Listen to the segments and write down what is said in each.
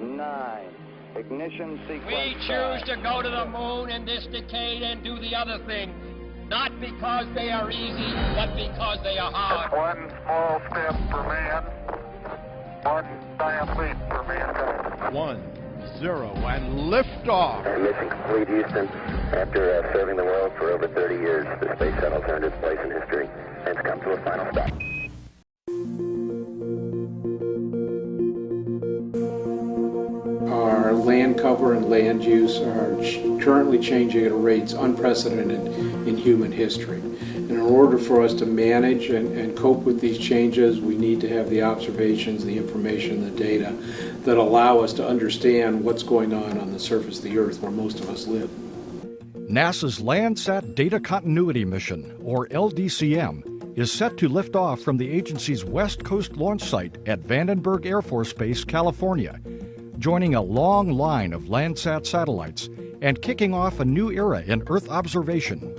9. Ignition sequence. We choose to go to the moon in this decade and do the other things, not because they are easy, but because they are hard. One small step for man, one giant leap for mankind. 1, 0, and liftoff. And mission complete, Houston. After serving the world for over 30 years, the space shuttle's earned its place in history and it's come to a final stop. Our land cover and land use are currently changing at rates unprecedented in human history. And in order for us to manage and cope with these changes, we need to have the observations, the information, the data that allow us to understand what's going on the surface of the Earth where most of us live. NASA's Landsat Data Continuity Mission, or LDCM, is set to lift off from the agency's West Coast launch site at Vandenberg Air Force Base, California, joining a long line of Landsat satellites and kicking off a new era in Earth observation.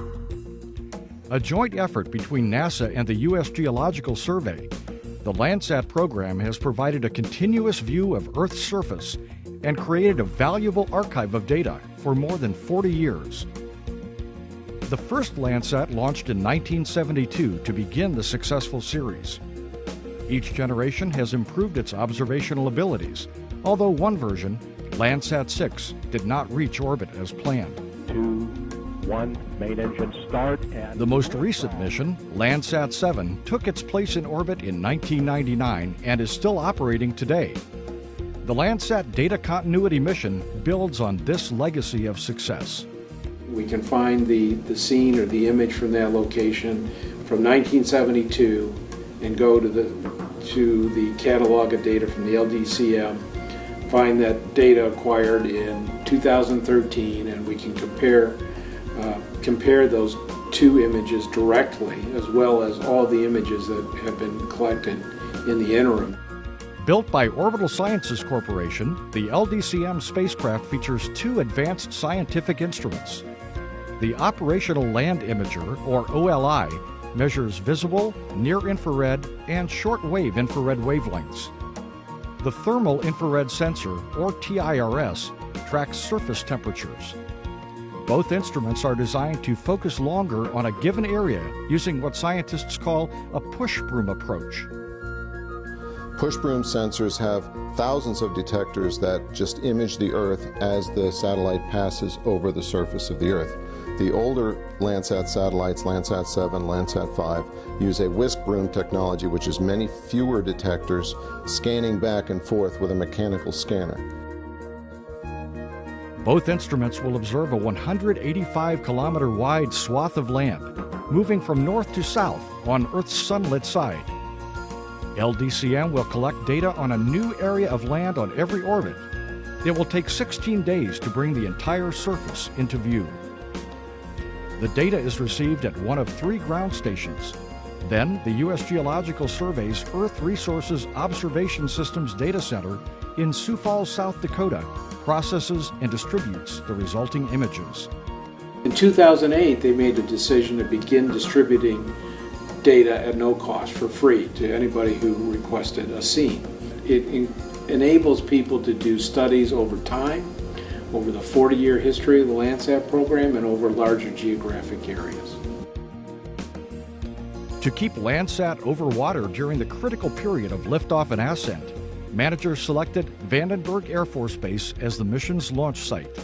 A joint effort between NASA and the U.S. Geological Survey, the Landsat program has provided a continuous view of Earth's surface and created a valuable archive of data for more than 40 years. The first Landsat launched in 1972 to begin the successful series. Each generation has improved its observational abilities, although one version, Landsat 6, did not reach orbit as planned. 2, 1, main engine start. And the most recent mission, Landsat 7, took its place in orbit in 1999 and is still operating today. The Landsat Data Continuity Mission builds on this legacy of success. We can find the scene or the image from that location from 1972 and go to the catalog of data from the LDCM, find that data acquired in 2013, and we can compare those two images directly, as well as all the images that have been collected in the interim. Built by Orbital Sciences Corporation, the LDCM spacecraft features two advanced scientific instruments. The Operational Land Imager, or OLI, measures visible, near-infrared, and short-wave infrared wavelengths. The Thermal Infrared Sensor, or TIRS, tracks surface temperatures. Both instruments are designed to focus longer on a given area using what scientists call a push broom approach. Push broom sensors have thousands of detectors that just image the Earth as the satellite passes over the surface of the Earth. The older Landsat satellites, Landsat 7, Landsat 5, use a whisk broom technology, which is many fewer detectors scanning back and forth with a mechanical scanner. Both instruments will observe a 185-kilometer wide swath of land, moving from north to south on Earth's sunlit side. LDCM will collect data on a new area of land on every orbit. It will take 16 days to bring the entire surface into view. The data is received at one of 3 ground stations. Then, the U.S. Geological Survey's Earth Resources Observation Systems Data Center in Sioux Falls, South Dakota, processes and distributes the resulting images. In 2008, they made the decision to begin distributing data at no cost for free to anybody who requested a scene. It enables people to do studies over time, over the 40-year history of the Landsat program, and over larger geographic areas. To keep Landsat over water during the critical period of liftoff and ascent, managers selected Vandenberg Air Force Base as the mission's launch site.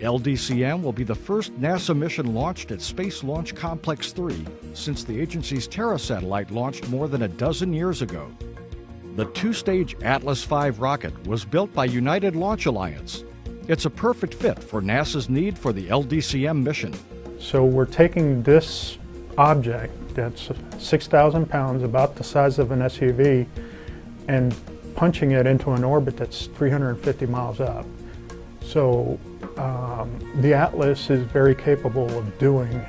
LDCM will be the first NASA mission launched at Space Launch Complex 3 since the agency's Terra satellite launched more than a dozen years ago. The 2-stage Atlas V rocket was built by United Launch Alliance. It's a perfect fit for NASA's need for the LDCM mission. So we're taking this object that's 6,000 pounds, about the size of an SUV, and punching it into an orbit that's 350 miles up. So the Atlas is very capable of doing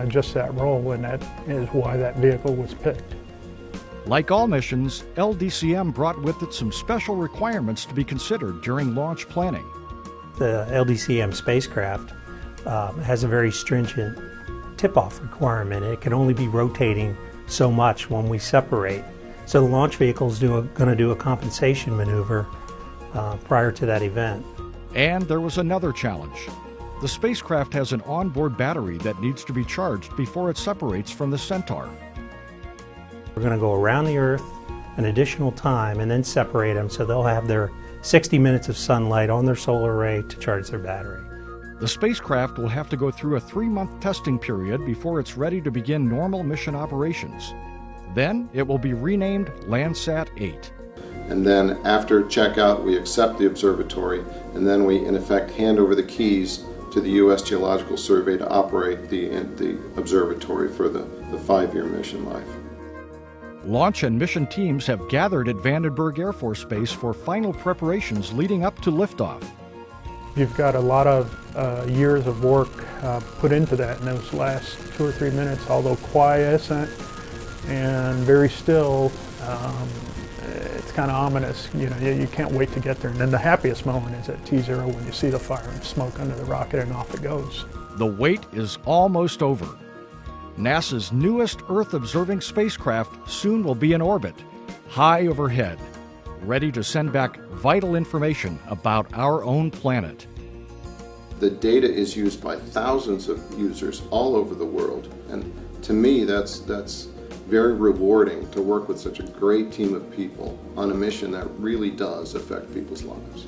just that role, and that is why that vehicle was picked. Like all missions, LDCM brought with it some special requirements to be considered during launch planning. The LDCM spacecraft has a very stringent tip-off requirement. It can only be rotating so much when we separate. So the launch vehicle is going to do a compensation maneuver prior to that event. And there was another challenge. The spacecraft has an onboard battery that needs to be charged before it separates from the Centaur. We're going to go around the Earth an additional time and then separate them so they'll have their 60 minutes of sunlight on their solar array to charge their battery. The spacecraft will have to go through a 3-month testing period before it's ready to begin normal mission operations. Then it will be renamed Landsat 8. And then after checkout, we accept the observatory, and then we, in effect, hand over the keys to the U.S. Geological Survey to operate the observatory for the 5-year mission life. Launch and mission teams have gathered at Vandenberg Air Force Base for final preparations leading up to liftoff. You've got a lot of years of work put into that in those last 2 or 3 minutes, although quiescent and very still. It's kind of ominous. You know, you can't wait to get there. And then the happiest moment is at T0 when you see the fire and smoke under the rocket and off it goes. The wait is almost over. NASA's newest Earth-observing spacecraft soon will be in orbit, high overhead, ready to send back vital information about our own planet. The data is used by thousands of users all over the world, and to me that's very rewarding to work with such a great team of people on a mission that really does affect people's lives.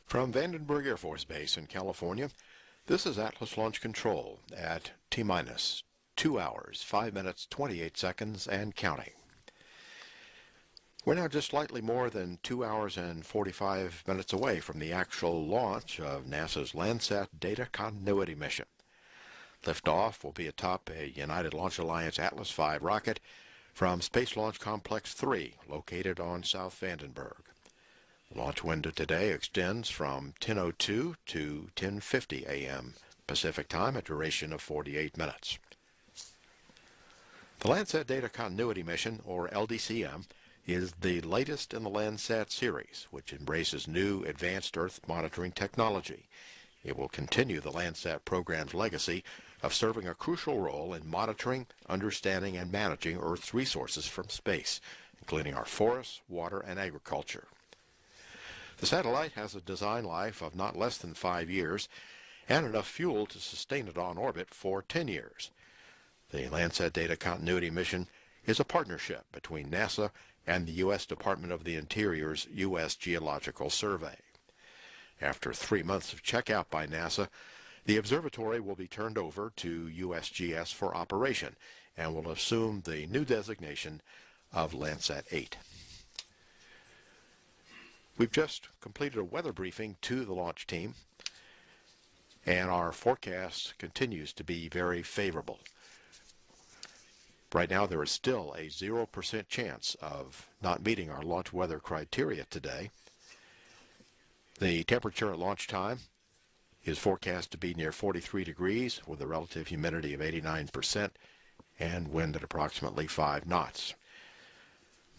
From Vandenberg Air Force Base in California, this is Atlas Launch Control at T-minus 2 hours, 5 minutes, 28 seconds, and counting. We're now just slightly more than 2 hours and 45 minutes away from the actual launch of NASA's Landsat Data Continuity mission. Liftoff will be atop a United Launch Alliance Atlas V rocket from Space Launch Complex 3, located on South Vandenberg. The launch window today extends from 10:02 to 10:50 a.m. Pacific Time, a duration of 48 minutes. The Landsat Data Continuity Mission, or LDCM, is the latest in the Landsat series, which embraces new advanced Earth monitoring technology. It will continue the Landsat program's legacy of serving a crucial role in monitoring, understanding, and managing Earth's resources from space, including our forests, water, and agriculture. The satellite has a design life of not less than 5 years and enough fuel to sustain it on orbit for 10 years. The Landsat Data Continuity Mission is a partnership between NASA and the U.S. Department of the Interior's U.S. Geological Survey. After 3 months of checkout by NASA, the observatory will be turned over to USGS for operation and will assume the new designation of Landsat 8. We've just completed a weather briefing to the launch team, and our forecast continues to be very favorable. Right now, there is still a 0% chance of not meeting our launch weather criteria today. The temperature at launch time is forecast to be near 43 degrees with a relative humidity of 89% and wind at approximately 5 knots.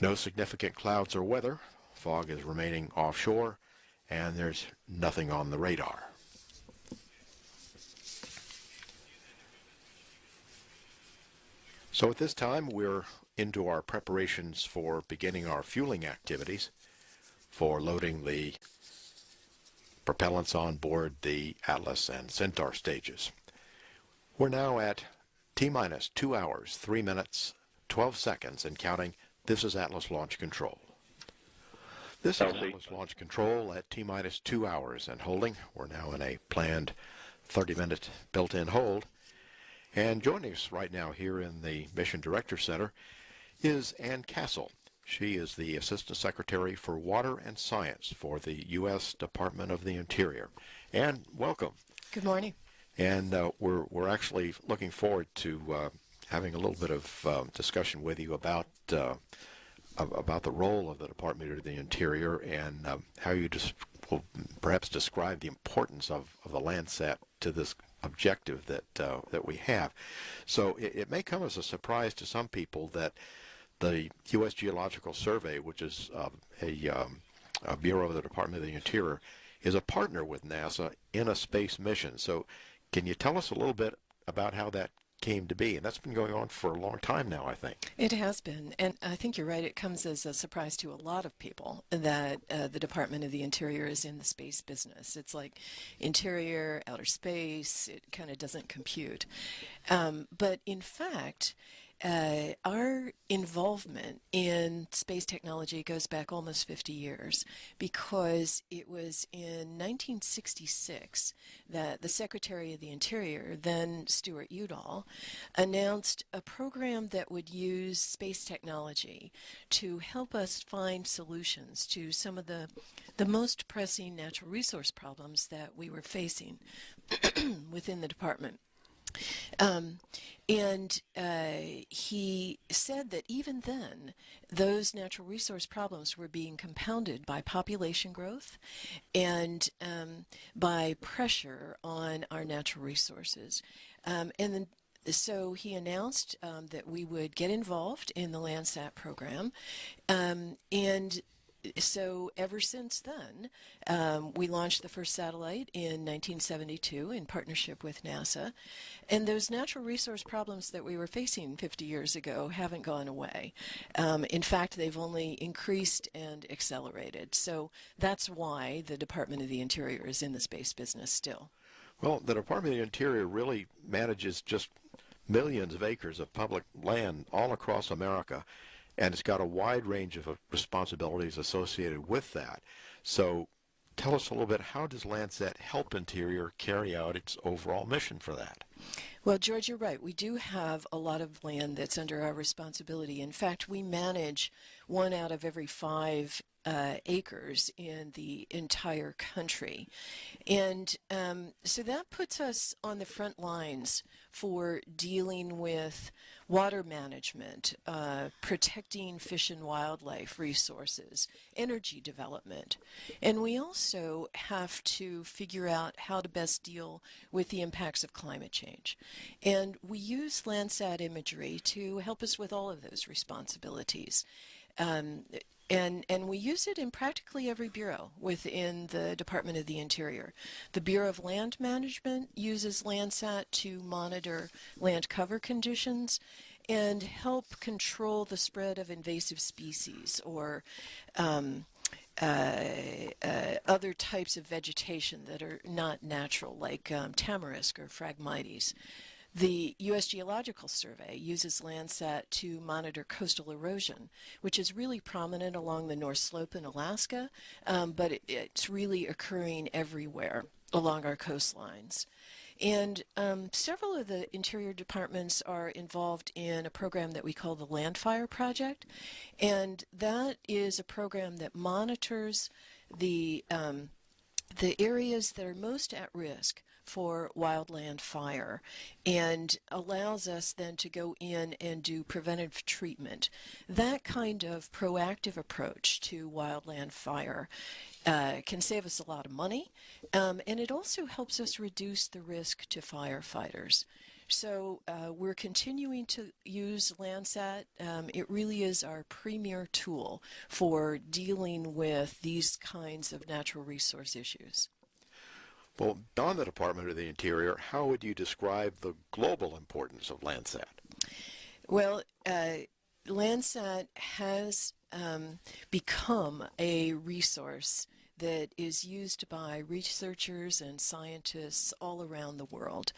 No significant clouds or weather. Fog is remaining offshore, and there's nothing on the radar. So at this time, we're into our preparations for beginning our fueling activities for loading the propellants on board the Atlas and Centaur stages. We're now at T-minus 2 hours, 3 minutes, 12 seconds and counting. This is Atlas Launch Control. This is Atlas Launch Control at T-minus 2 hours and holding. We're now in a planned 30-minute built-in hold. And joining us right now here in the Mission Director Center is Ann Castle. She is the Assistant Secretary for Water and Science for the U.S. Department of the Interior. Ann, welcome. Good morning. And we're actually looking forward to having a little bit of discussion with you about the role of the Department of the Interior and how you just will perhaps describe the importance of the Landsat to this objective that we have. So it may come as a surprise to some people that the U.S. Geological Survey, which is a bureau of the Department of the Interior, is a partner with NASA in a space mission. So can you tell us a little bit about how that came to be? And that's been going on for a long time now, I think. It has been, and I think you're right. It comes as a surprise to a lot of people that the Department of the Interior is in the space business. It's like interior, outer space, it kind of doesn't compute. But in fact, our involvement in space technology goes back almost 50 years because it was in 1966 that the Secretary of the Interior, then Stuart Udall, announced a program that would use space technology to help us find solutions to some of the most pressing natural resource problems that we were facing within the department. He said that even then, those natural resource problems were being compounded by population growth and by pressure on our natural resources. So he announced that we would get involved in the Landsat program, and so ever since then, we launched the first satellite in 1972 in partnership with NASA, and those natural resource problems that we were facing 50 years ago haven't gone away. In fact, they've only increased and accelerated. So that's why the Department of the Interior is in the space business still. Well, the Department of the Interior really manages just millions of acres of public land all across America. And it's got a wide range of responsibilities associated with that. So tell us a little bit, how does Landsat help Interior carry out its overall mission for that? Well, George, you're right. We do have a lot of land that's under our responsibility. In fact, we manage 1 out of every 5 acres in the entire country. And so that puts us on the front lines for dealing with water management, protecting fish and wildlife resources, energy development. And we also have to figure out how to best deal with the impacts of climate change. And we use Landsat imagery to help us with all of those responsibilities. And we use it in practically every bureau within the Department of the Interior. The Bureau of Land Management uses Landsat to monitor land cover conditions and help control the spread of invasive species or other types of vegetation that are not natural, like tamarisk or Phragmites. The U.S. Geological Survey uses Landsat to monitor coastal erosion, which is really prominent along the North Slope in Alaska, but it's really occurring everywhere along our coastlines. And several of the interior departments are involved in a program that we call the Landfire Project, and that is a program that monitors the areas that are most at risk for wildland fire and allows us then to go in and do preventive treatment. That kind of proactive approach to wildland fire can save us a lot of money, and it also helps us reduce the risk to firefighters. So we're continuing to use Landsat. It really is our premier tool for dealing with these kinds of natural resource issues. Well, beyond the Department of the Interior, how would you describe the global importance of Landsat? Well, Landsat has become a resource that is used by researchers and scientists all around the world.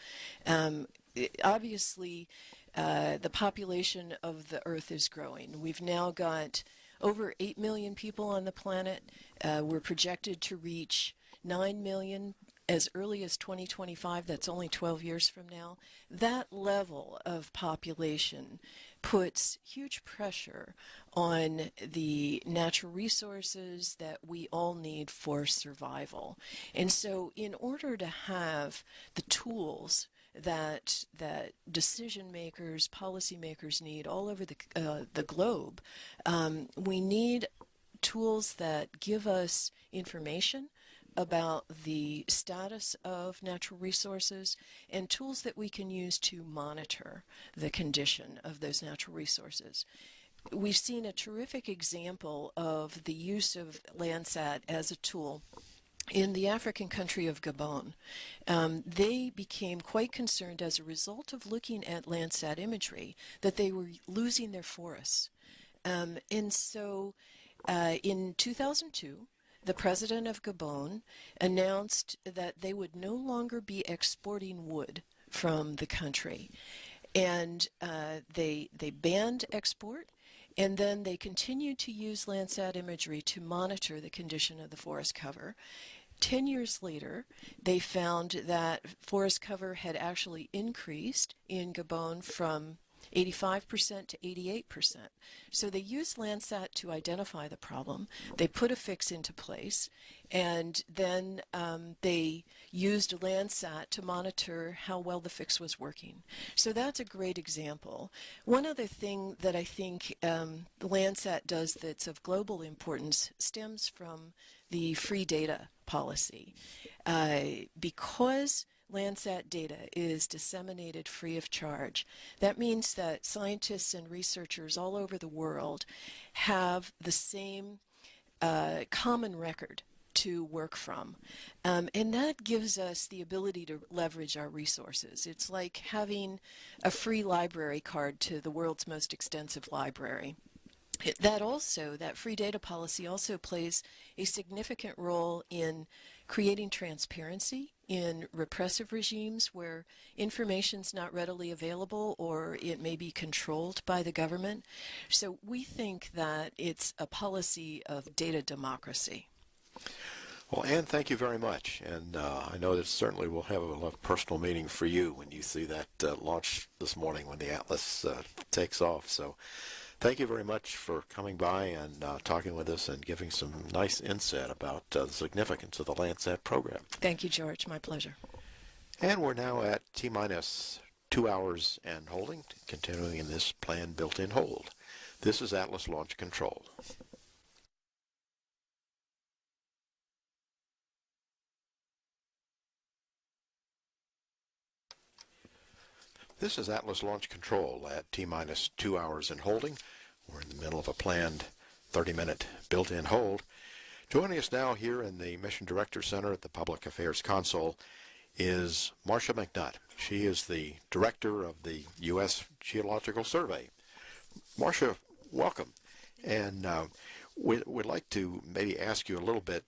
Obviously, the population of the Earth is growing. We've now got over 8 million people on the planet. We're projected to reach 9 million as early as 2025. That's only 12 years from now. That level of population puts huge pressure on the natural resources that we all need for survival. And so in order to have the tools that decision makers, policymakers need all over the globe, we need tools that give us information about the status of natural resources and tools that we can use to monitor the condition of those natural resources. We've seen a terrific example of the use of Landsat as a tool in the African country of Gabon. They became quite concerned as a result of looking at Landsat imagery that they were losing their forests. And so in 2002, the president of Gabon announced that they would no longer be exporting wood from the country. And they banned export, and then they continued to use Landsat imagery to monitor the condition of the forest cover. 10 years later, they found that forest cover had actually increased in Gabon from 85% to 88%. So they used Landsat to identify the problem. They put a fix into place, and then they used Landsat to monitor how well the fix was working. So that's a great example. One other thing that I think Landsat does that's of global importance stems from the free data policy. Because Landsat data is disseminated free of charge, that means that scientists and researchers all over the world have the same common record to work from. And that gives us the ability to leverage our resources. It's like having a free library card to the world's most extensive library. That free data policy also plays a significant role in creating transparency in repressive regimes where information's not readily available or it may be controlled by the government. So we think that it's a policy of data democracy. Well, Ann, thank you very much. And I know that certainly will have a personal meaning for you when you see that launch this morning when the Atlas takes off. So thank you very much for coming by and talking with us and giving some nice insight about the significance of the Landsat program. Thank you, George. My pleasure. And we're now at T-minus 2 hours and holding, continuing in this planned built-in hold. This is Atlas Launch Control. This is Atlas Launch Control at T-minus 2 hours and holding. We're in the middle of a planned 30-minute built-in hold. Joining us now here in the Mission Director Center at the Public Affairs Console is Marcia McNutt. She is the Director of the U.S. Geological Survey. Marcia, welcome. And we'd like to maybe ask you a little bit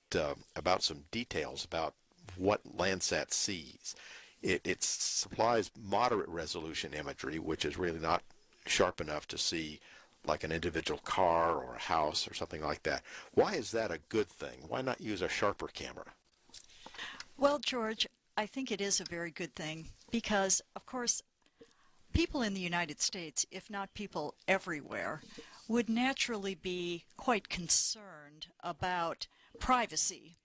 about some details about what Landsat sees. It supplies moderate resolution imagery, which is really not sharp enough to see like an individual car or a house or something like that. Why is that a good thing? Why not use a sharper camera? Well, George, I think it is a very good thing because, of course, people in the United States, if not people everywhere, would naturally be quite concerned about privacy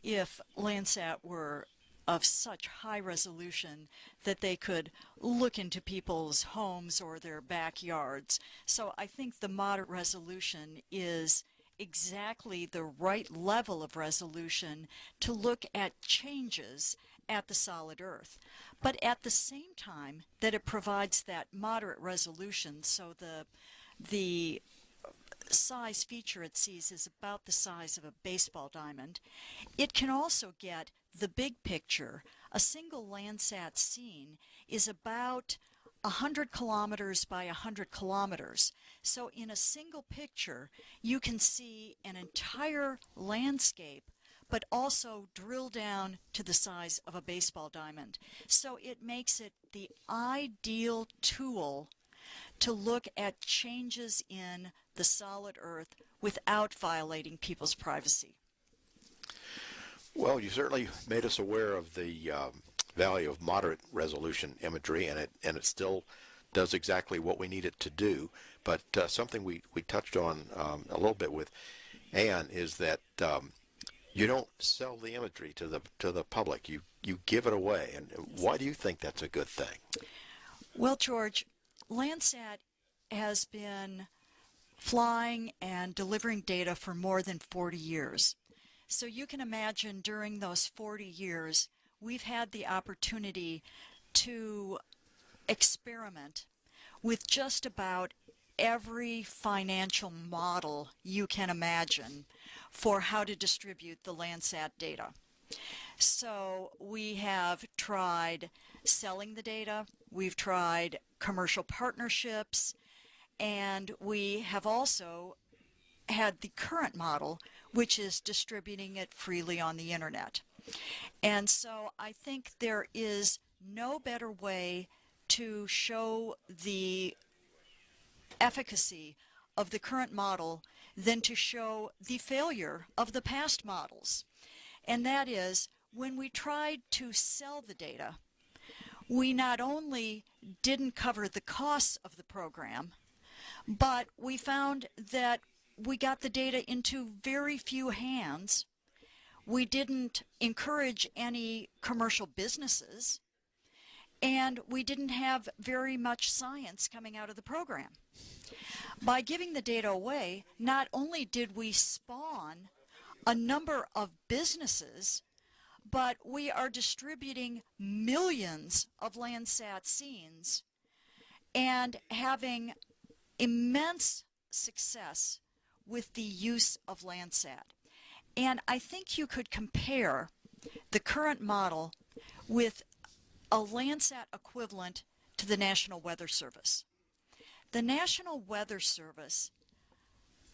if Landsat were of such high resolution that they could look into people's homes or their backyards. So I think the moderate resolution is exactly the right level of resolution to look at changes at the solid Earth, but at the same time that it provides that moderate resolution, so the size feature it sees is about the size of a baseball diamond, it can also get the big picture. A single Landsat scene is about 100 kilometers by 100 kilometers. So in a single picture, you can see an entire landscape, but also drill down to the size of a baseball diamond. So it makes it the ideal tool to look at changes in the solid Earth without violating people's privacy. Well, you certainly made us aware of the value of moderate resolution imagery, and it still does exactly what we need it to do. But something we touched on a little bit with Ann is that you don't sell the imagery to the public. You give it away. And why do you think that's a good thing? Well, George, Landsat has been flying and delivering data for more than 40 years. So you can imagine during those 40 years, we've had the opportunity to experiment with just about every financial model you can imagine for how to distribute the Landsat data. So we have tried selling the data, we've tried commercial partnerships, and we have also had the current model, which is distributing it freely on the internet. And so I think there is no better way to show the efficacy of the current model than to show the failure of the past models. And that is, when we tried to sell the data, we not only didn't cover the costs of the program, but we found that we got the data into very few hands. We didn't encourage any commercial businesses, and we didn't have very much science coming out of the program. By giving the data away, not only did we spawn a number of businesses, but we are distributing millions of Landsat scenes and having immense success with the use of Landsat. And I think you could compare the current model with a Landsat equivalent to the National Weather Service. The National Weather Service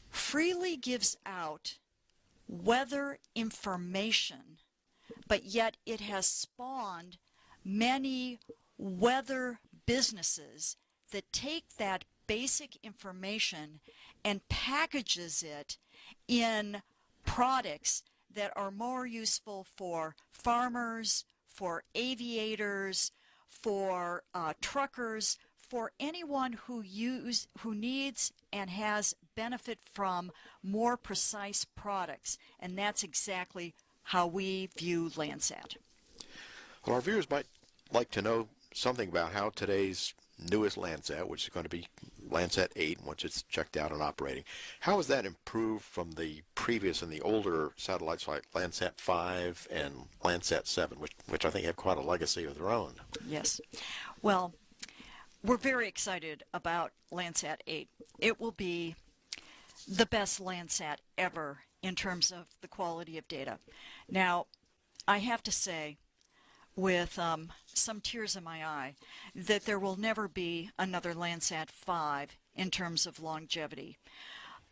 freely gives out weather information, but yet it has spawned many weather businesses that take that basic information and packages it in products that are more useful for farmers, for aviators, for truckers, for anyone who needs and has benefit from more precise products. And that's exactly how we view Landsat. Well, our viewers might like to know something about how today's newest Landsat, which is going to be Landsat 8 once it's checked out and operating, how has that improved from the previous and the older satellites like Landsat 5 and Landsat 7, which I think have quite a legacy of their own? Yes. Well, we're very excited about Landsat 8. It will be the best Landsat ever in terms of the quality of data. Now, I have to say, with some tears in my eye, that there will never be another Landsat 5 in terms of longevity.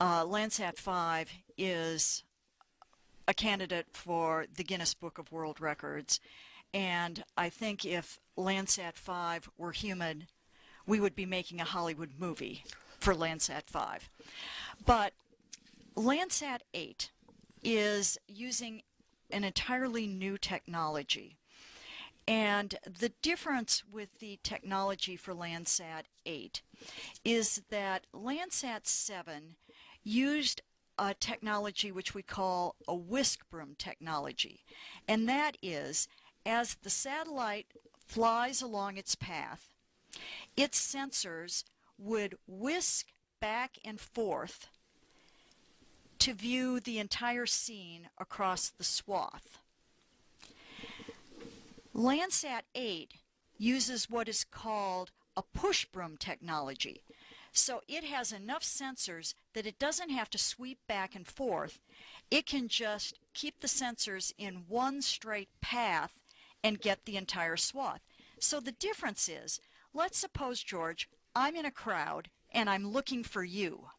Landsat 5 is a candidate for the Guinness Book of World Records, and I think if Landsat 5 were human, we would be making a Hollywood movie for Landsat 5. But Landsat 8 is using an entirely new technology. And the difference with the technology for Landsat 8 is that Landsat 7 used a technology which we call a whisk broom technology. And that is, as the satellite flies along its path, its sensors would whisk back and forth to view the entire scene across the swath. Landsat 8 uses what is called a push broom technology. So it has enough sensors that it doesn't have to sweep back and forth. It can just keep the sensors in one straight path and get the entire swath. So the difference is, let's suppose, George, I'm in a crowd and I'm looking for you.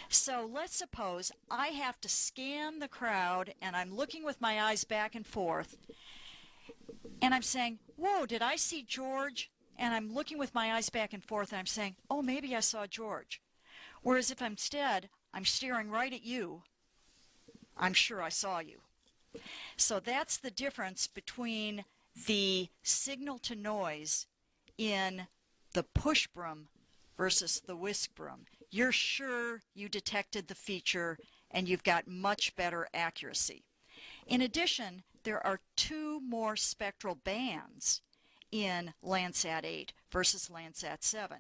So let's suppose I have to scan the crowd and I'm looking with my eyes back and forth and I'm saying, whoa, did I see George? And I'm looking with my eyes back and forth and I'm saying, oh, maybe I saw George. Whereas if instead I'm staring right at you, I'm sure I saw you. So that's the difference between the signal to noise in the push broom versus the whisk broom. You're sure you detected the feature and you've got much better accuracy. In addition, there are 2 more spectral bands in Landsat 8 versus Landsat 7.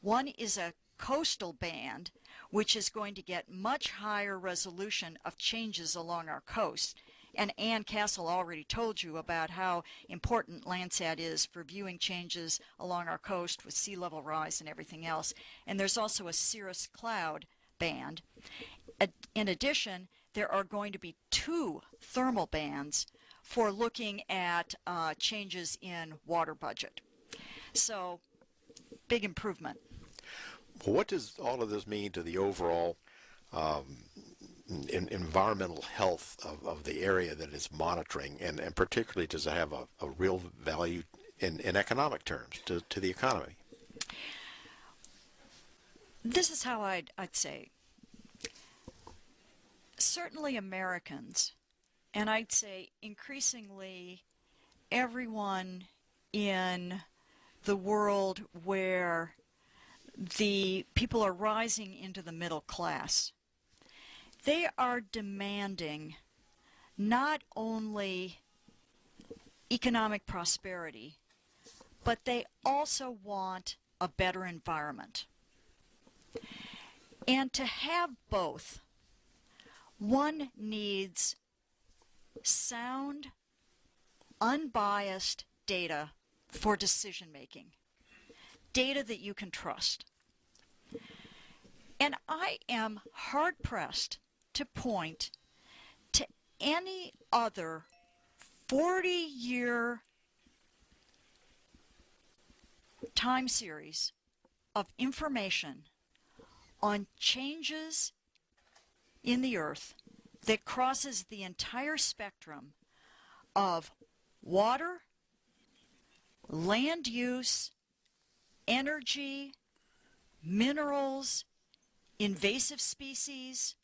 One is a coastal band, which is going to get much higher resolution of changes along our coast. And Ann Castle already told you about how important Landsat is for viewing changes along our coast with sea level rise and everything else. And there's also a cirrus cloud band. In addition, there are going to be 2 thermal bands for looking at changes in water budget. So, big improvement. Well, what does all of this mean to the overall environmental health of the area that it's monitoring, and particularly does it have a real value in economic terms to the economy? This is how I'd say. Certainly Americans, and I'd say increasingly everyone in the world where the people are rising into the middle class, they are demanding not only economic prosperity, but they also want a better environment. And to have both, one needs sound, unbiased data for decision making. Data that you can trust. And I am hard-pressed to point to any other 40-year time series of information on changes in the Earth that crosses the entire spectrum of water, land use, energy, minerals, invasive species,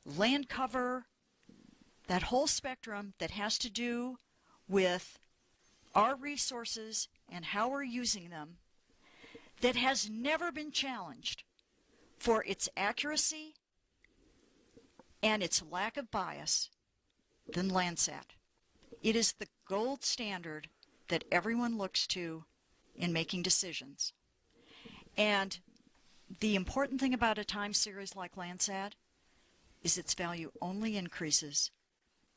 land cover, that whole spectrum that has to do with our resources and how we're using them, that has never been challenged for its accuracy and its lack of bias than Landsat. It is the gold standard that everyone looks to in making decisions. And the important thing about a time series like Landsat is its value only increases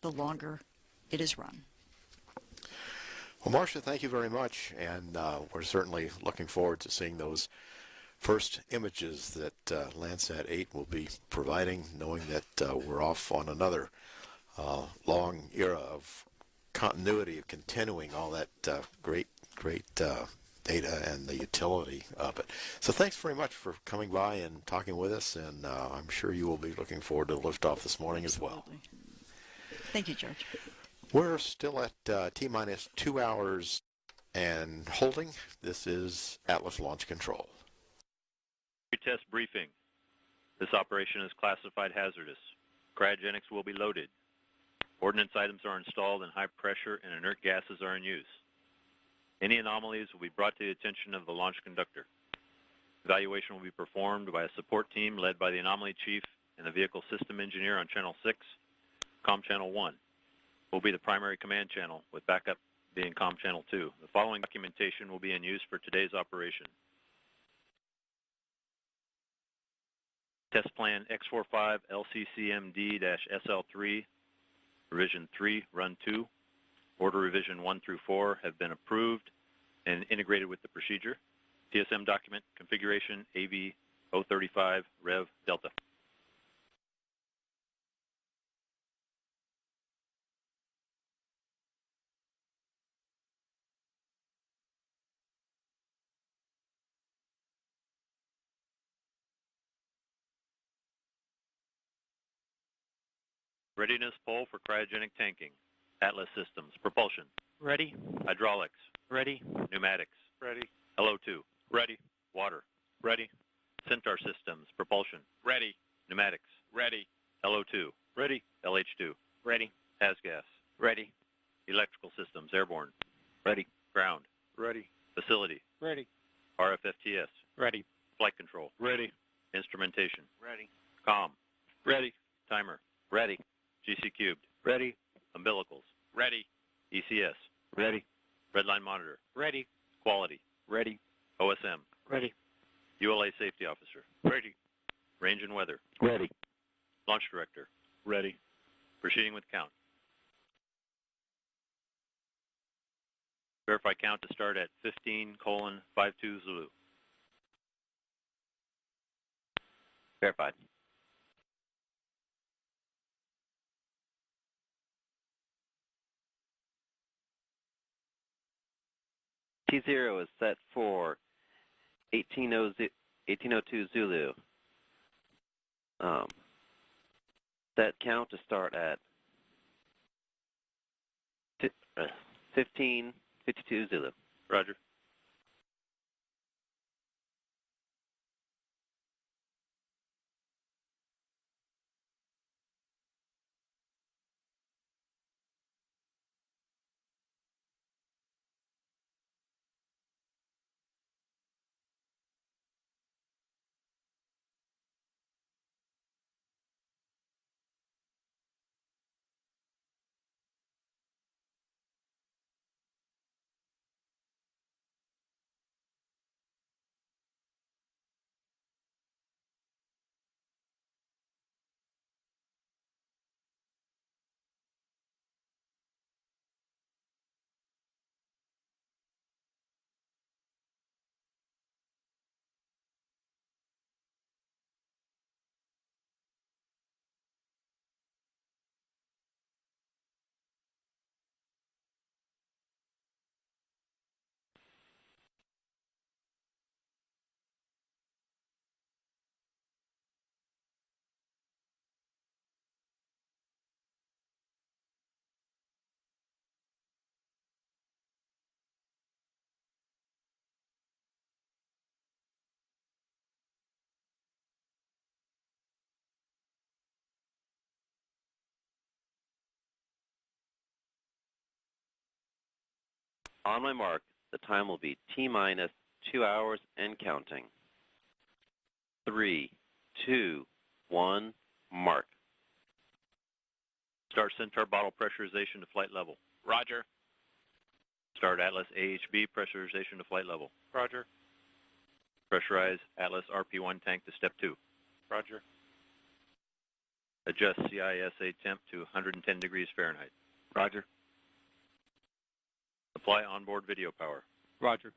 the longer it is run. Well, Marcia, thank you very much, and we're certainly looking forward to seeing those first images that Landsat 8 will be providing, knowing that we're off on another long era of continuity, of continuing all that great data and the utility of it. So thanks very much for coming by and talking with us, and I'm sure you will be looking forward to the liftoff this morning as well. Thank you, George. We're still at T-minus 2 hours and holding. This is Atlas Launch Control. Test briefing. This operation is classified hazardous. Cryogenics will be loaded. Ordnance items are installed and high pressure and inert gases are in use. Any anomalies will be brought to the attention of the launch conductor. Evaluation will be performed by a support team led by the anomaly chief and the vehicle system engineer on channel 6. COM channel 1 will be the primary command channel, with backup being COM channel 2. The following documentation will be in use for today's operation. Test plan X45 LCCMD-SL3, revision 3, run 2, Order revision 1 through 4 have been approved and integrated with the procedure. TSM document configuration AV 035 Rev Delta. Readiness poll for cryogenic tanking. Atlas systems. Propulsion. Ready. Hydraulics. Ready. Pneumatics. Ready. LO2. Ready. Water. Ready. Centaur systems. Propulsion. Ready. Pneumatics. Ready. LO2. Ready. LH2. Ready. HASGAS. Ready. Electrical systems. Airborne. Ready. Ground. Ready. Facility. Ready. RFFTS. Ready. Flight control. Ready. Instrumentation. Ready. COM. Ready. Timer. Ready. GC cubed. Ready. Umbilicals. Ready. ECS. Ready. Redline monitor. Ready. Quality. Ready. OSM. Ready. ULA safety officer. Ready. Range and weather. Ready. Launch director. Ready. Proceeding with count. Verify count to start at 15:52 Zulu. Verified. T0 is set for 1802 Zulu. Set count to start at 15:52 Zulu. Roger. On my mark, the time will be T-minus 2 hours and counting. 3, 2, 1, mark. Start Centaur bottle pressurization to flight level. Roger. Start Atlas AHB pressurization to flight level. Roger. Pressurize Atlas RP1 tank to step 2. Roger. Adjust CISA temp to 110 degrees Fahrenheit. Roger. Apply onboard video power. Roger.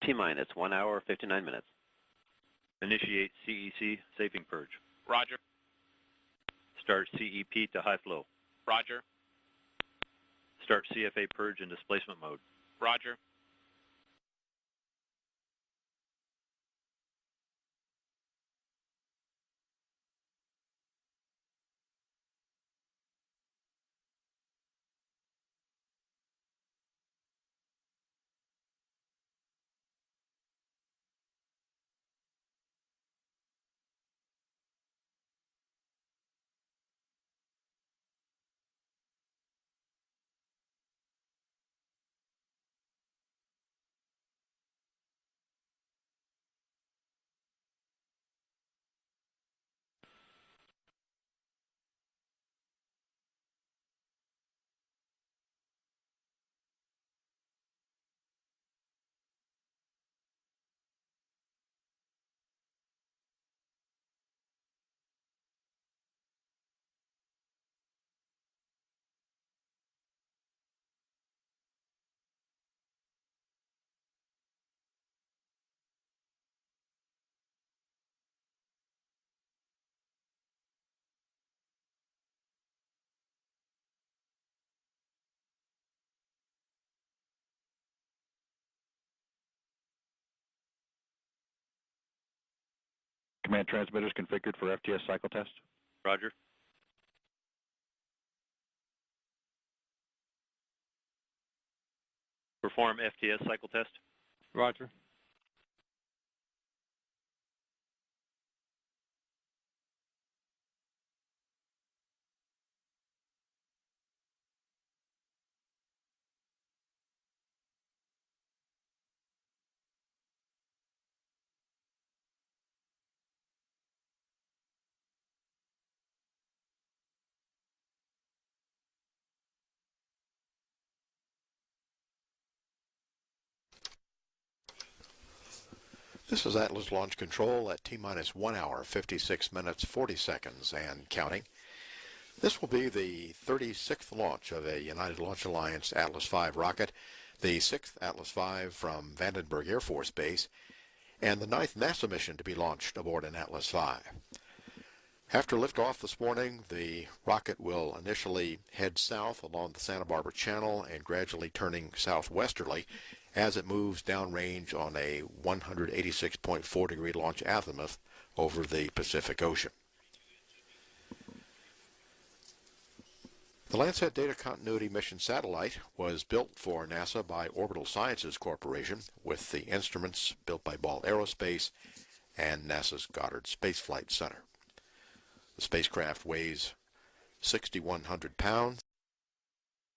T-minus 1 hour, 59 minutes. Initiate CEC safing purge. Roger. Start CEP to high flow. Roger. Start CFA purge in displacement mode. Roger. Command transmitters configured for FTS cycle test. Roger. Perform FTS cycle test. Roger. This is Atlas Launch Control at T-minus 1 hour, 56 minutes, 40 seconds, and counting. This will be the 36th launch of a United Launch Alliance Atlas V rocket, the 6th Atlas V from Vandenberg Air Force Base, and the 9th NASA mission to be launched aboard an Atlas V. After liftoff this morning, the rocket will initially head south along the Santa Barbara Channel and gradually turning southwesterly as it moves downrange on a 186.4 degree launch azimuth over the Pacific Ocean. The Landsat Data Continuity Mission satellite was built for NASA by Orbital Sciences Corporation with the instruments built by Ball Aerospace and NASA's Goddard Space Flight Center. The spacecraft weighs 6,100 pounds,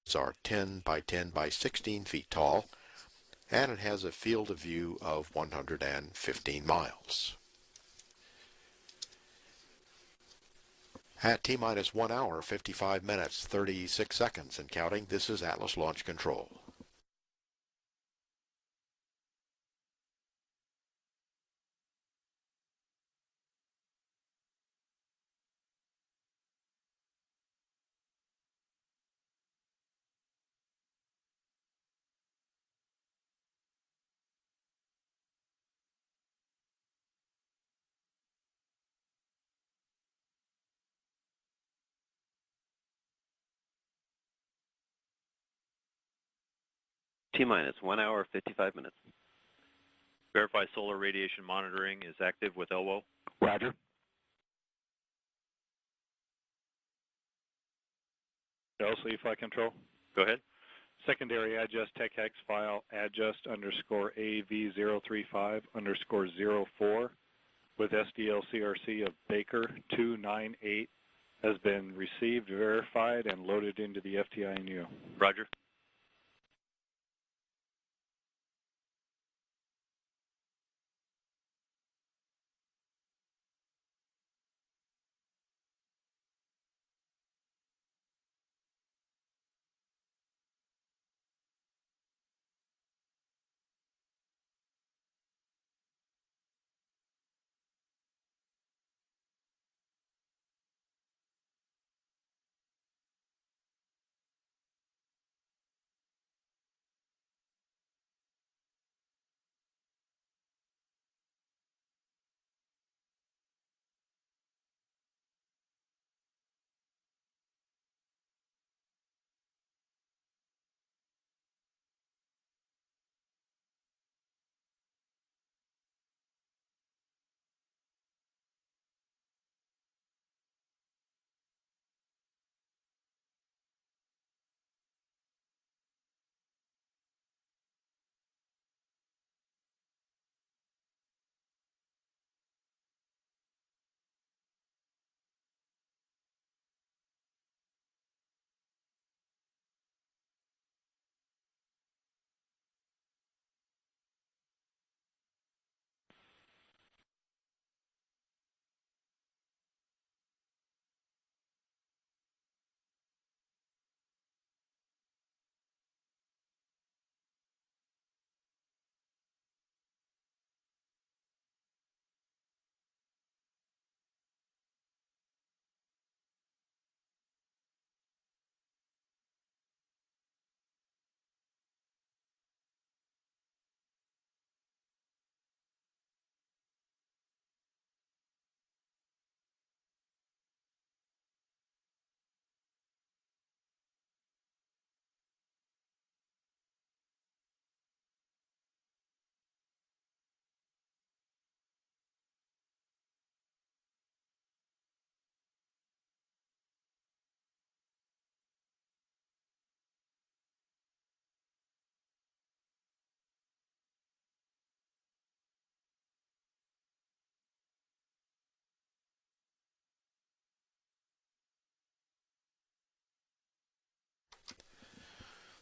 it's 10 by 10 by 16 feet tall, and it has a field of view of 115 miles. At T-minus 1 hour, 55 minutes, 36 seconds and counting, this is Atlas Launch Control. T-minus 1 hour, 55 minutes. Verify solar radiation monitoring is active with LWO. Roger. LC flight control. Go ahead. Secondary adjust tech hex file adjust underscore AV035 underscore 04 with SDLCRC of Baker 298 has been received, verified, and loaded into the FTINU. Roger.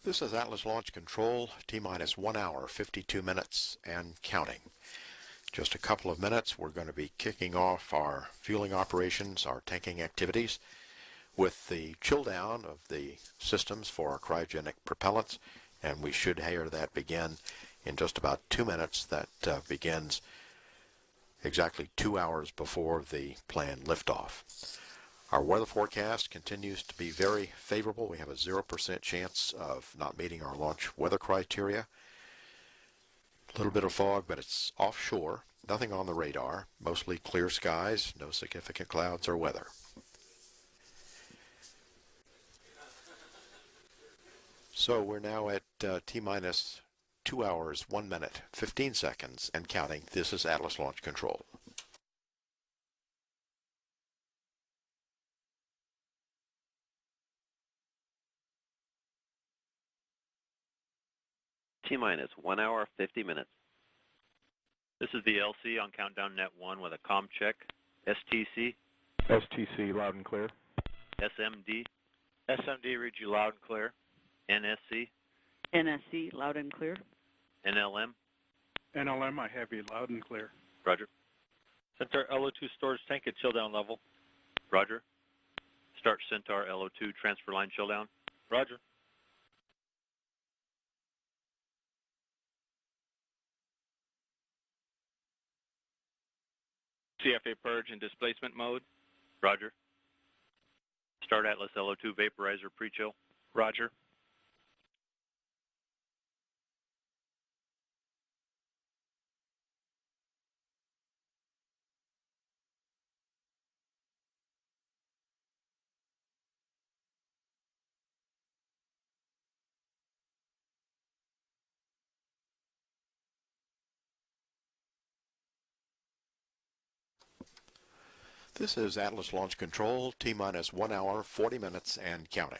This is Atlas Launch Control, T-minus 1 hour, 52 minutes, and counting. Just a couple of minutes, we're going to be kicking off our fueling operations, our tanking activities, with the chill down of the systems for our cryogenic propellants, and we should hear that begin in just about 2 minutes. That begins exactly 2 hours before the planned liftoff. Our weather forecast continues to be very favorable. We have a 0% chance of not meeting our launch weather criteria. A little bit of fog, but it's offshore. Nothing on the radar. Mostly clear skies. No significant clouds or weather. So we're now at T-minus 2 hours, 1 minute, 15 seconds, and counting. This is Atlas Launch Control. T-minus 1 hour, 50 minutes. This is the LC on Countdown Net 1 with a comm check. STC. STC, loud and clear. SMD. SMD, read you loud and clear. NSC. NSC, loud and clear. NLM. NLM, I have you loud and clear. Roger. Centaur LO2 storage tank at chill down level. Roger. Start Centaur LO2 transfer line chill down. Roger. CFA purge and displacement mode. Roger. Start Atlas LO2 vaporizer pre-chill. Roger. This is Atlas Launch Control, T-minus 1 hour, 40 minutes, and counting.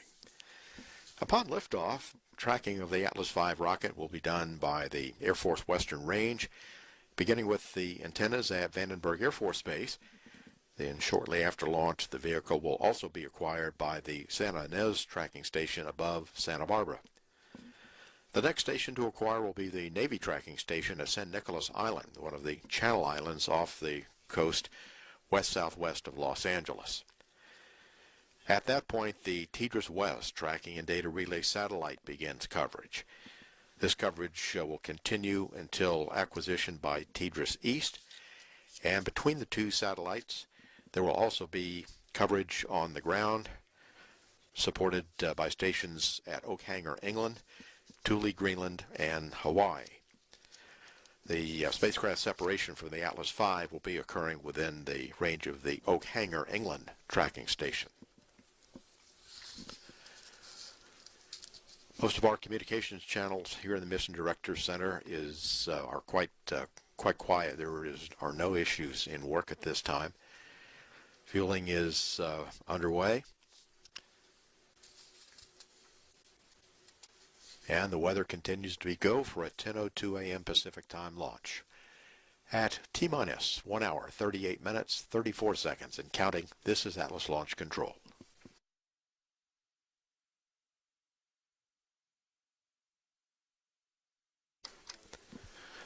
Upon liftoff, tracking of the Atlas V rocket will be done by the Air Force Western Range, beginning with the antennas at Vandenberg Air Force Base. Then shortly after launch, the vehicle will also be acquired by the Santa Ynez tracking station above Santa Barbara. The next station to acquire will be the Navy tracking station at San Nicolas Island, one of the Channel Islands off the coast west-southwest of Los Angeles. At that point, the TDRS West tracking and data relay satellite begins coverage. This coverage will continue until acquisition by TDRS East, and between the two satellites, there will also be coverage on the ground, supported by stations at Oak Hanger, England, Thule, Greenland, and Hawaii. The spacecraft separation from the Atlas V will be occurring within the range of the Oak Hanger, England tracking station. Most of our communications channels here in the Mission Directors Center are quite quiet. There are no issues in work at this time. Fueling is underway. And the weather continues to be go for a 10:02 a.m. Pacific Time launch. At T-minus 1 hour, 38 minutes, 34 seconds, and counting, this is Atlas Launch Control.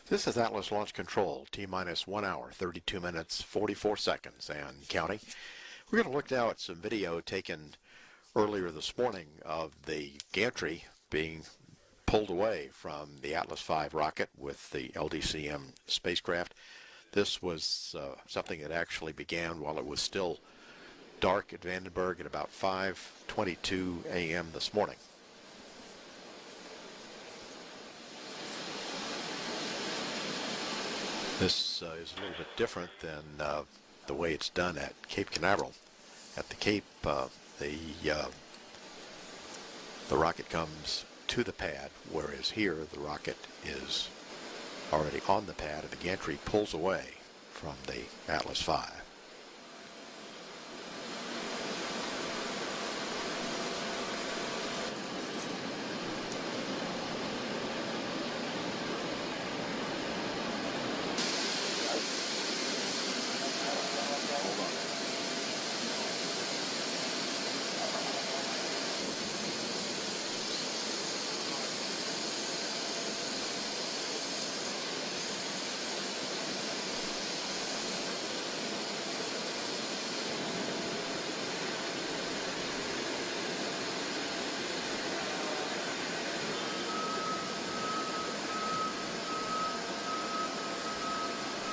This is Atlas Launch Control, T-minus 1 hour, 32 minutes, 44 seconds, and counting. We're going to look now at some video taken earlier this morning of the gantry being pulled away from the Atlas V rocket with the LDCM spacecraft. This was something that actually began while it was still dark at Vandenberg at about 5:22 a.m. this morning. This is a little bit different than the way it's done at Cape Canaveral. At the Cape, the rocket comes to the pad, whereas here the rocket is already on the pad and the gantry pulls away from the Atlas V.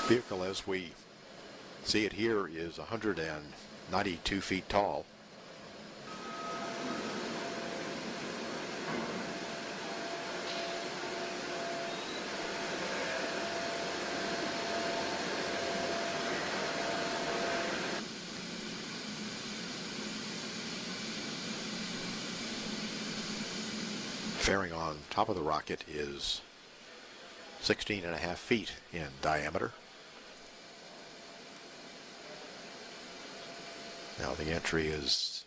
vehicle as we see it here is 192 feet tall. Fairing on top of the rocket is 16.5 feet in diameter. Now the entry is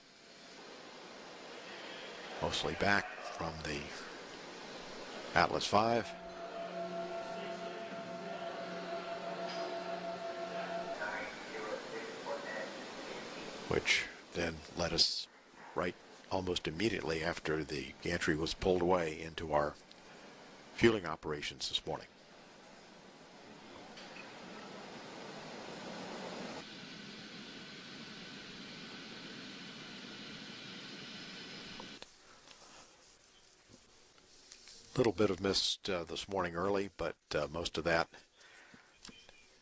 mostly back from the Atlas V. Which then led us right almost immediately after the gantry was pulled away into our fueling operations this morning. Little bit of mist this morning early, but most of that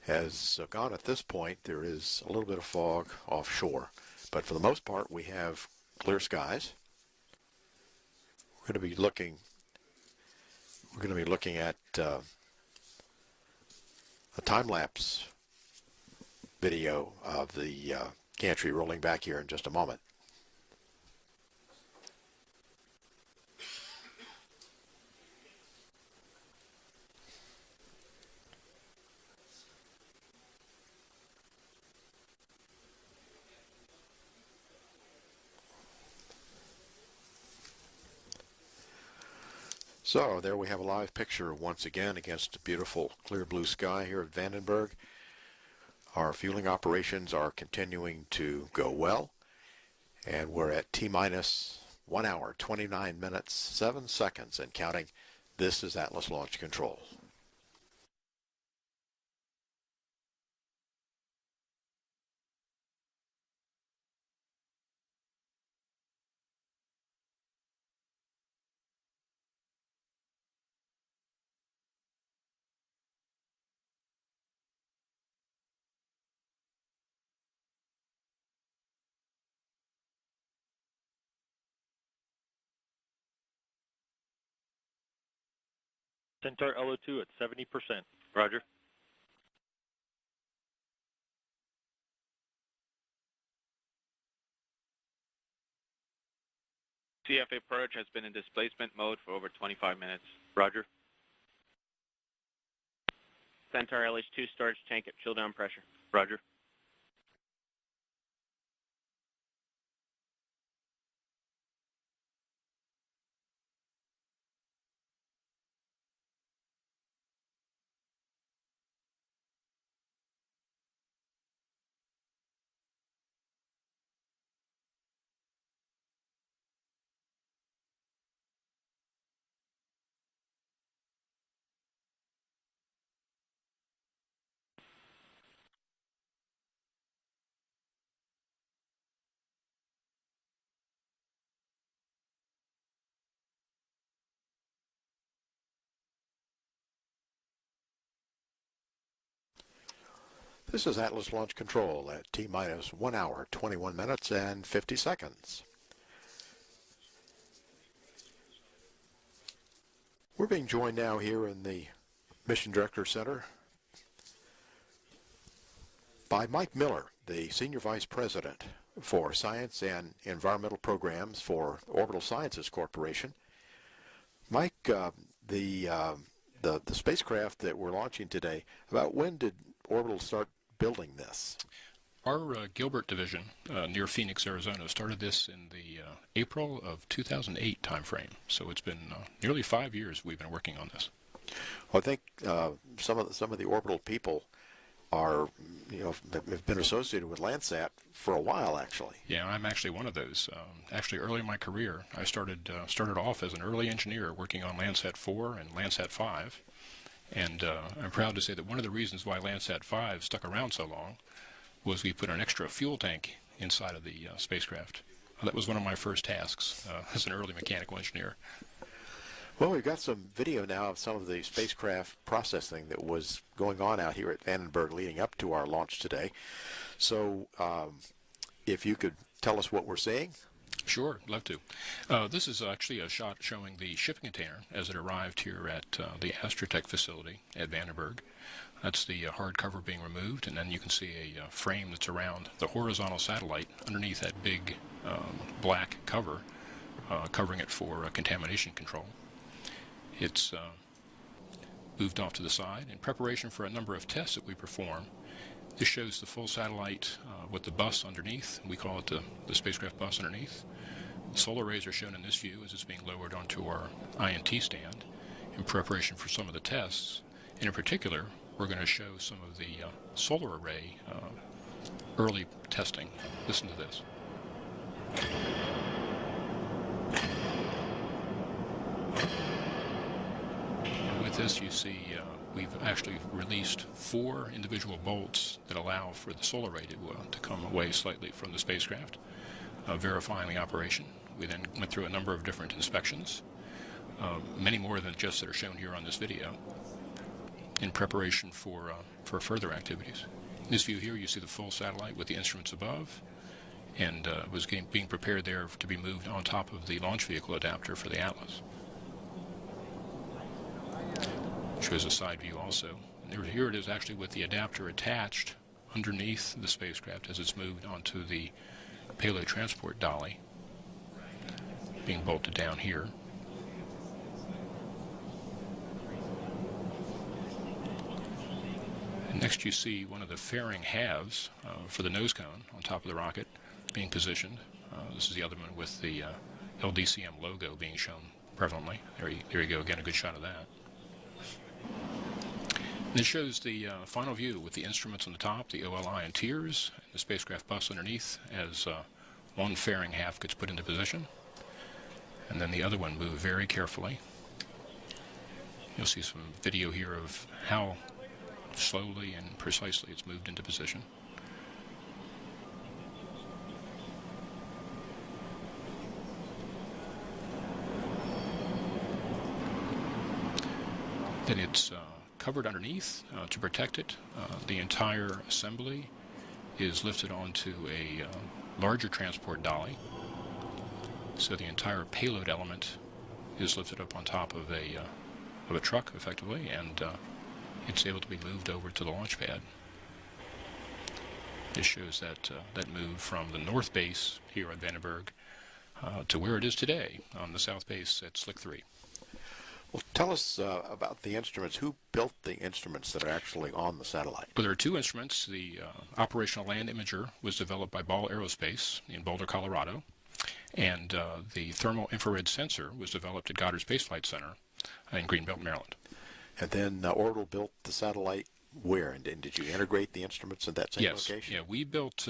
has gone at this point. There is a little bit of fog offshore, but for the most part we have clear skies. We're going to be looking at a time-lapse video of the gantry rolling back here in just a moment. So there we have a live picture once again against a beautiful clear blue sky here at Vandenberg. Our fueling operations are continuing to go well, and we're at T-minus 1 hour, 29 minutes, 7 seconds and counting. This is Atlas Launch Control. Centaur LO2 at 70%. Roger. CFA Purge has been in displacement mode for over 25 minutes. Roger. Centaur LH2 storage tank at chill down pressure. Roger. This is Atlas Launch Control at T-minus 1 hour, 21 minutes and 50 seconds. We're being joined now here in the Mission Director Center by Mike Miller, the Senior Vice President for Science and Environmental Programs for Orbital Sciences Corporation. Mike, the spacecraft that we're launching today, about when did Orbital start building this? Our Gilbert division near Phoenix, Arizona, started this in the April of 2008 timeframe. So it's been nearly 5 years we've been working on this. Well, I think some of the orbital people are, have been associated with Landsat for a while, actually. Yeah, I'm actually one of those. Actually, early in my career, I started off as an early engineer working on Landsat 4 and Landsat 5. And I'm proud to say that one of the reasons why Landsat 5 stuck around so long was we put an extra fuel tank inside of the spacecraft. That was one of my first tasks as an early mechanical engineer. Well, we've got some video now of some of the spacecraft processing that was going on out here at Vandenberg leading up to our launch today. So if you could tell us what we're seeing. Sure, love to. This is actually a shot showing the shipping container as it arrived here at the Astrotech facility at Vandenberg. That's the hard cover being removed, and then you can see a frame that's around the horizontal satellite underneath that big black cover, covering it for contamination control. It's moved off to the side in preparation for a number of tests that we perform. This shows the full satellite with the bus underneath. We call it the spacecraft bus underneath. The solar arrays are shown in this view as it's being lowered onto our INT stand in preparation for some of the tests. And in particular, we're going to show some of the solar array early testing. Listen to this. With this, you see we've actually released 4 individual bolts that allow for the solar array to come away slightly from the spacecraft, verifying the operation. We then went through a number of different inspections, many more than just that are shown here on this video, in preparation for further activities. In this view here, you see the full satellite with the instruments above, and was being prepared there to be moved on top of the launch vehicle adapter for the Atlas. Shows a side view also. And here it is actually with the adapter attached underneath the spacecraft as it's moved onto the payload transport dolly, being bolted down here. And next you see one of the fairing halves for the nose cone on top of the rocket being positioned. This is the other one with the LDCM logo being shown prevalently. There you go again, a good shot of that. This shows the final view with the instruments on the top, the OLI and tiers, and the spacecraft bus underneath as one fairing half gets put into position, and then the other one moved very carefully. You'll see some video here of how slowly and precisely it's moved into position. Then it's covered underneath to protect it. The entire assembly is lifted onto a larger transport dolly. So the entire payload element is lifted up on top of a truck, effectively, and it's able to be moved over to the launch pad. This shows that move from the north base here at Vandenberg to where it is today on the south base at Slick 3. Well, tell us about the instruments. Who built the instruments that are actually on the satellite? Well, there are 2 instruments. The operational land imager was developed by Ball Aerospace in Boulder, Colorado, and the thermal infrared sensor was developed at Goddard Space Flight Center in Greenbelt, Maryland. And then Orbital built the satellite where? And did you integrate the instruments in that same location? Yeah, we built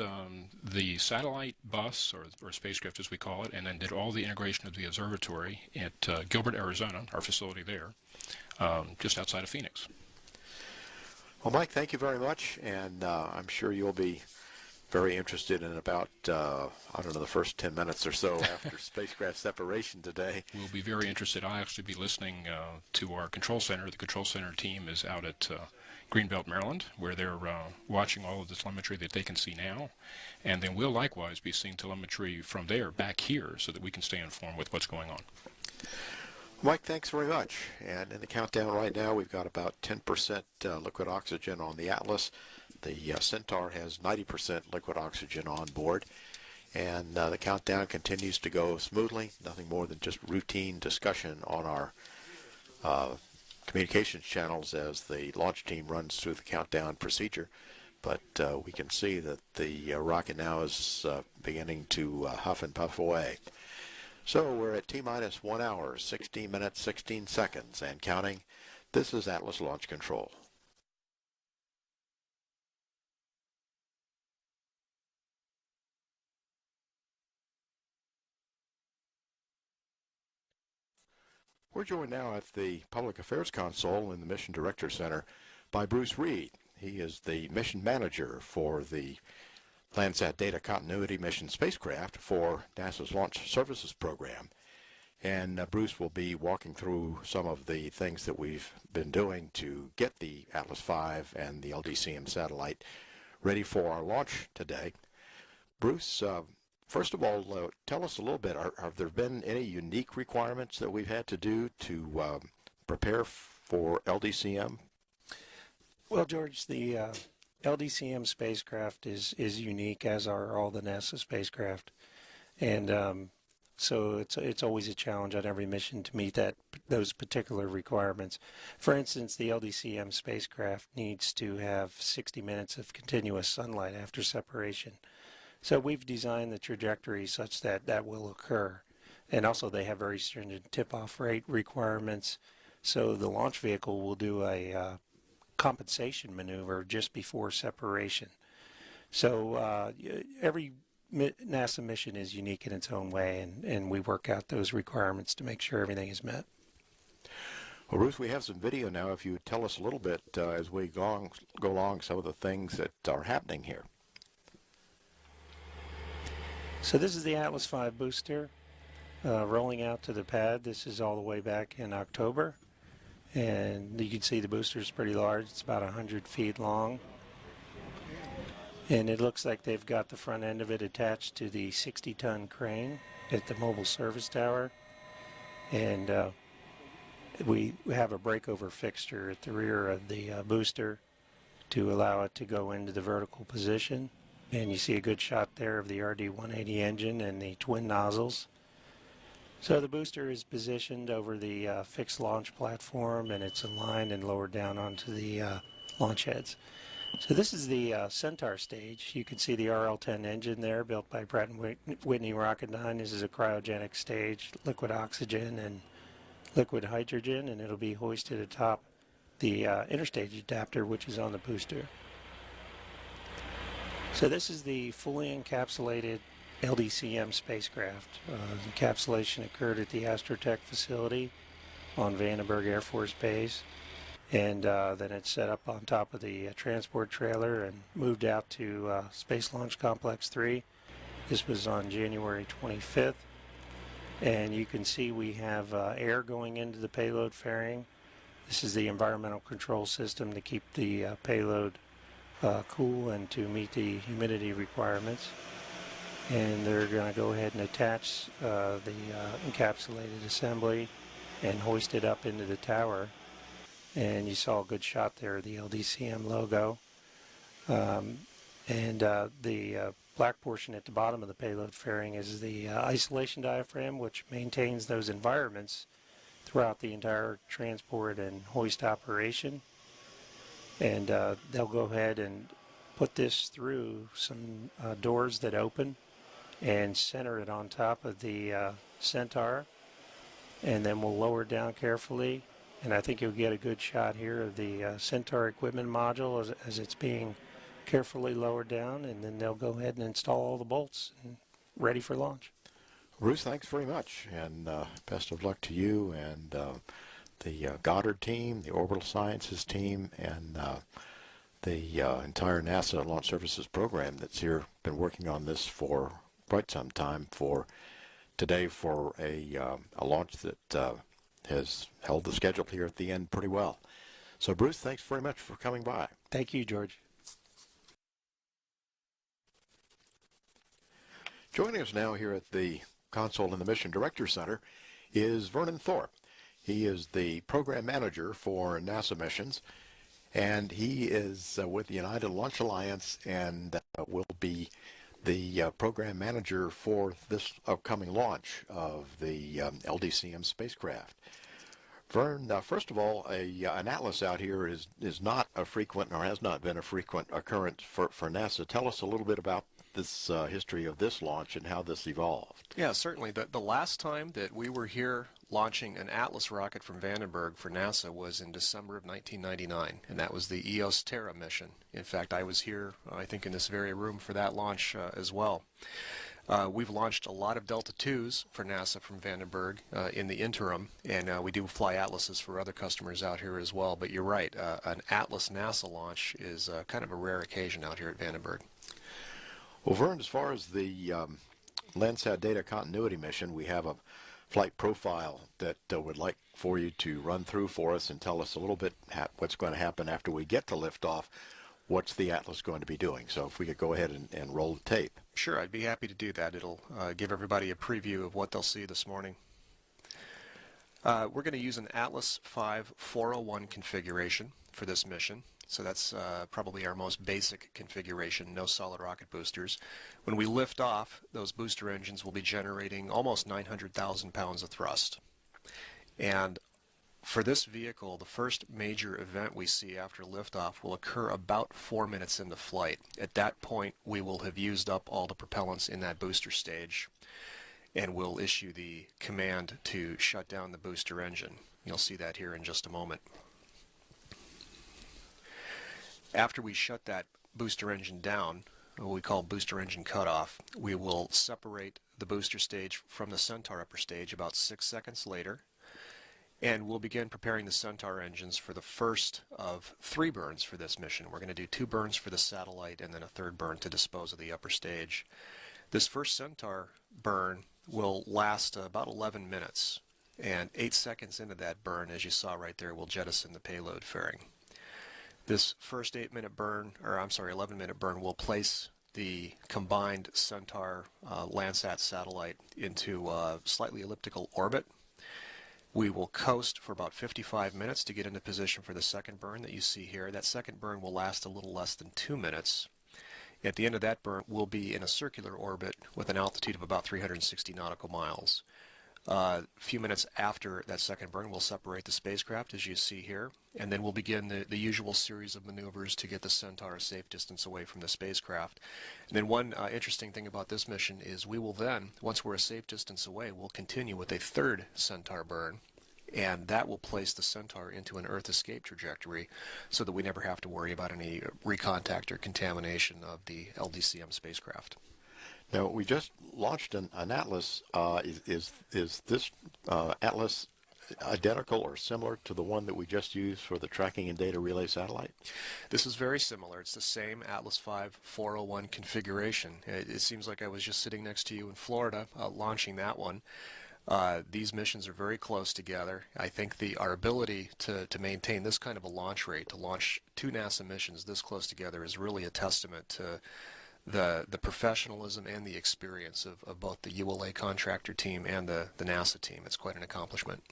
the satellite bus, or spacecraft as we call it, and then did all the integration of the observatory at Gilbert, Arizona, our facility there, just outside of Phoenix. Well, Mike, thank you very much, and I'm sure you'll be very interested in about, I don't know, the first 10 minutes or so after spacecraft separation today. We'll be very interested. I'll actually be listening to our control center. The control center team is out at Greenbelt, Maryland, where they're watching all of the telemetry that they can see now. And then we'll likewise be seeing telemetry from there back here so that we can stay informed with what's going on. Mike, thanks very much. And in the countdown right now, we've got about 10% liquid oxygen on the Atlas. The Centaur has 90% liquid oxygen on board. And the countdown continues to go smoothly. Nothing more than just routine discussion on our communications channels as the launch team runs through the countdown procedure. But we can see that the rocket now is beginning to huff and puff away. So we're at T-minus 1 hour, 16 minutes, 16 seconds, and counting. This is Atlas Launch Control. We're joined now at the Public Affairs Console in the Mission Director Center by Bruce Reed. He is the mission manager for the Landsat Data Continuity Mission spacecraft for NASA's Launch Services Program. And Bruce will be walking through some of the things that we've been doing to get the Atlas V and the LDCM satellite ready for our launch today. Bruce, first of all, tell us a little bit, have there been any unique requirements that we've had to do to prepare for LDCM? Well, George, the LDCM spacecraft is unique, as are all the NASA spacecraft. And so it's always a challenge on every mission to meet those particular requirements. For instance, the LDCM spacecraft needs to have 60 minutes of continuous sunlight after separation. So we've designed the trajectory such that that will occur. And also they have very stringent tip-off rate requirements. So the launch vehicle will do a compensation maneuver just before separation. So every NASA mission is unique in its own way, and we work out those requirements to make sure everything is met. Well, Bruce, we have some video now. If you would tell us a little bit as we go along some of the things that are happening here. So this is the Atlas V booster rolling out to the pad. This is all the way back in October. And you can see the booster is pretty large. It's about 100 feet long. And it looks like they've got the front end of it attached to the 60-ton crane at the mobile service tower. And we have a breakover fixture at the rear of the booster to allow it to go into the vertical position. And you see a good shot there of the RD-180 engine and the twin nozzles. So the booster is positioned over the fixed launch platform, and it's aligned and lowered down onto the launch heads. So this is the Centaur stage. You can see the RL-10 engine there, built by Pratt & Whitney Rocketdyne. This is a cryogenic stage, liquid oxygen and liquid hydrogen, and it'll be hoisted atop the interstage adapter, which is on the booster. So this is the fully encapsulated LDCM spacecraft. Encapsulation occurred at the Astrotech facility on Vandenberg Air Force Base. And then it's set up on top of the transport trailer and moved out to Space Launch Complex 3. This was on January 25th. And you can see we have air going into the payload fairing. This is the environmental control system to keep the payload cool and to meet the humidity requirements. And they're going to go ahead and attach the encapsulated assembly and hoist it up into the tower. And you saw a good shot there of the LDCM logo. The black portion at the bottom of the payload fairing is the isolation diaphragm, which maintains those environments throughout the entire transport and hoist operation. And they'll go ahead and put this through some doors that open and center it on top of the Centaur. And then we'll lower it down carefully. And I think you'll get a good shot here of the Centaur equipment module as it's being carefully lowered down, and then they'll go ahead and install all the bolts and ready for launch. Bruce, thanks very much, and best of luck to you and the Goddard team, the Orbital Sciences team, and the entire NASA Launch Services program that's here, been working on this for quite some time for today for a launch that has held the schedule here at the end pretty well. So Bruce, thanks very much for coming by. Thank you, George. Joining us now here at the console in the Mission Director Center is Vernon Thorpe. He is the program manager for NASA missions, and he is with the United Launch Alliance and will be the program manager for this upcoming launch of the LDCM spacecraft. Vern, first of all, an Atlas out here is not a frequent, or has not been a frequent occurrence for NASA. Tell us a little bit about this history of this launch and how this evolved. Yeah, certainly. The last time that we were here launching an Atlas rocket from Vandenberg for NASA was in December of 1999, and that was the EOS Terra mission. In fact, I was here, I think, in this very room for that launch as well. We've launched a lot of Delta IIs for NASA from Vandenberg in the interim, and we do fly Atlases for other customers out here as well. But you're right, an Atlas NASA launch is kind of a rare occasion out here at Vandenberg. Well, Vern, as far as the Landsat data continuity mission, we have a flight profile that would like for you to run through for us and tell us a little bit what's going to happen after we get to liftoff. What's the Atlas going to be doing? So if we could go ahead and roll the tape. Sure, I'd be happy to do that. It'll give everybody a preview of what they'll see this morning. We're going to use an Atlas V 401 configuration for this mission. So that's probably our most basic configuration, no solid rocket boosters. When we lift off, those booster engines will be generating almost 900,000 pounds of thrust. And for this vehicle, the first major event we see after liftoff will occur about 4 minutes into flight. At that point, we will have used up all the propellants in that booster stage, and we'll issue the command to shut down the booster engine. You'll see that here in just a moment. After we shut that booster engine down, what we call booster engine cutoff, we will separate the booster stage from the Centaur upper stage about 6 seconds later, and we'll begin preparing the Centaur engines for the first of 3 burns for this mission. We're going to do 2 burns for the satellite and then a 3rd burn to dispose of the upper stage. This first Centaur burn will last about 11 minutes, and 8 seconds into that burn, as you saw right there, we'll jettison the payload fairing. This first 11-minute burn will place the combined Centaur Landsat satellite into a slightly elliptical orbit. We will coast for about 55 minutes to get into position for the second burn that you see here. That second burn will last a little less than 2 minutes. At the end of that burn, we'll be in a circular orbit with an altitude of about 360 nautical miles. A few minutes after that second burn, we'll separate the spacecraft, as you see here, and then we'll begin the usual series of maneuvers to get the Centaur a safe distance away from the spacecraft. And then one interesting thing about this mission is we will then, once we're a safe distance away, we'll continue with a 3rd Centaur burn, and that will place the Centaur into an Earth escape trajectory so that we never have to worry about any recontact or contamination of the LDCM spacecraft. Now, we just launched an Atlas. Is this Atlas identical or similar to the one that we just used for the tracking and data relay satellite? This is very similar. It's the same Atlas V 401 configuration. It seems like I was just sitting next to you in Florida launching that one. These missions are very close together. I think our ability to maintain this kind of a launch rate, to launch 2 NASA missions this close together, is really a testament to the professionalism and the experience of both the ULA contractor team and the NASA team. It's quite an accomplishment.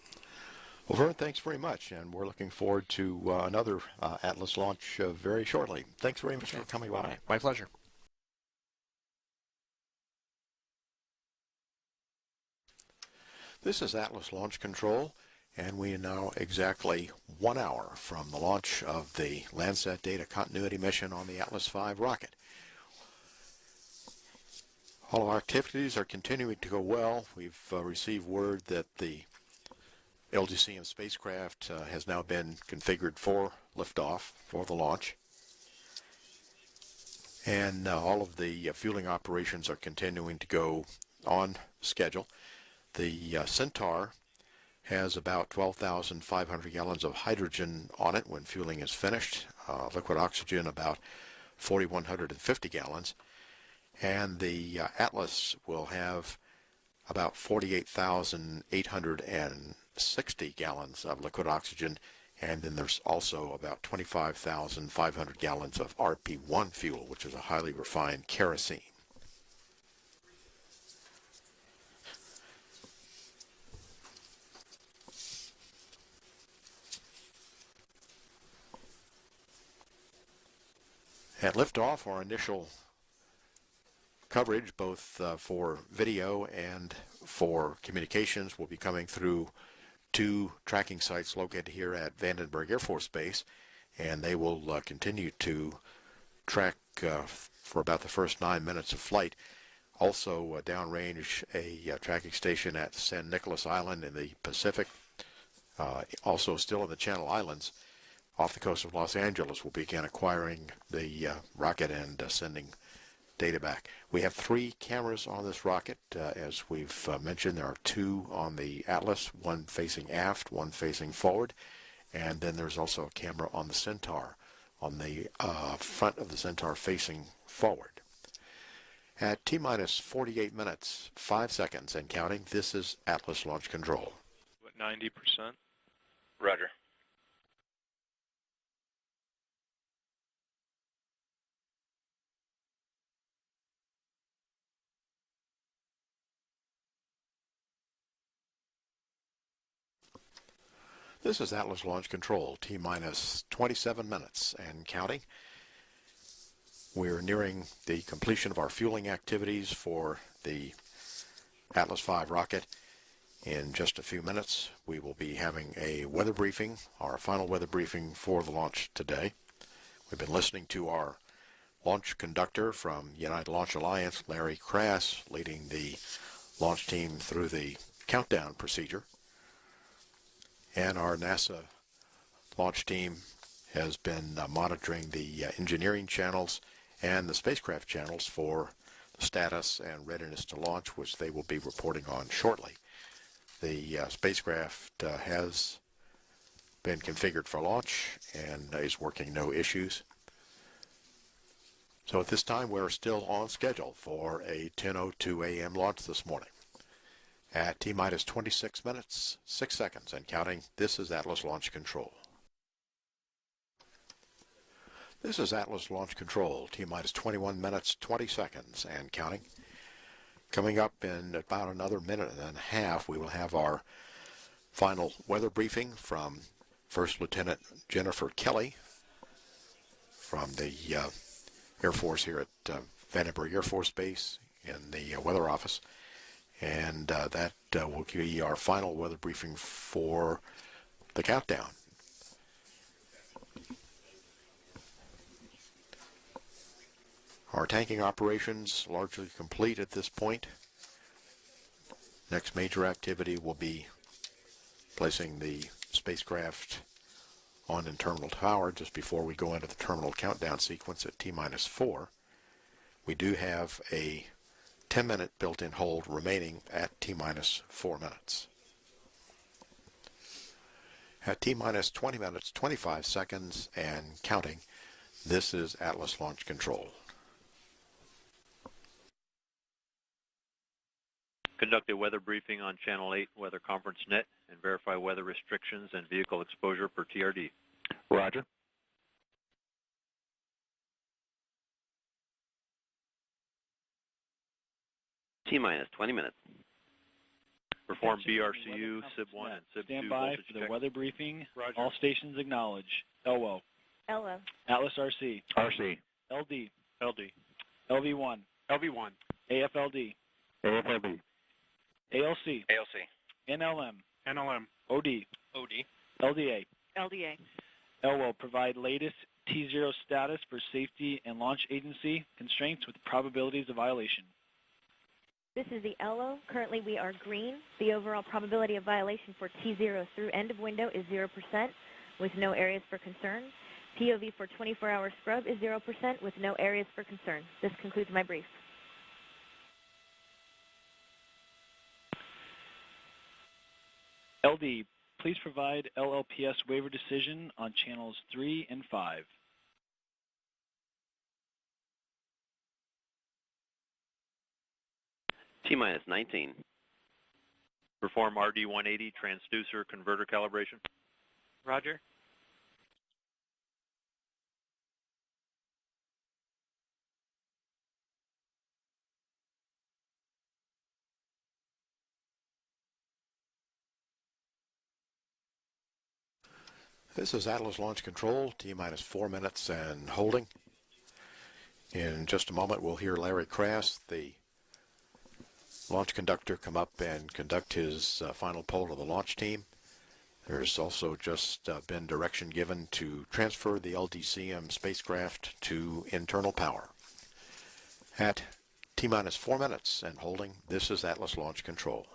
Well, Vern, thanks very much, and we're looking forward to another Atlas launch very shortly. Thanks very much for coming by. My pleasure. This is Atlas Launch Control, and we are now exactly 1 hour from the launch of the Landsat data continuity mission on the Atlas V rocket. All of our activities are continuing to go well. We've received word that the LDCM spacecraft has now been configured for liftoff, for the launch. And all of the fueling operations are continuing to go on schedule. The Centaur has about 12,500 gallons of hydrogen on it when fueling is finished. Liquid oxygen about 4,150 gallons. And the Atlas will have about 48,860 gallons of liquid oxygen, and then there's also about 25,500 gallons of RP1 fuel, which is a highly refined kerosene. At liftoff, our initial coverage, both for video and for communications, will be coming through 2 tracking sites located here at Vandenberg Air Force Base, and they will continue to track for about the first 9 minutes of flight. Also downrange, a tracking station at San Nicolas Island in the Pacific, also still in the Channel Islands, off the coast of Los Angeles, will begin acquiring the rocket and sending data back. We have 3 cameras on this rocket. As we've mentioned, there are 2 on the Atlas, one facing aft, one facing forward, and then there's also a camera on the Centaur, on the front of the Centaur facing forward. At T-minus 48 minutes, 5 seconds and counting, this is Atlas Launch Control. 90%. Roger. This is Atlas Launch Control, T-minus 27 minutes and counting. We're nearing the completion of our fueling activities for the Atlas V rocket. In just a few minutes, we will be having a weather briefing, our final weather briefing for the launch today. We've been listening to our launch conductor from United Launch Alliance, Larry Crass, leading the launch team through the countdown procedure. And our NASA launch team has been monitoring the engineering channels and the spacecraft channels for the status and readiness to launch, which they will be reporting on shortly. The spacecraft has been configured for launch and is working no issues. So at this time, we're still on schedule for a 10:02 a.m. launch this morning. At T-minus 26 minutes, 6 seconds and counting, this is Atlas Launch Control. This is Atlas Launch Control, T-minus 21 minutes, 20 seconds and counting. Coming up in about another minute and a half, we will have our final weather briefing from First Lieutenant Jennifer Kelly from the Air Force here at Vandenberg Air Force Base in the weather office. And that will be our final weather briefing for the countdown. Our tanking operations largely complete at this point. Next major activity will be placing the spacecraft on in terminal tower just before we go into the terminal countdown sequence at T-minus 4. We do have a 10-minute built-in hold remaining at T-minus 4 minutes. At T-minus 20 minutes, 25 seconds and counting, this is Atlas Launch Control. Conduct a weather briefing on Channel 8 Weather Conference Net and verify weather restrictions and vehicle exposure per TRD. Roger. T-minus 20 minutes. Perform BRCU, SIB-1 and SIB-2 Stand by voltage for the check. weather briefing. Roger. All stations acknowledge. LWO. LO. Atlas RC. RC. LD. LD. LV1. LV1. AFLD. AFLB. ALC. ALC. NLM. NLM. OD. OD. LDA. LDA. LWO provide latest T0 status for safety and launch agency constraints with probabilities of violation. This is the LO. Currently we are green. The overall probability of violation for T0 through end of window is 0% with no areas for concern. POV for 24-hour scrub is 0% with no areas for concern. This concludes my brief. LD, please provide LLPS waiver decision on channels 3 and 5. T-minus 19. Perform RD-180 transducer converter calibration. Roger. This is Atlas Launch Control, T-minus 4 minutes and holding. In just a moment, we'll hear Larry Crass, the launch conductor, come up and conduct his final poll of the launch team. There's also just been direction given to transfer the LDCM spacecraft to internal power. At T-minus 4 minutes and holding, this is Atlas Launch Control.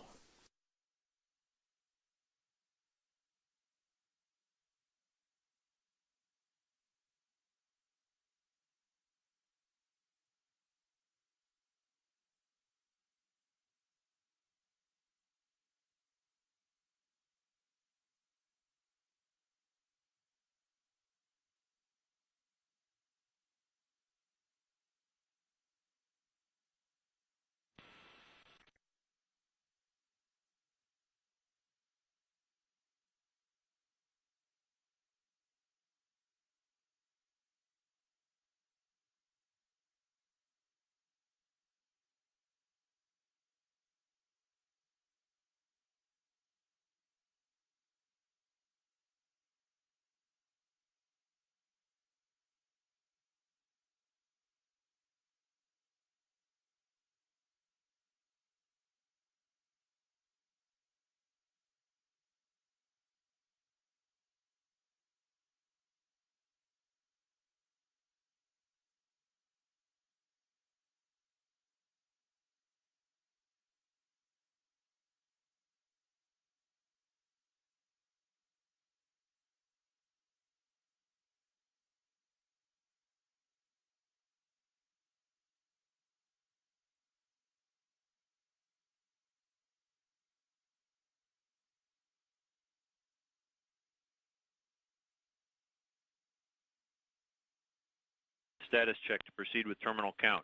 Status check to proceed with terminal count.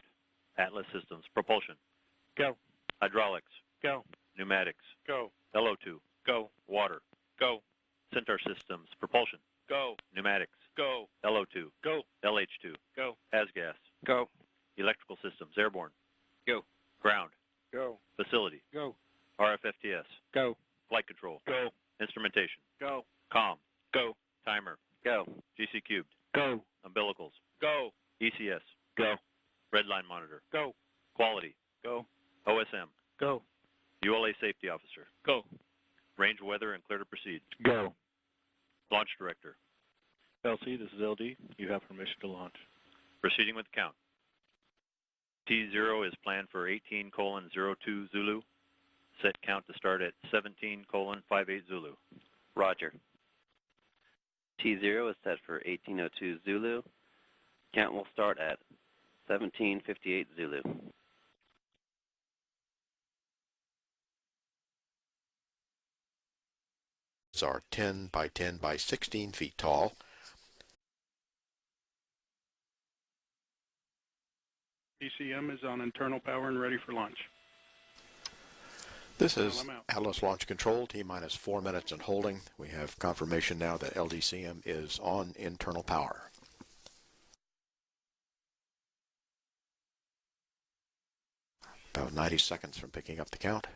Atlas Systems, propulsion. Go. Hydraulics. Go. Pneumatics. Go. LO2. Go. Water. Go. Centaur Systems, propulsion. Go. Pneumatics. Go. LO2. Go. LH2. Go. Gas. Go. Electrical Systems, airborne. Go. Ground. Go. Facility. Go. RFFTS. Go. Flight control. Go. Instrumentation. Go. COM. Go. Timer. Go. GC cubed. Go. Umbilicals. Go. ECS. Go. Redline monitor. Go. Quality. Go. OSM. Go. ULA safety officer. Go. Range weather and clear to proceed. Go. Launch director. LC, this is LD. You have permission to launch. Proceeding with count. T0 is planned for 18:02 Zulu. Set count to start at 17:58 Zulu. Roger. T0 is set for 1802 Zulu. Count will start at 1758 Zulu. Are 10 by 10 by 16 feet tall. ECM is on internal power and ready for launch. This is Atlas Launch Control, T-minus 4 minutes and holding. We have confirmation now that LDCM is on internal power. About 90 seconds from picking up the count.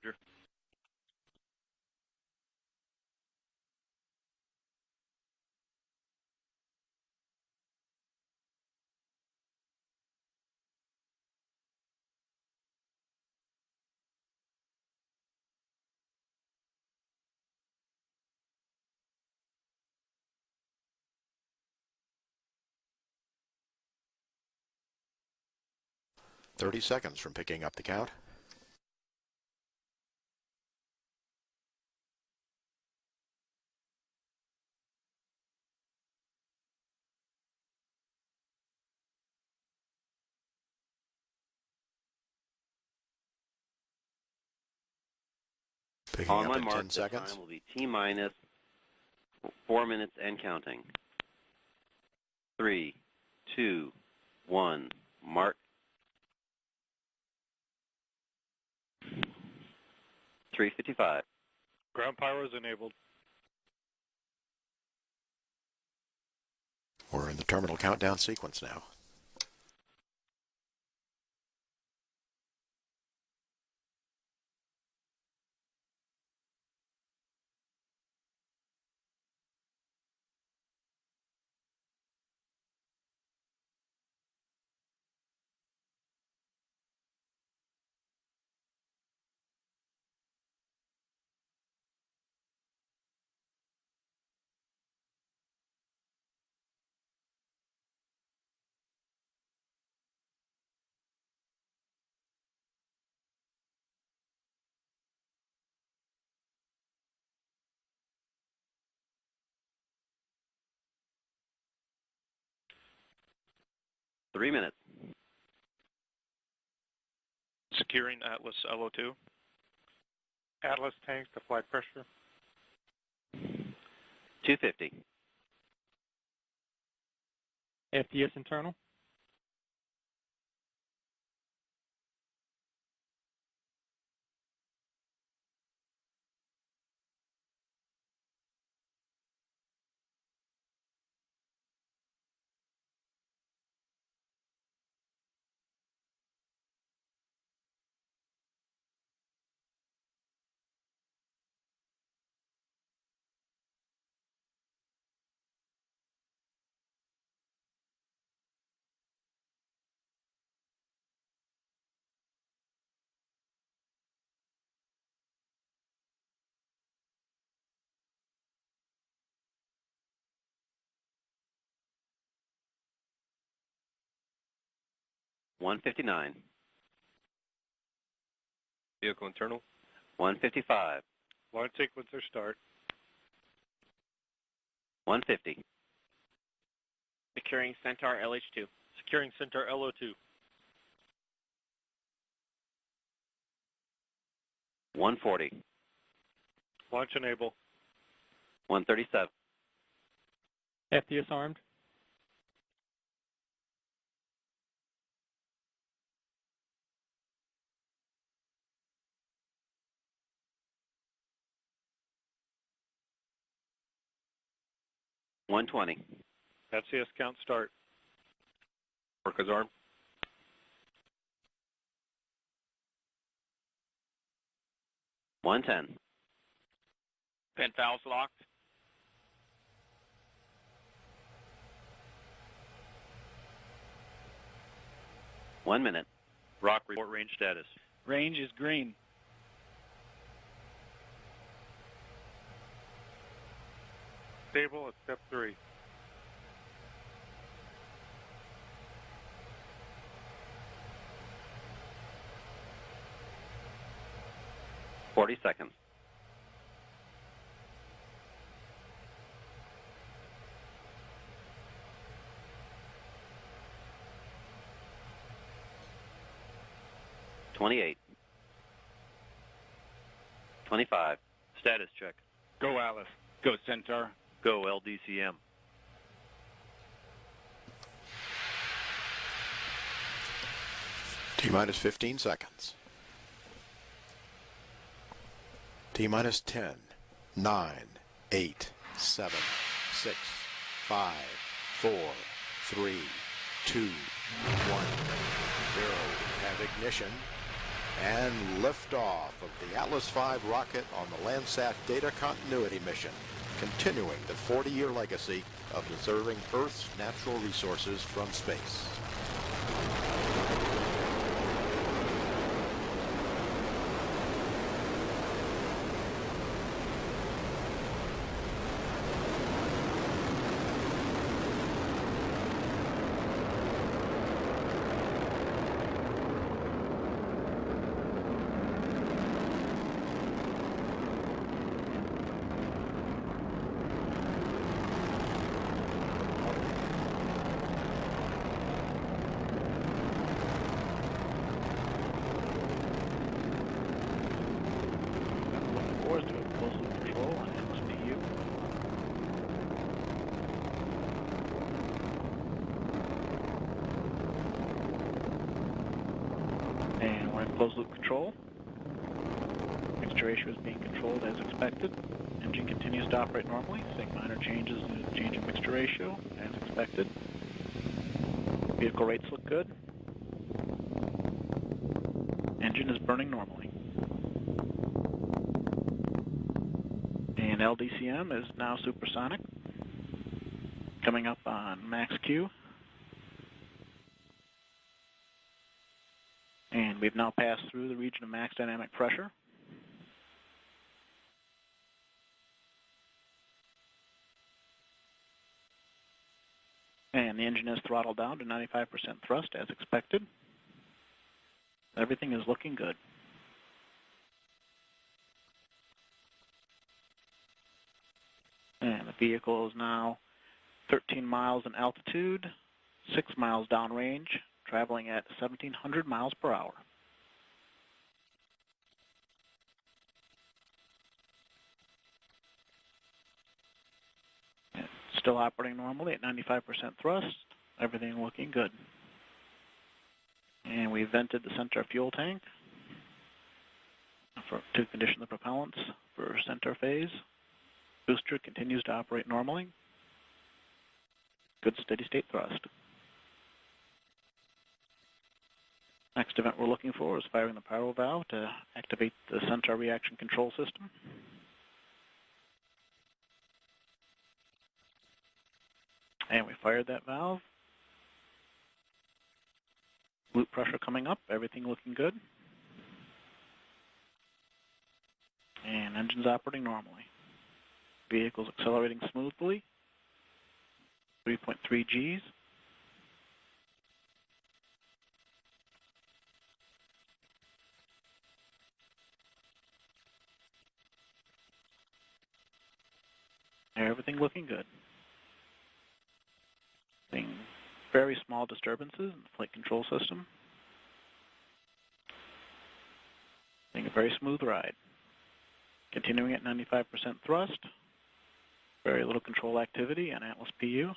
Roger. Thirty seconds from picking up the count. Picking On up my in mark, 10 the seconds. time will be T-minus 4 minutes and counting. 3, 2, 1, mark. 3:55. Ground power is enabled. We're in the terminal countdown sequence now. Three minutes. Securing Atlas LO2. Atlas tanks to flight pressure. 250. FTS internal. 159. Vehicle internal. 155. Launch sequencer start. 150. Securing Centaur LH2. Securing Centaur LO2. 140. Launch enable. 137. FTS armed. 120. FCS count start. Orca's armed. 110. Vent valves locked. 1 minute. Rock report range status. Range is green. Stable at step 3. Forty seconds. $28. 25. Status check. Go Atlas. Go Centaur. Go LDCM. T-minus 15 seconds. T-minus 10, 9, 8, 7, 6, 5, 4, 3, 2, 1, 0. Have ignition and liftoff of the Atlas V rocket on the Landsat Data Continuity mission, continuing the 40-year legacy of preserving Earth's natural resources from space. And we're in closed loop control. Mixture ratio is being controlled as expected. Engine continues to operate normally, seeing minor changes in the change in mixture ratio as expected. Vehicle rates look good. Engine is burning normally. And LDCM is now supersonic, coming up on max Q. And we've now passed through the region of max dynamic pressure. And the engine is throttled down to 95% thrust as expected. Everything is looking good. And the vehicle is now 13 miles in altitude, 6 miles downrange, traveling at 1,700 miles per hour. And still operating normally at 95% thrust, everything looking good. And we vented the Centaur fuel tank to condition the propellants for Centaur phase. Booster continues to operate normally. Good steady state thrust. Next event we're looking for is firing the pyro valve to activate the Centaur reaction control system. And we fired that valve. Loop pressure coming up, everything looking good. And engine's operating normally. Vehicle's accelerating smoothly. 3.3 Gs. Everything looking good. Seeing very small disturbances in the flight control system. Seeing a very smooth ride. Continuing at 95% thrust. Very little control activity on Atlas PU.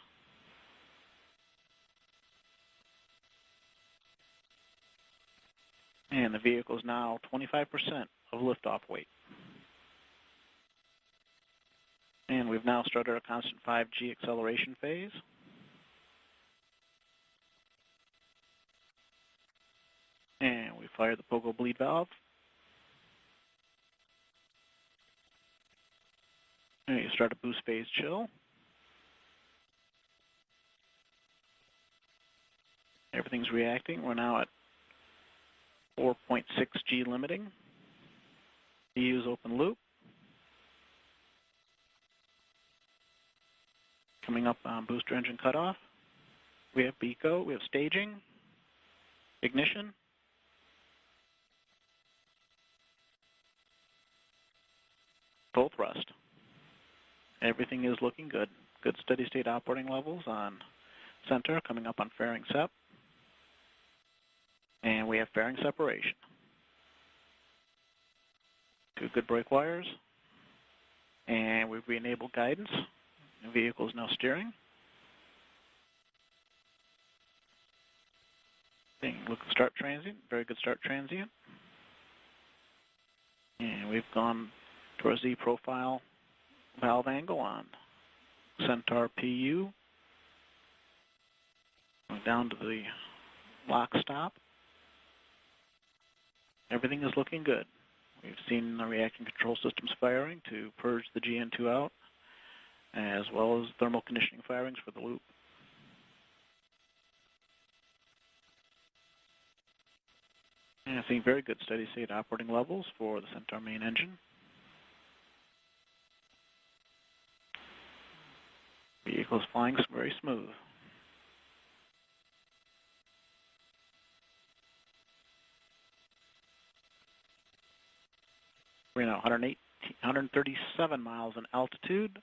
And the vehicle is now 25% of liftoff weight. And we've now started our constant 5G acceleration phase. And we fired the pogo bleed valve. And you start a boost phase chill. Everything's reacting. We're now at 4.6 G limiting. PU's open loop. Coming up on booster engine cutoff. We have BECO, we have staging, ignition, full thrust. Everything is looking good. Good steady state operating levels on center, coming up on fairing sep. And we have fairing separation. Two good brake wires. And we've re-enabled guidance. The vehicle is now steering. Look at start transient, very good start transient. And we've gone to our Z profile valve angle on Centaur PU. Down to the lock stop. Everything is looking good. We've seen the reaction control systems firing to purge the GN2 out, as well as thermal conditioning firings for the loop. And seeing very good steady state operating levels for the Centaur main engine. Vehicle is flying very smooth. We're now 137 miles in altitude,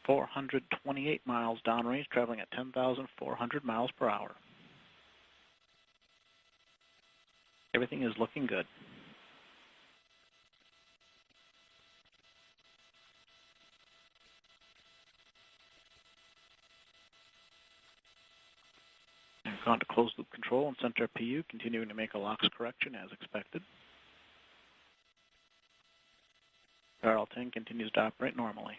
428 miles downrange, traveling at 10,400 miles per hour. Everything is looking good. And we've gone to closed loop control and Centaur PU, continuing to make a LOX correction as expected. RL10 continues to operate normally.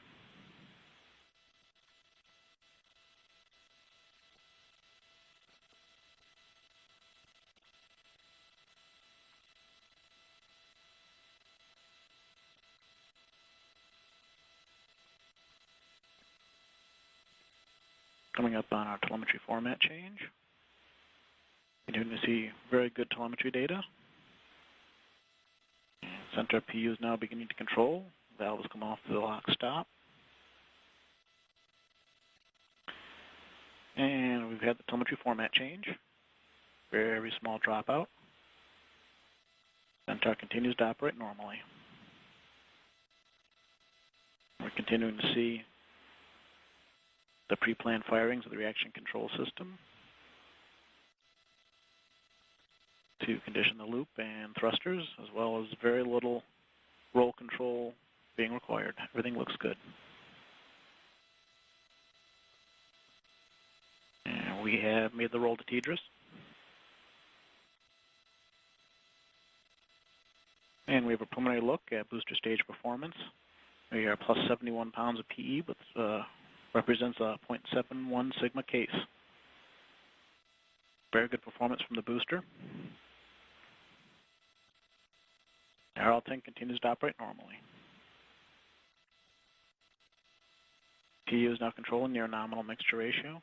Coming up on our telemetry format change. Continuing to see very good telemetry data. Centaur PU is now beginning to control. Valves come off to the lock stop. And we've had the telemetry format change. Very small dropout. Centaur continues to operate normally. We're continuing to see the pre-planned firings of the reaction control system to condition the loop and thrusters, as well as very little roll control being required. Everything looks good. And we have made the roll to TDRS. And we have a preliminary look at booster stage performance. We are plus 71 pounds of PE, which represents a 0.71 sigma case. Very good performance from the booster. RL10 continues to operate normally. PU is now controlling near nominal mixture ratio.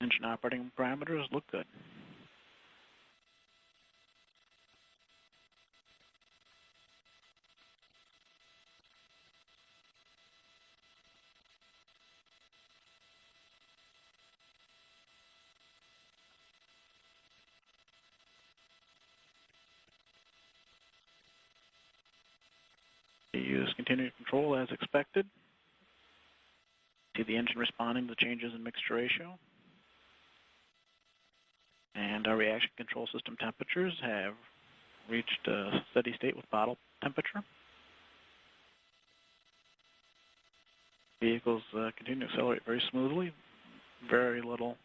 Engine operating parameters look good. is continuing to control as expected. See the engine responding to changes in mixture ratio. And our reaction control system temperatures have reached a steady state with bottle temperature. Vehicles continue to accelerate very smoothly. Very little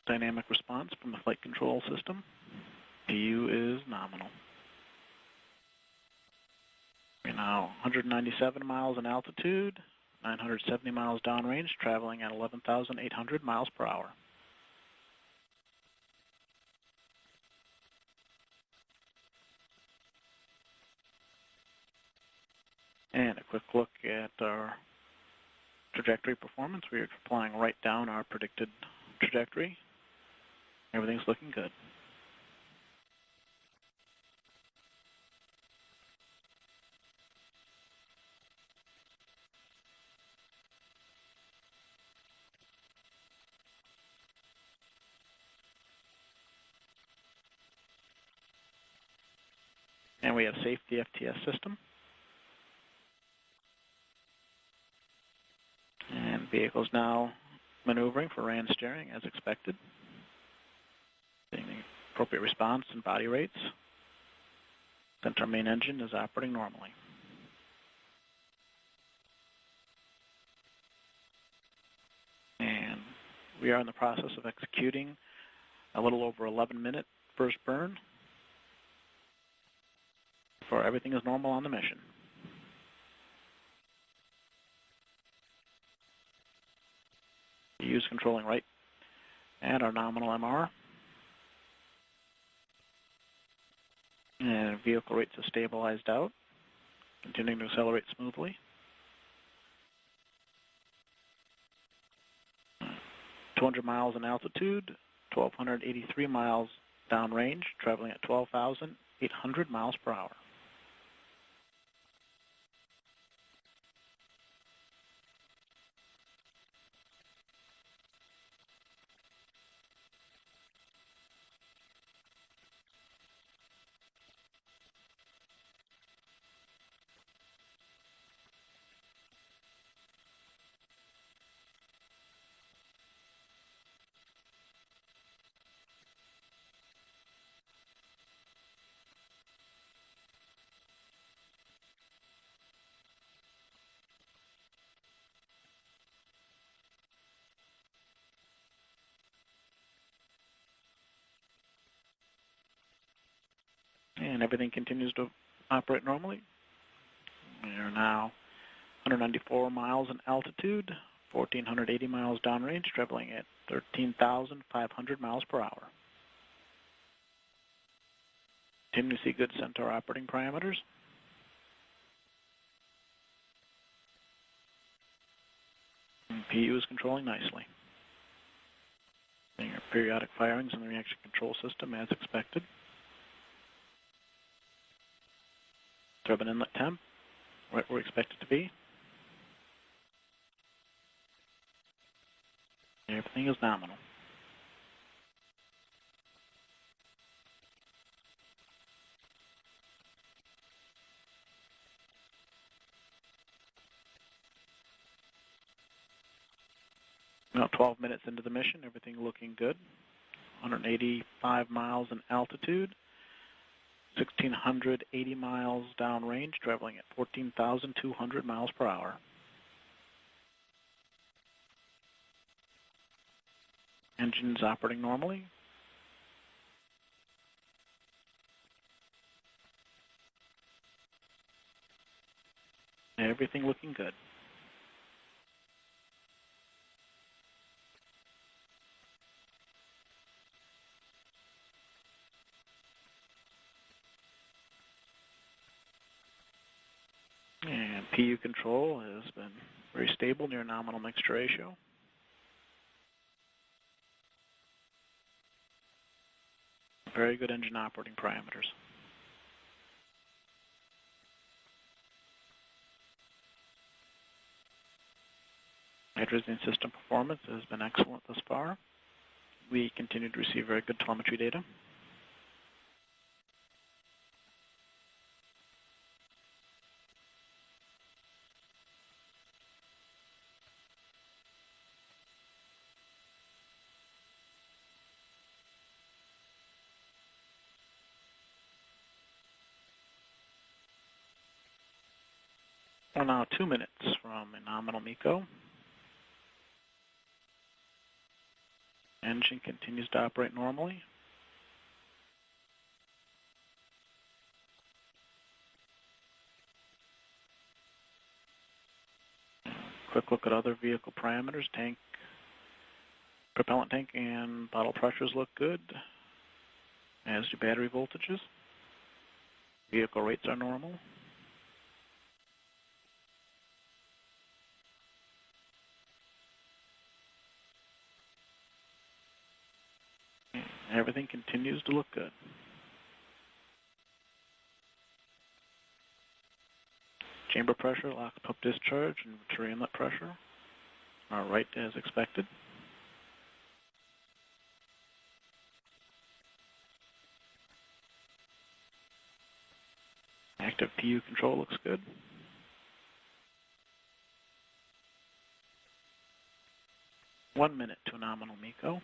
dynamic response from the flight control system. PU is nominal. We're now 197 miles in altitude, 970 miles downrange, traveling at 11,800 miles per hour. And a quick look at our trajectory performance. We are flying right down our predicted trajectory. Everything's looking good. And we have safety FTS system. And vehicles now maneuvering for RAN steering as expected. Seeing the appropriate response and body rates. Center main engine is operating normally. And we are in the process of executing a little over 11-minute first burn before everything is normal on the mission. Use controlling right at our nominal MR. And vehicle rates have stabilized out, continuing to accelerate smoothly. 200 miles in altitude, 1,283 miles downrange, traveling at 12,800 miles per hour. And everything continues to operate normally. We are now 194 miles in altitude, 1,480 miles downrange, traveling at 13,500 miles per hour. Continue to see good Centaur operating parameters. And PU is controlling nicely. Seeing our periodic firings in the reaction control system as expected. Turbine inlet temp, right where we expect it to be. Everything is nominal. Now 12 minutes into the mission, everything looking good. 185 miles in altitude, 1,680 miles downrange, traveling at 14,200 miles per hour. Engines operating normally. Everything looking good. And PU control has been very stable near nominal mixture ratio. Very good engine operating parameters. Hydrogen system performance has been excellent thus far. We continue to receive very good telemetry data. We're now 2 minutes from a nominal MECO. Engine continues to operate normally. Quick look at other vehicle parameters. Tank, propellant tank and bottle pressures look good, as do battery voltages. Vehicle rates are normal. Everything continues to look good. Chamber pressure, lock pump discharge, and inventory inlet pressure are right as expected. Active PU control looks good. One minute to a nominal MECO.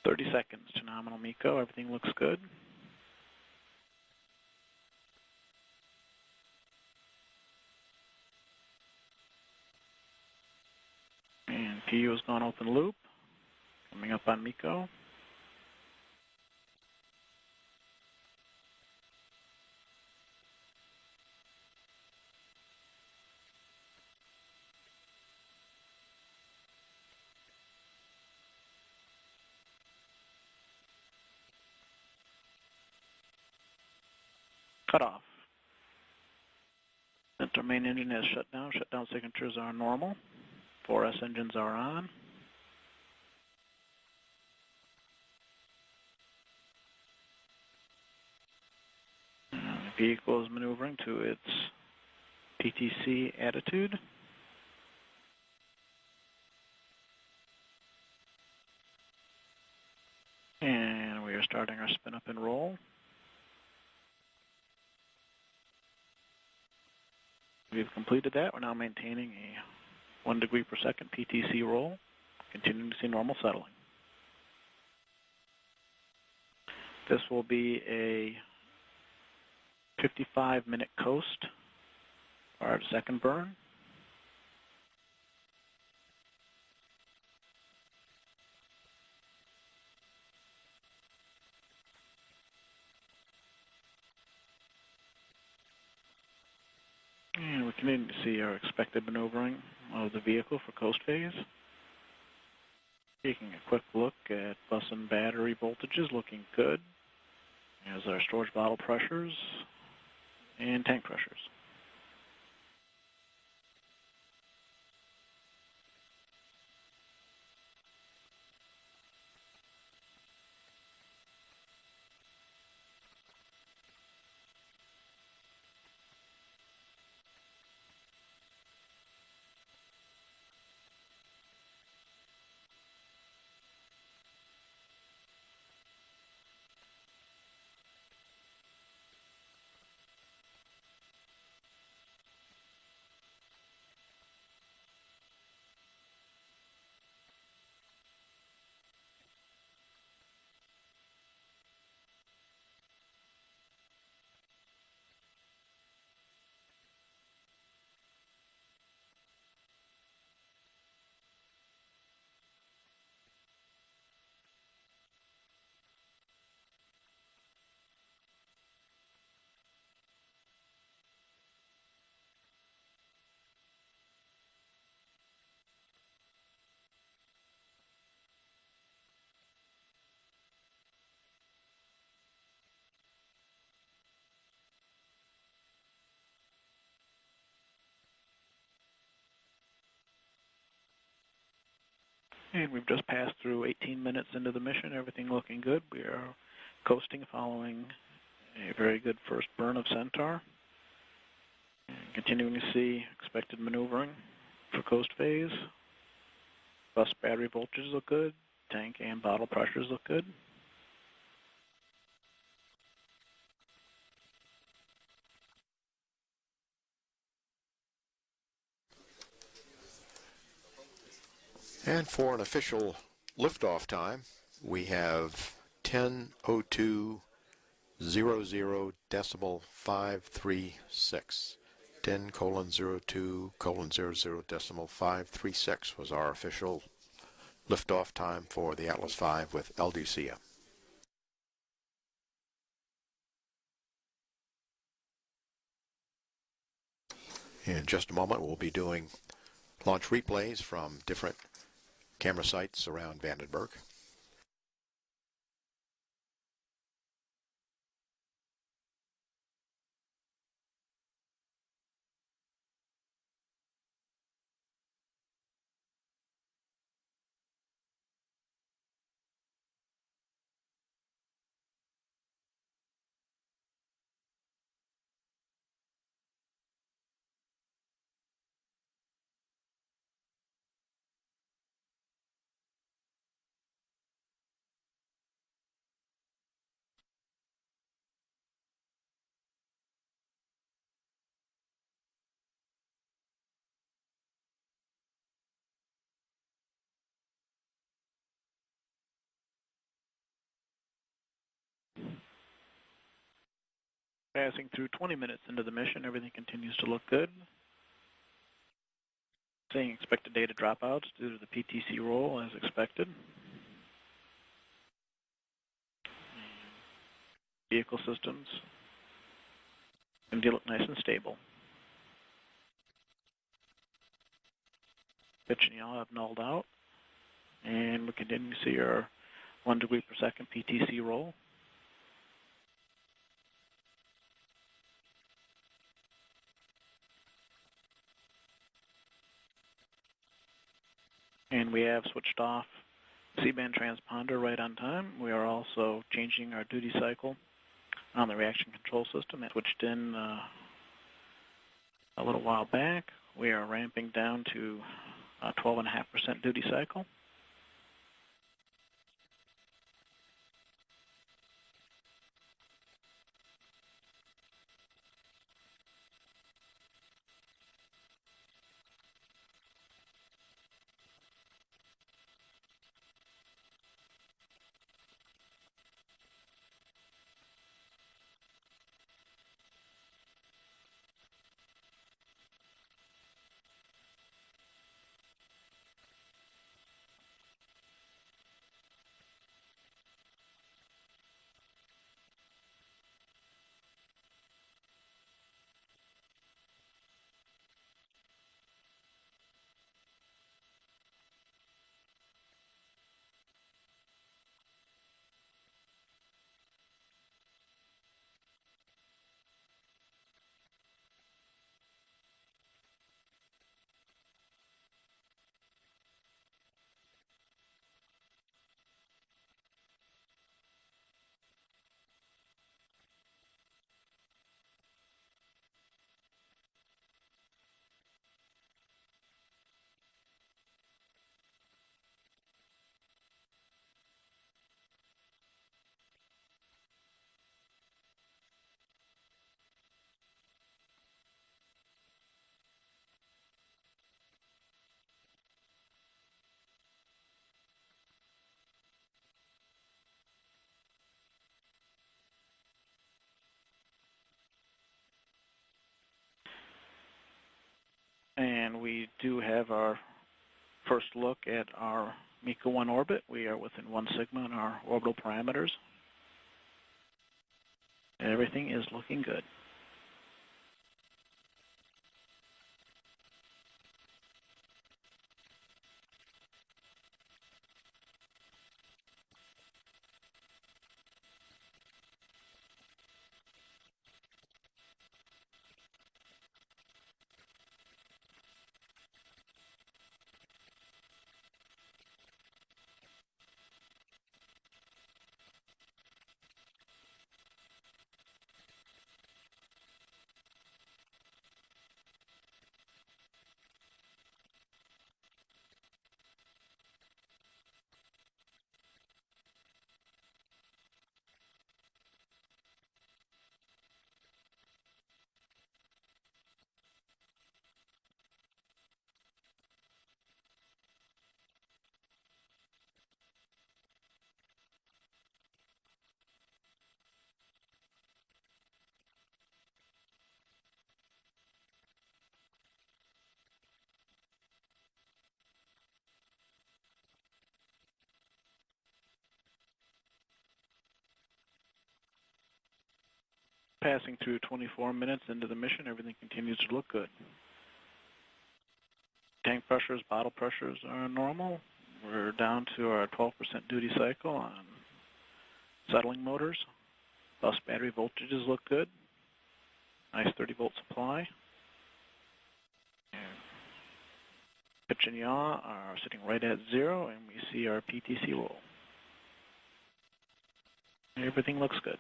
Thirty seconds to nominal MECO. Everything looks good. And PU has gone open loop. Coming up on MECO. Cutoff. Center main engine has shut down. Shutdown signatures are normal. 4S engines are on. The vehicle is maneuvering to its PTC attitude. And we are starting our spin up and roll. We've completed that. We're now maintaining a 1 degree per second PTC roll, continuing to see normal settling. This will be a 55-minute coast for our second burn. And we continue to see our expected maneuvering of the vehicle for coast phase. Taking a quick look at bus and battery voltages, looking good, as our storage bottle pressures and tank pressures. And we've just passed through 18 minutes into the mission, everything looking good. We are coasting following a very good first burn of Centaur. And continuing to see expected maneuvering for coast phase. Bus battery voltages look good. tank and bottle pressures look good. And for an official liftoff time, we have 10:02:00 decimal 536. 10:02:00 decimal 536 was our official liftoff time for the Atlas V with LDCM. In just a moment, we'll be doing launch replays from different camera sites around Vandenberg. Passing through 20 minutes into the mission, everything continues to look good. Seeing expected data dropouts due to the PTC roll as expected. Vehicle systems look nice and stable. Pitch and yaw have nulled out. And we continue to see our 1 degree per second PTC roll. And we have switched off C-band transponder right on time. We are also changing our duty cycle on the reaction control system. It switched in a little while back. We are ramping down to 12.5% duty cycle. And we do have our first look at our MECA 1 orbit. We are within 1 sigma in our orbital parameters. Everything is looking good. passing through 24 minutes into the mission, everything continues to look good. Tank pressures, bottle pressures are normal. We're down to our 12% duty cycle on settling motors. Bus battery voltages look good. Nice 30-volt supply. Pitch and yaw are sitting right at 0, and we see our PTC roll. Everything looks good.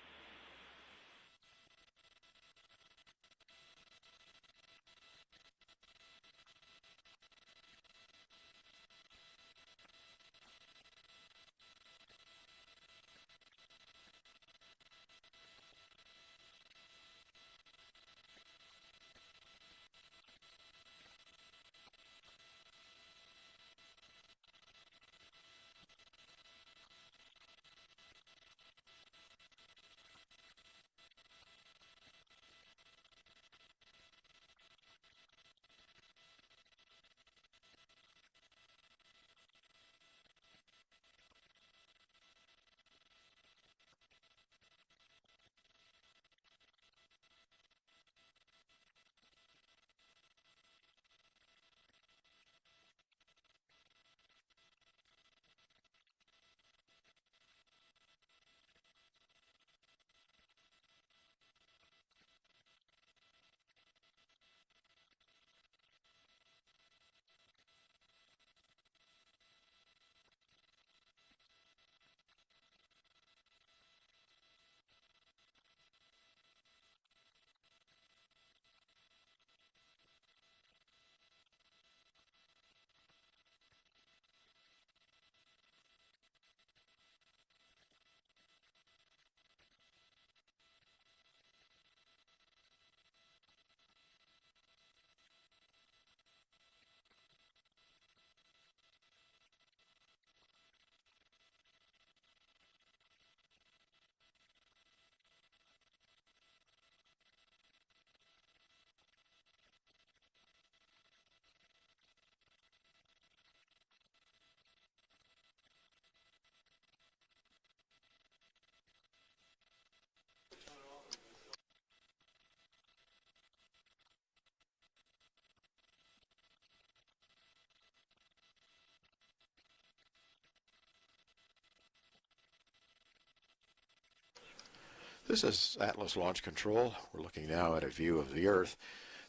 This is Atlas Launch Control. We're looking now at a view of the Earth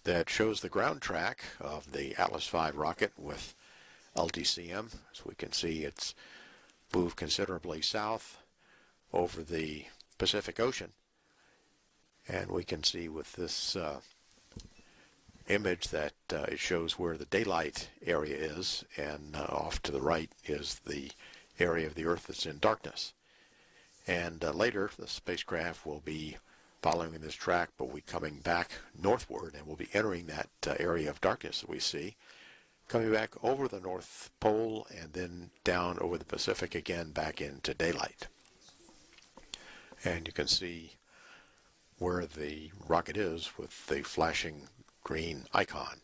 that shows the ground track of the Atlas V rocket with LDCM. As we can see, it's moved considerably south over the Pacific Ocean. And we can see with this image that it shows where the daylight area is, and off to the right is the area of the Earth that's in darkness. And later, the spacecraft will be following this track, but we'll be coming back northward, and we'll be entering that area of darkness that we see, coming back over the North Pole, and then down over the Pacific again, back into daylight. And you can see where the rocket is with the flashing green icon.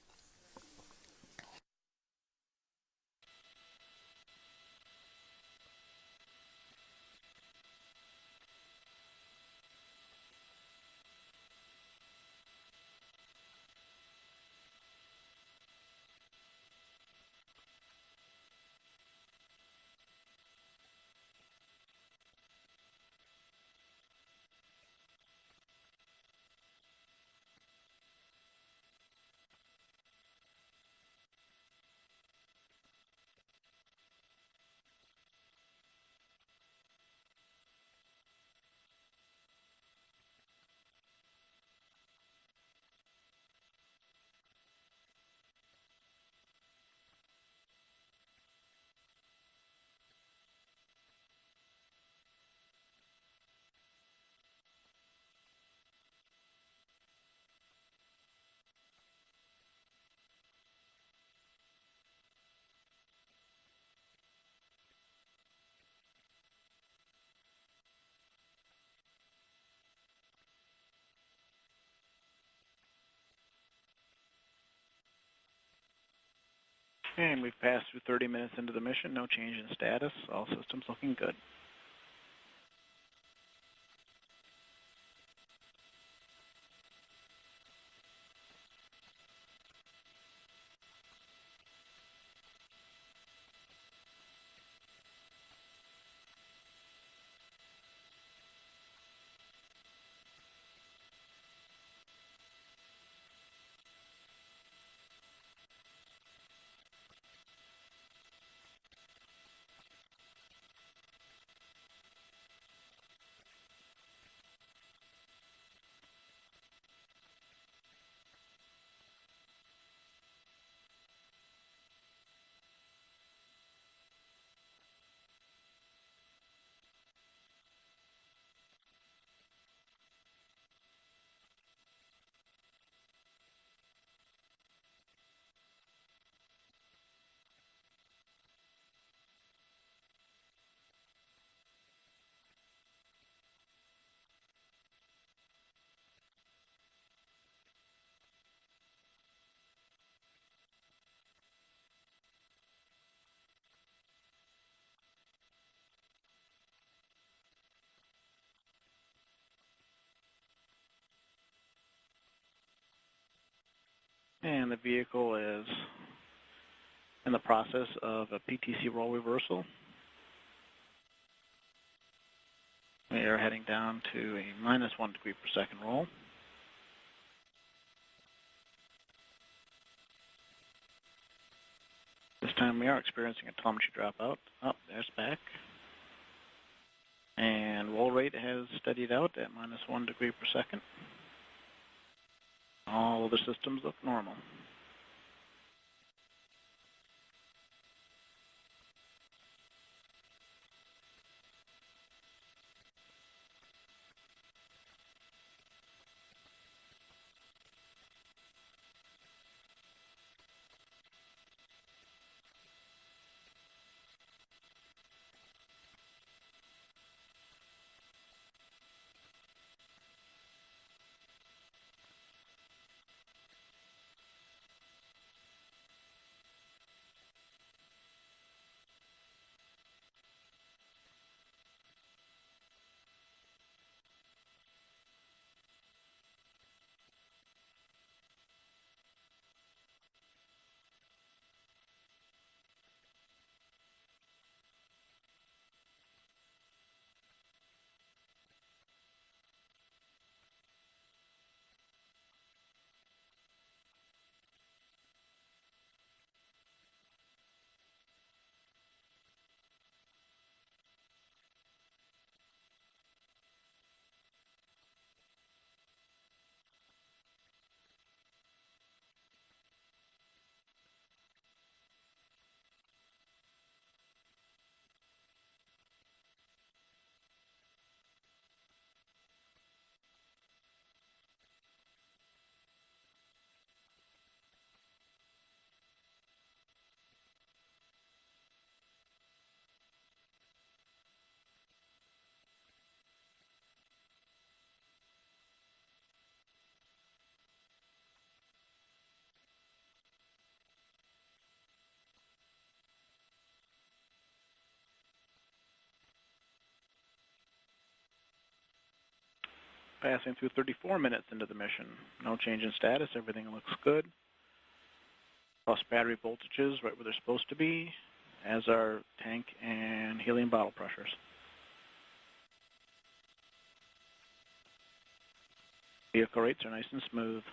And we've passed through 30 minutes into the mission, no change in status, all systems looking good. And the vehicle is in the process of a PTC roll reversal. We are heading down to a -1 degree per second roll. This time we are experiencing a telemetry dropout. Oh, there's back. And roll rate has steadied out at -1 degree per second. All other systems look normal. Passing through 34 minutes into the mission. No change in status. Everything looks good. Plus battery voltages right where they're supposed to be, as are tank and helium bottle pressures. Vehicle rates are nice and smooth.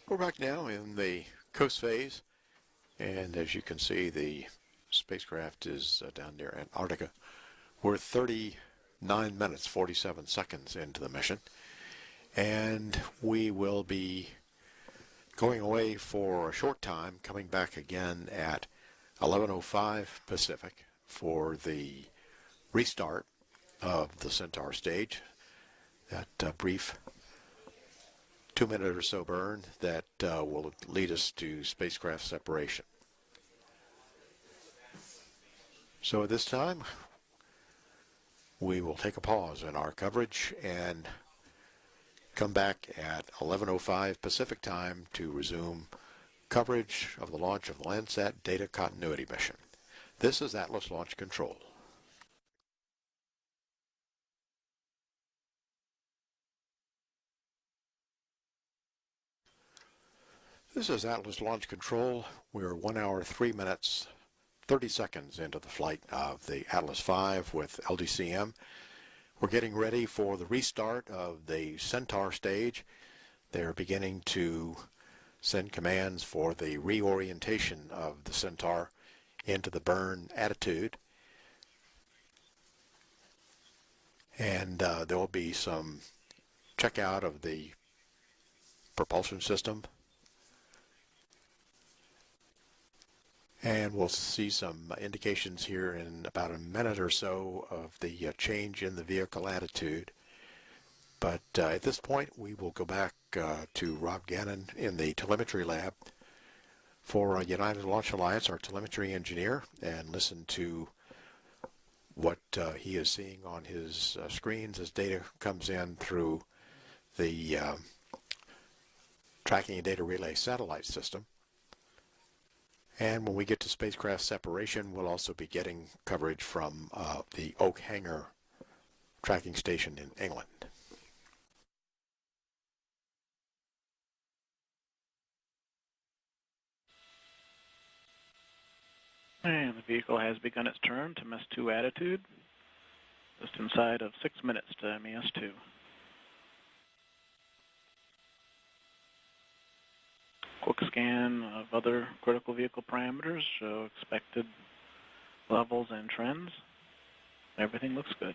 We're back now in the coast phase, and as you can see, the spacecraft is down near Antarctica. We're 39 minutes, 47 seconds into the mission, and we will be going away for a short time, coming back again at 11:05 Pacific for the restart of the Centaur stage, that brief 2-minute or so burn that will lead us to spacecraft separation. So at this time, we will take a pause in our coverage and come back at 11:05 Pacific time to resume coverage of the launch of the Landsat Data Continuity Mission. This is Atlas Launch Control. This is Atlas Launch Control. We're 1 hour, 3 minutes, 30 seconds into the flight of the Atlas V with LDCM. We're getting ready for the restart of the Centaur stage. They're beginning to send commands for the reorientation of the Centaur into the burn attitude. And there will be some checkout of the propulsion system. And we'll see some indications here in about a minute or so of the change in the vehicle attitude. But at this point, we will go back to Rob Gannon in the telemetry lab for United Launch Alliance, our telemetry engineer, and listen to what he is seeing on his screens as data comes in through the Tracking and Data Relay satellite system. And when we get to spacecraft separation, we'll also be getting coverage from the Oak Hangar tracking station in England. And the vehicle has begun its turn to MES-2 attitude, just inside of 6 minutes to MES-2. Quick scan of other critical vehicle parameters show expected levels and trends. Everything looks good.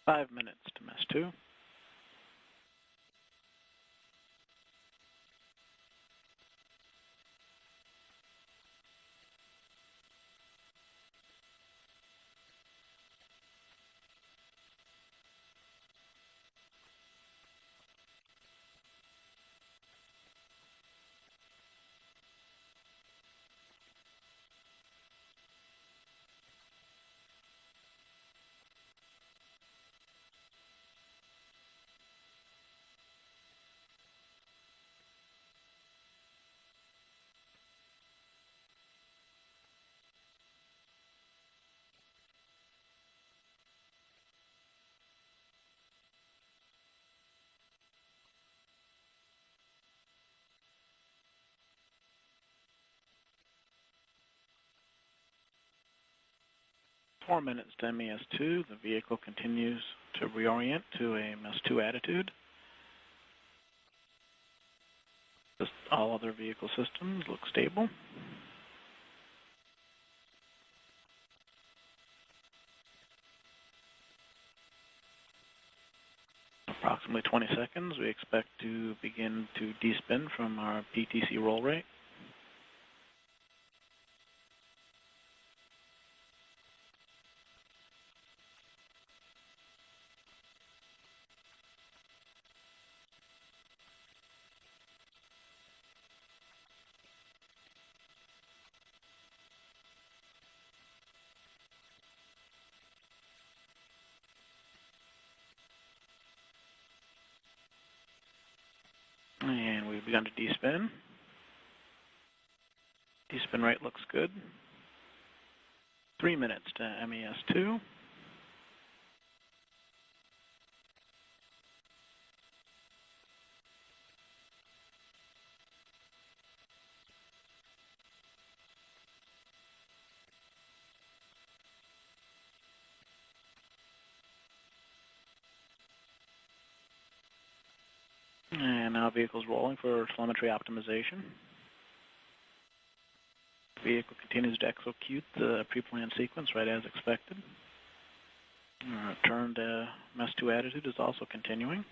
Five minutes to MES-2. Four minutes to MES-2. The vehicle continues to reorient to a MES-2 attitude. Just all other vehicle systems look stable. Approximately 20 seconds, we expect to begin to despin from our PTC roll rate. And we've begun to despin. Despin rate looks good. 3 minutes to MES2. And now vehicle's rolling for telemetry optimization. The vehicle continues to execute the pre-planned sequence right as expected. Return to MES2 attitude is also continuing.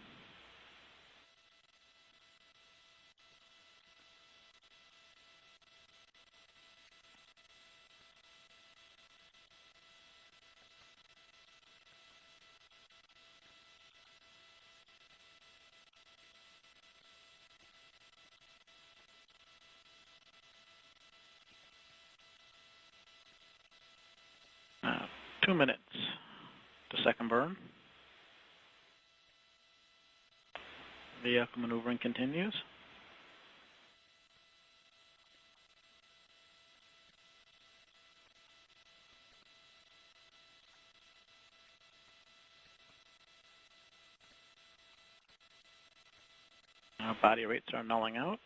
Uh, 2 minutes to second burn. Vehicle maneuvering continues. Body rates are nulling out.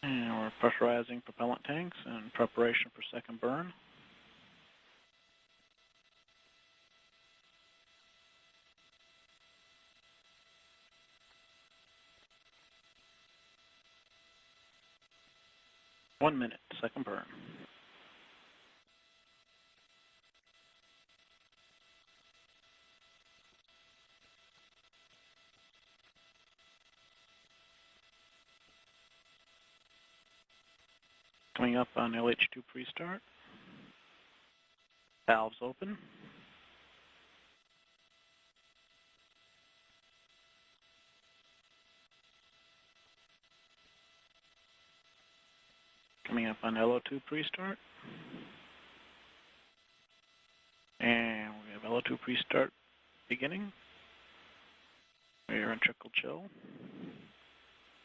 And we're pressurizing propellant tanks in preparation for second burn. One minute, second burn. Coming up on LH2 pre-start. Valves open. Coming up on LO2 pre-start. And we have LO2 pre-start beginning. We are in trickle chill.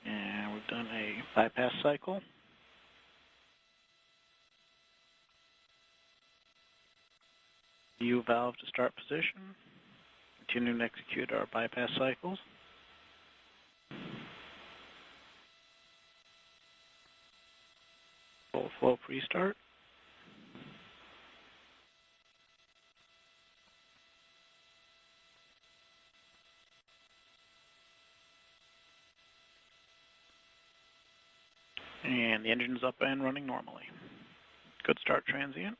And we've done a bypass cycle. U valve to start position. Continuing to execute our bypass cycles. Full flow pre-start. And the engine's up and running normally. Good start transient.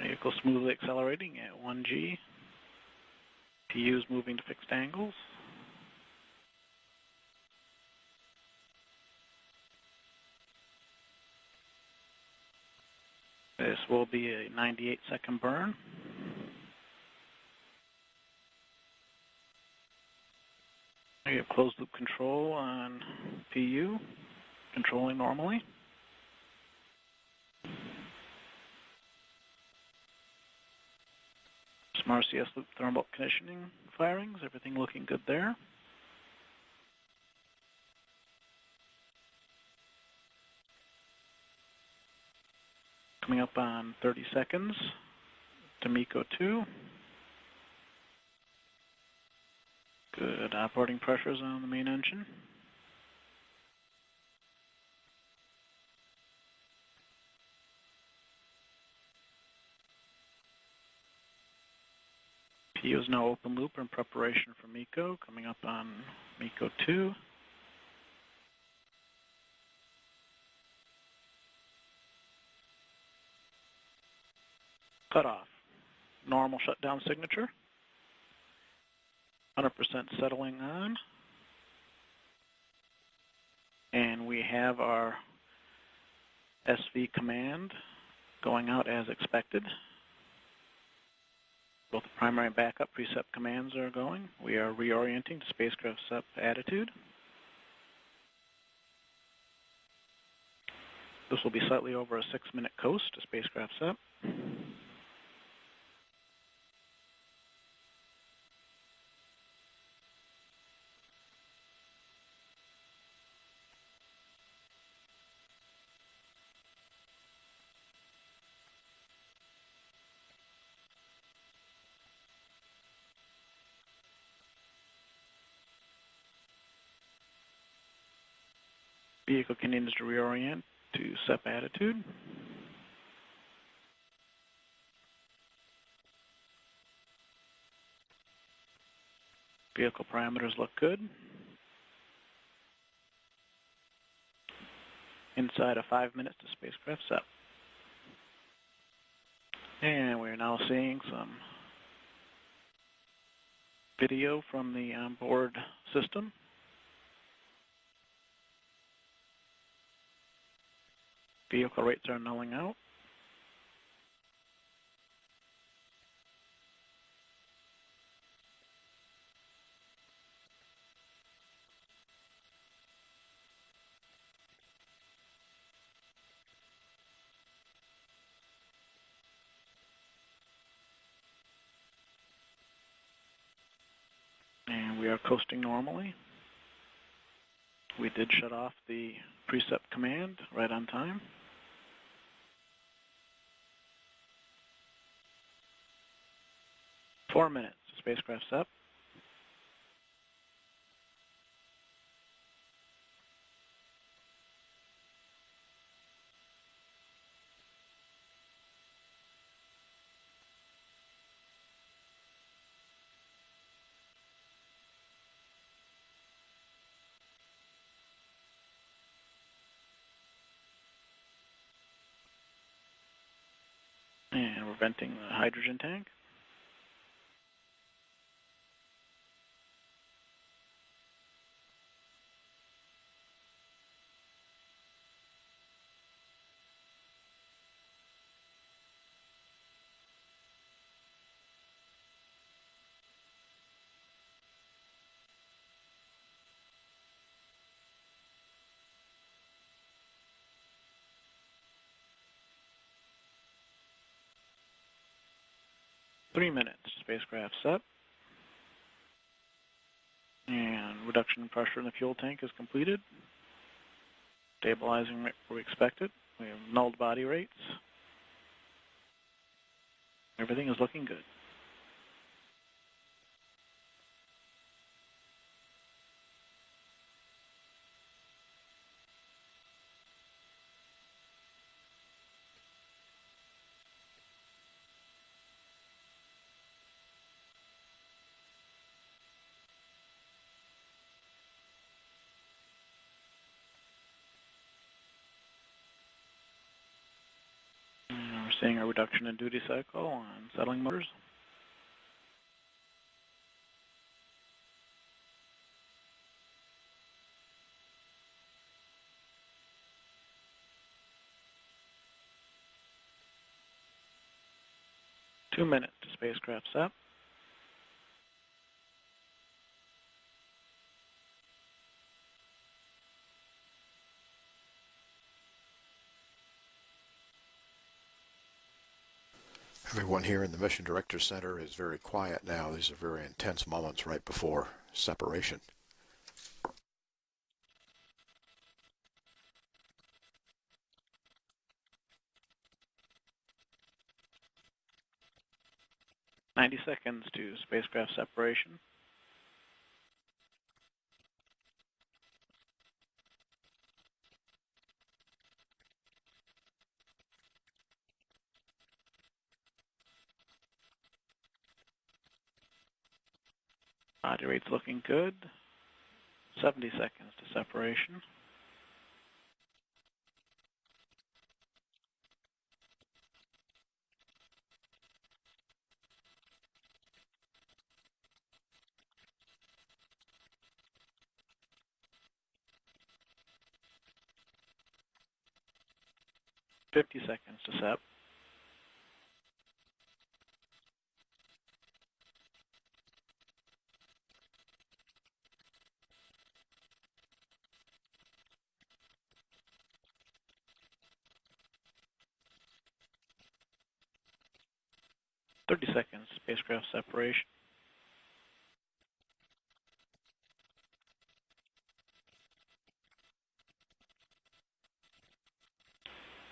Vehicle smoothly accelerating at 1G. PU's moving to fixed angles. This will be a 98-second burn. We have closed loop control on PU, controlling normally. Some RCS loop thermal conditioning firings, everything looking good there. Coming up on 30 seconds to MECO 2. Good operating pressures on the main engine. PU is now open loop in preparation for MECO, coming up on MECO 2. Cutoff. Normal shutdown signature. 100% settling on. And we have our SV command going out as expected. Both the primary and backup precept commands are going. We are reorienting to spacecraft SEP attitude. This will be slightly over a 6-minute coast to spacecraft SEP. Vehicle continues to reorient to SEP attitude. Vehicle parameters look good. Inside of 5 minutes to spacecraft SEP. And we're now seeing some video from the onboard system. Vehicle rates are nulling out. And we are coasting normally. We did shut off the precept command right on time. Four minutes to spacecraft SEP. And we're venting the hydrogen tank. Three minutes to spacecraft SEP. And reduction in pressure in the fuel tank is completed. Stabilizing right where we expected. We have nulled body rates. Everything is looking good. And we're seeing a reduction in duty cycle on settling motors. Two minutes to spacecraft SEP. Everyone here in the Mission Director Center is very quiet now. These are very intense moments right before separation. "90 seconds to spacecraft separation. Body rate's looking good. 70 seconds to separation. 50 seconds to SEP. Thirty seconds, spacecraft separation.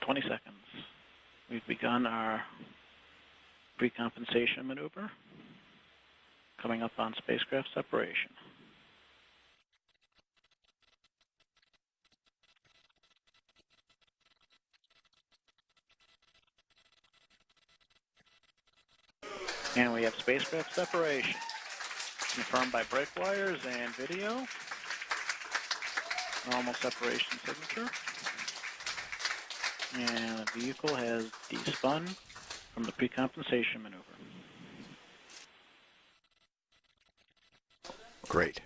20 seconds. We've begun our pre-compensation maneuver, coming up on spacecraft separation. And we have spacecraft separation, confirmed by brake wires and video. Normal separation signature. And the vehicle has despun from the pre-compensation maneuver. Great.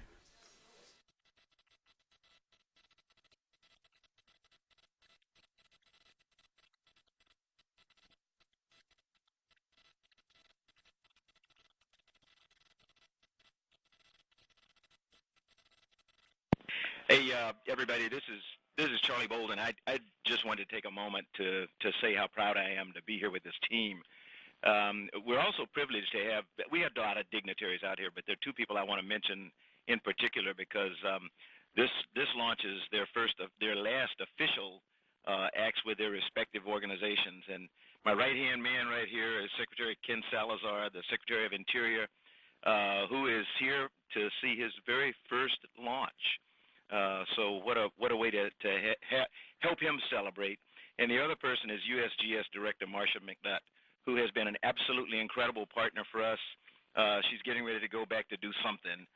Hey, everybody, this is Charlie Bolden. I just wanted to take a moment to say how proud I am to be here with this team. We're also privileged to have, we had a lot of dignitaries out here, but there are two people I want to mention in particular because this launch is their last official acts with their respective organizations. And my right-hand man right here is Secretary Ken Salazar, the Secretary of Interior, who is here to see his very first launch. So what a way to help him celebrate. And the other person is USGS Director Marcia McNutt, who has been an absolutely incredible partner for us. She's getting ready to go back to do something,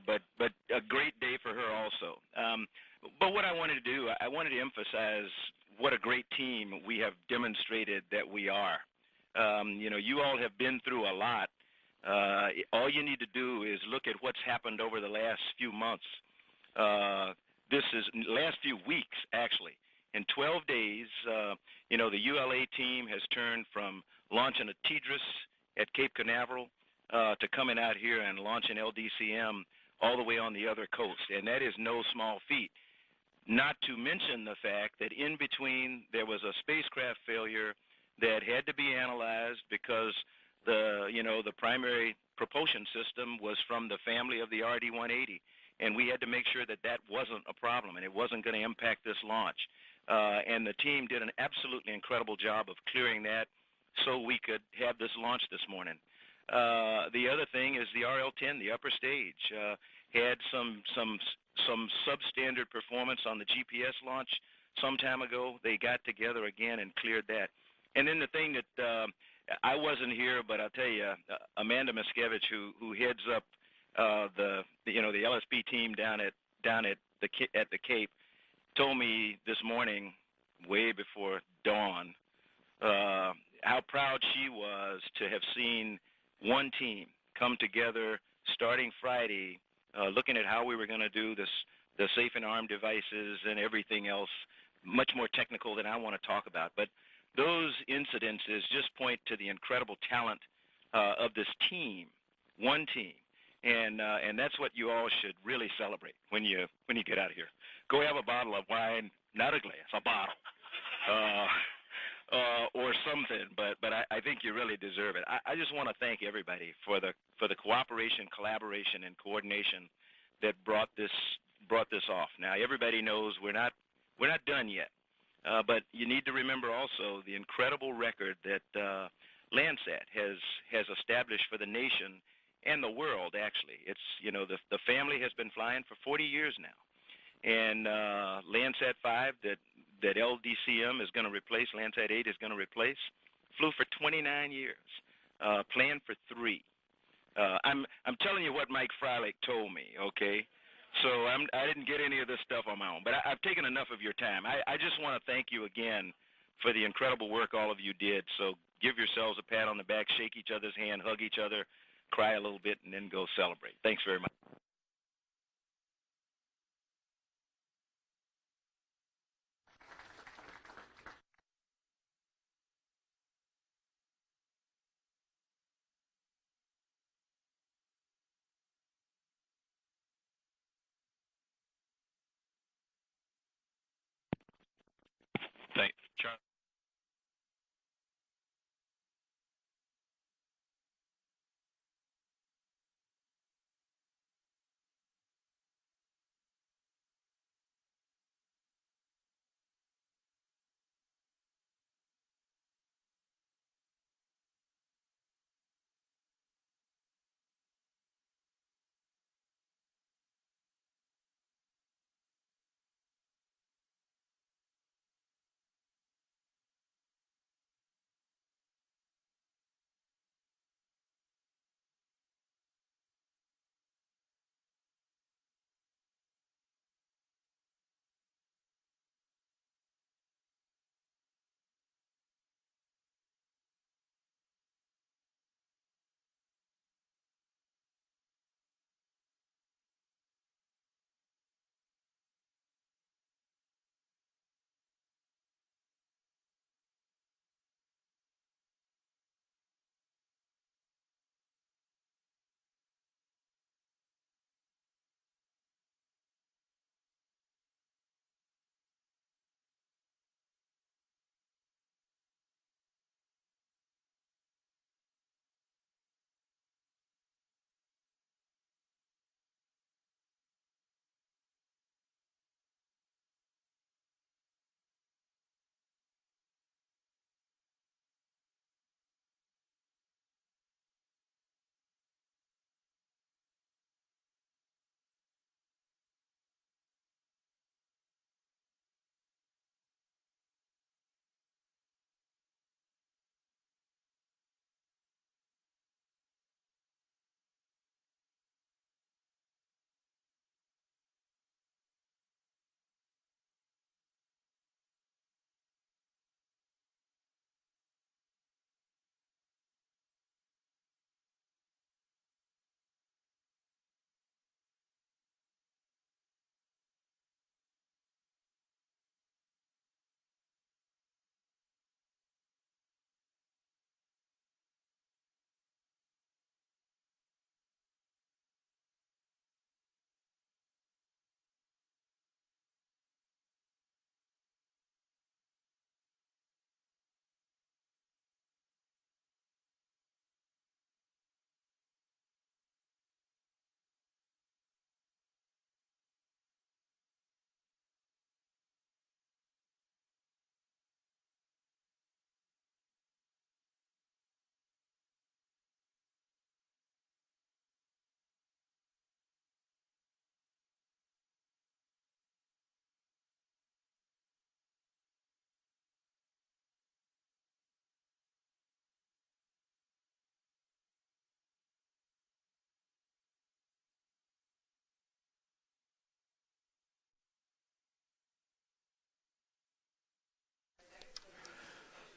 but a great day for her also. But what I wanted to do, I wanted to emphasize what a great team we have demonstrated that we are. You all have been through a lot. All you need to do is look at what's happened over the last few months. Last few weeks, actually. In 12 days, the ULA team has turned from launching a TDRS at Cape Canaveral to coming out here and launching LDCM all the way on the other coast, and that is no small feat. Not to mention the fact that in between there was a spacecraft failure that had to be analyzed because the primary propulsion system was from the family of the RD-180. And we had to make sure that that wasn't a problem and it wasn't going to impact this launch. And the team did an absolutely incredible job of clearing that so we could have this launch this morning. The other thing is the RL-10, the upper stage, had some substandard performance on the GPS launch some time ago. They got together again and cleared that. And then the thing that I wasn't here, but I'll tell you, Amanda Miskevich, who heads up the LSP team down at the Cape, told me this morning, way before dawn, how proud she was to have seen one team come together starting Friday, looking at how we were going to do the safe and arm devices and everything else, much more technical than I want to talk about. But those incidences just point to the incredible talent of this team, one team. And that's what you all should really celebrate when you get out of here. Go have a bottle of wine, not a glass, a bottle, or something. But I think you really deserve it. I just want to thank everybody for the cooperation, collaboration, and coordination that brought this off. Now everybody knows we're not done yet, but you need to remember also the incredible record that Landsat has established for the nation. And the world, actually. It's, the family has been flying for 40 years now. And Landsat 5 that LDCM is going to replace, Landsat 8 is going to replace, flew for 29 years, planned for 3. I'm telling you what Mike Freilich told me, okay? So I didn't get any of this stuff on my own. But I've taken enough of your time. I just want to thank you again for the incredible work all of you did. So give yourselves a pat on the back, shake each other's hand, hug each other, cry a little bit, and then go celebrate. Thanks very much.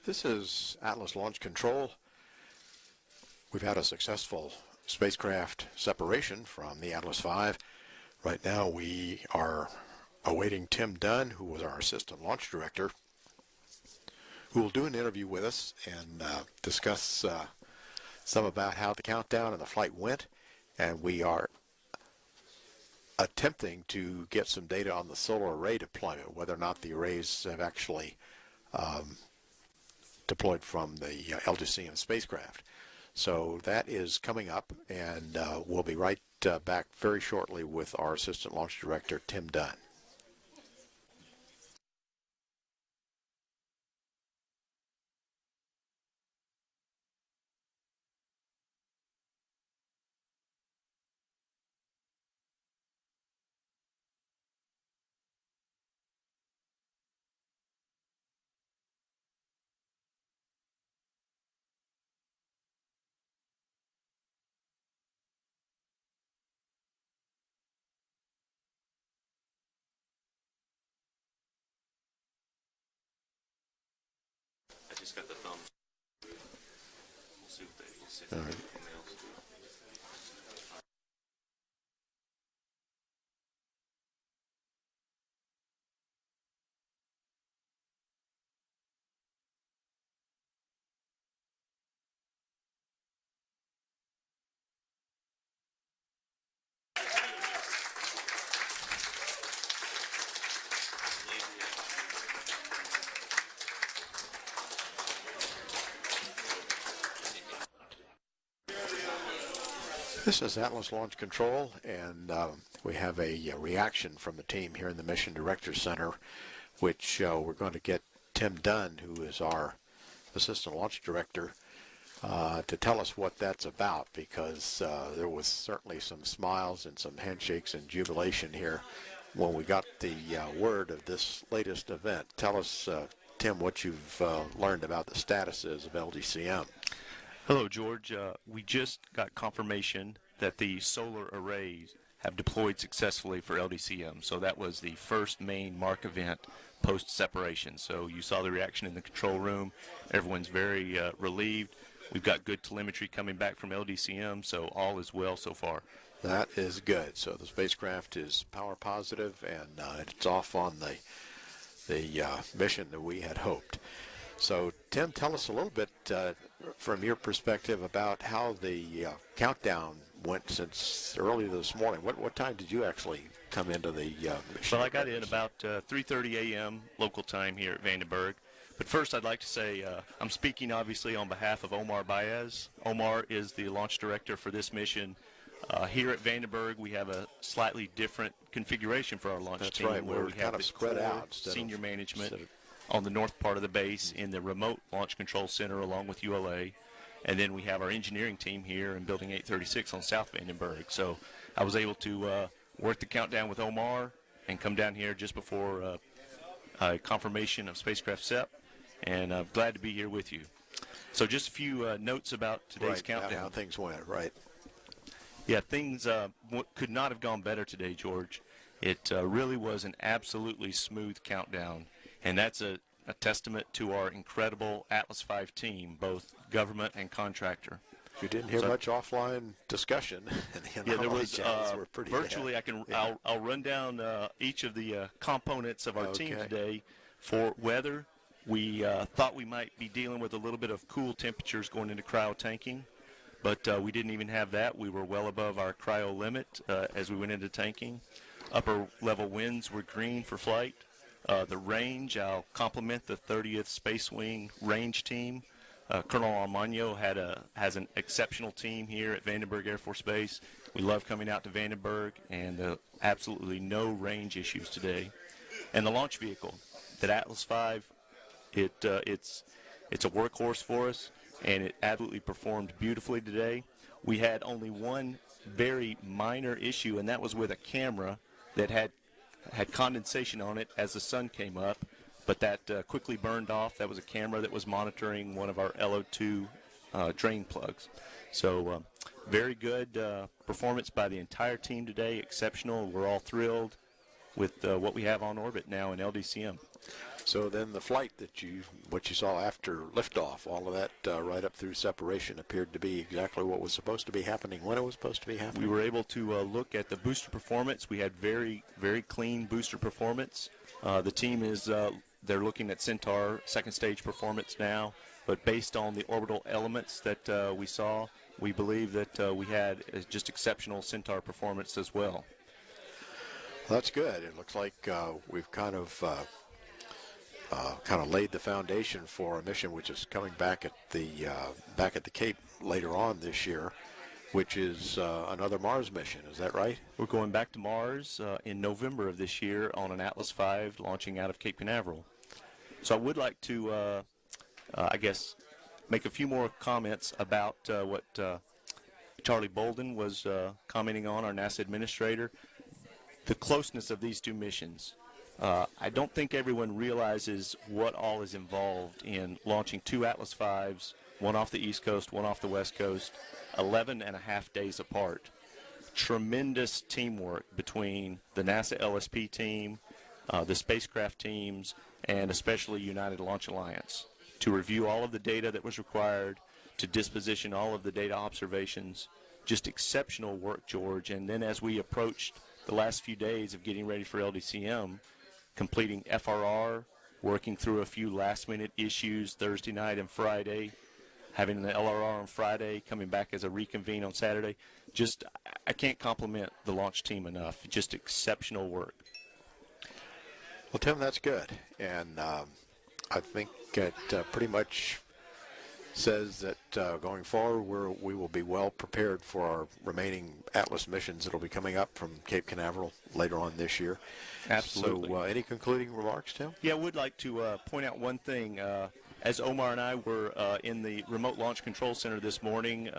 This is Atlas Launch Control. We've had a successful spacecraft separation from the Atlas V. Right now we are awaiting Tim Dunn, who was our assistant launch director, who will do an interview with us and discuss some about how the countdown and the flight went. And we are attempting to get some data on the solar array deployment, whether or not the arrays have actually deployed from the LDCM spacecraft. So that is coming up, and we'll be right back very shortly with our assistant launch director, Tim Dunn. I just got the thumbs. We'll see what we'll see if they All right. anything else. This is Atlas Launch Control, and we have a reaction from the team here in the Mission Director Center, which we're going to get Tim Dunn, who is our Assistant Launch Director, to tell us what that's about, because there was certainly some smiles and some handshakes and jubilation here when we got the word of this latest event. Tell us, Tim, what you've learned about the statuses of LDCM. Hello, George. We just got confirmation that the solar arrays have deployed successfully for LDCM. So that was the first main mark event post-separation. So you saw the reaction in the control room. Everyone's very relieved. We've got good telemetry coming back from LDCM, so all is well so far. That is good. So the spacecraft is power positive, and it's off on the mission that we had hoped. So, Tim, tell us a little bit from your perspective about how the countdown went since early this morning. What time did you actually come into the mission? Well, I got in about 3:30 a.m. local time here at Vandenberg. But first, I'd like to say I'm speaking, obviously, on behalf of Omar Baez. Omar is the launch director for this mission. Here at Vandenberg, we have a slightly different configuration for our launch team. That's right. Where we have kind of spread out. Senior management on the north part of the base in the remote launch control center along with ULA. And then we have our engineering team here in Building 836 on South Vandenberg. So I was able to work the countdown with Omar and come down here just before confirmation of spacecraft SEP. And I'm glad to be here with you. So just a few notes about today's countdown. How things went, right. Yeah, things could not have gone better today, George. It really was an absolutely smooth countdown. And that's a testament to our incredible Atlas V team, both government and contractor. You didn't hear much offline discussion. Yeah, there was virtually. I'll run down each of the components of our team today. For weather, we thought we might be dealing with a little bit of cool temperatures going into cryo tanking, but we didn't even have that. We were well above our cryo limit as we went into tanking. Upper level winds were green for flight. The range, I'll compliment the 30th Space Wing range team. Colonel Armagno has an exceptional team here at Vandenberg Air Force Base. We love coming out to Vandenberg, and absolutely no range issues today. And the launch vehicle, that Atlas V, it's a workhorse for us, and it absolutely performed beautifully today. We had only one very minor issue, and that was with a camera that had condensation on it as the sun came up, but that quickly burned off. That was a camera that was monitoring one of our LO2 drain plugs. So very good performance by the entire team today, exceptional. We're all thrilled with what we have on orbit now in LDCM. So then the flight what you saw after liftoff, all of that right up through separation appeared to be exactly what was supposed to be happening when it was supposed to be happening. We were able to look at the booster performance. We had very, very clean booster performance. The team is, they're looking at Centaur second stage performance now, but based on the orbital elements that we saw, we believe that we had just exceptional Centaur performance as well. That's good. It looks like we've kind of laid the foundation for a mission which is coming back at the Cape later on this year, which is another Mars mission. Is that right? We're going back to Mars in November of this year on an Atlas V launching out of Cape Canaveral. So I would like to, I guess, make a few more comments about what Charlie Bolden was commenting on, our NASA administrator. The closeness of these two missions. I don't think everyone realizes what all is involved in launching two Atlas Vs, one off the East Coast, one off the West Coast, 11 and a half days apart. Tremendous teamwork between the NASA LSP team, the spacecraft teams, and especially United Launch Alliance to review all of the data that was required, to disposition all of the data observations. Just exceptional work, George. And then as we approached the last few days of getting ready for LDCM, completing FRR, working through a few last-minute issues Thursday night and Friday, having the LRR on Friday, coming back as a reconvene on Saturday. Just, I can't compliment the launch team enough. Just exceptional work. Well, Tim, that's good. And I think it pretty much says that going forward we will be well prepared for our remaining Atlas missions that will be coming up from Cape Canaveral later on this year. Absolutely. So any concluding remarks, Tim? Yeah, I would like to point out one thing. As Omar and I were in the Remote Launch Control Center this morning,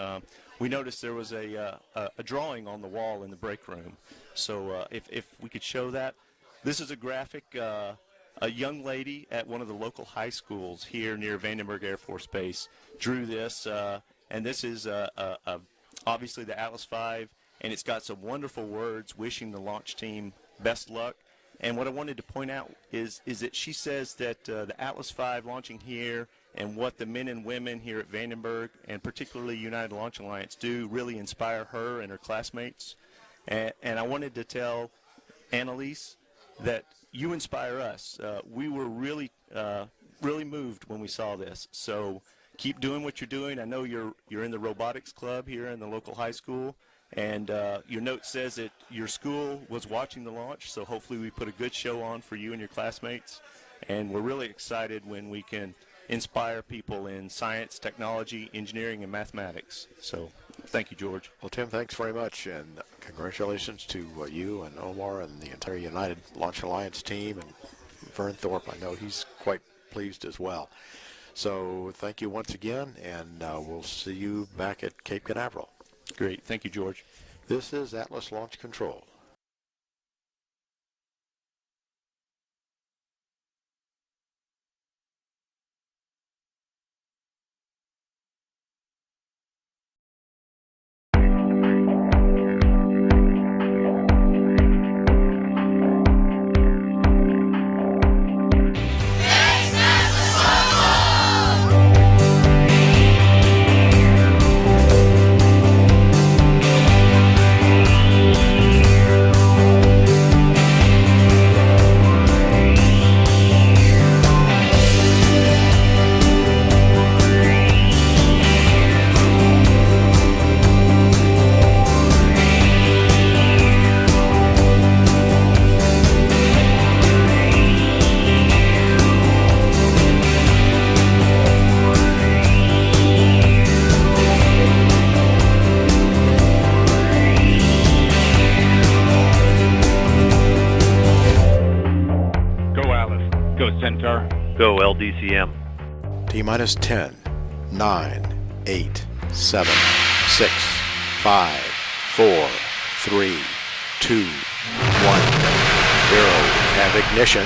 we noticed there was a drawing on the wall in the break room. So if we could show that. This is a graphic. A young lady at one of the local high schools here near Vandenberg Air Force Base drew this, and this is obviously the Atlas V, and it's got some wonderful words wishing the launch team best luck. And what I wanted to point out is that she says that the Atlas V launching here and what the men and women here at Vandenberg and particularly United Launch Alliance do really inspire her and her classmates. And I wanted to tell Annalise that you inspire us. We were really moved when we saw this. So keep doing what you're doing. I know you're in the robotics club here in the local high school. And your note says that your school was watching the launch, so hopefully we put a good show on for you and your classmates. And we're really excited when we can inspire people in science, technology, engineering, and mathematics. So thank you, George. Well, Tim, thanks very much, and congratulations to you and Omar and the entire United Launch Alliance team, and Vern Thorpe. I know he's quite pleased as well. So thank you once again, and we'll see you back at Cape Canaveral. Great. Thank you, George. This is Atlas Launch Control. Go LDCM. T-minus 10, 9, 8, 7, 6, 5, 4, 3, 2, 1, 0. Have ignition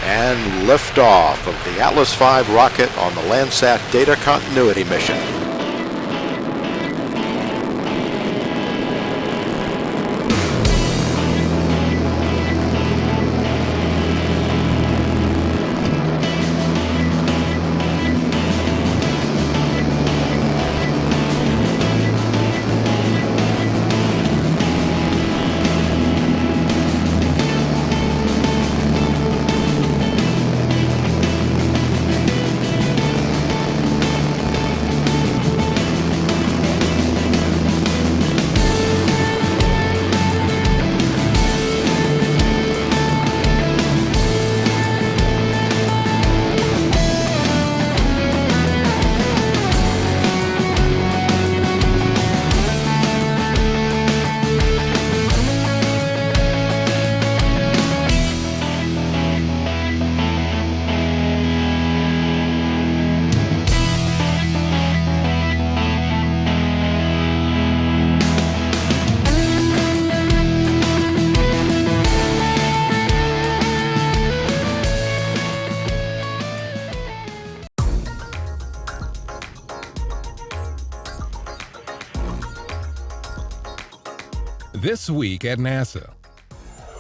and liftoff of the Atlas V rocket on the Landsat Data Continuity Mission. This week at NASA.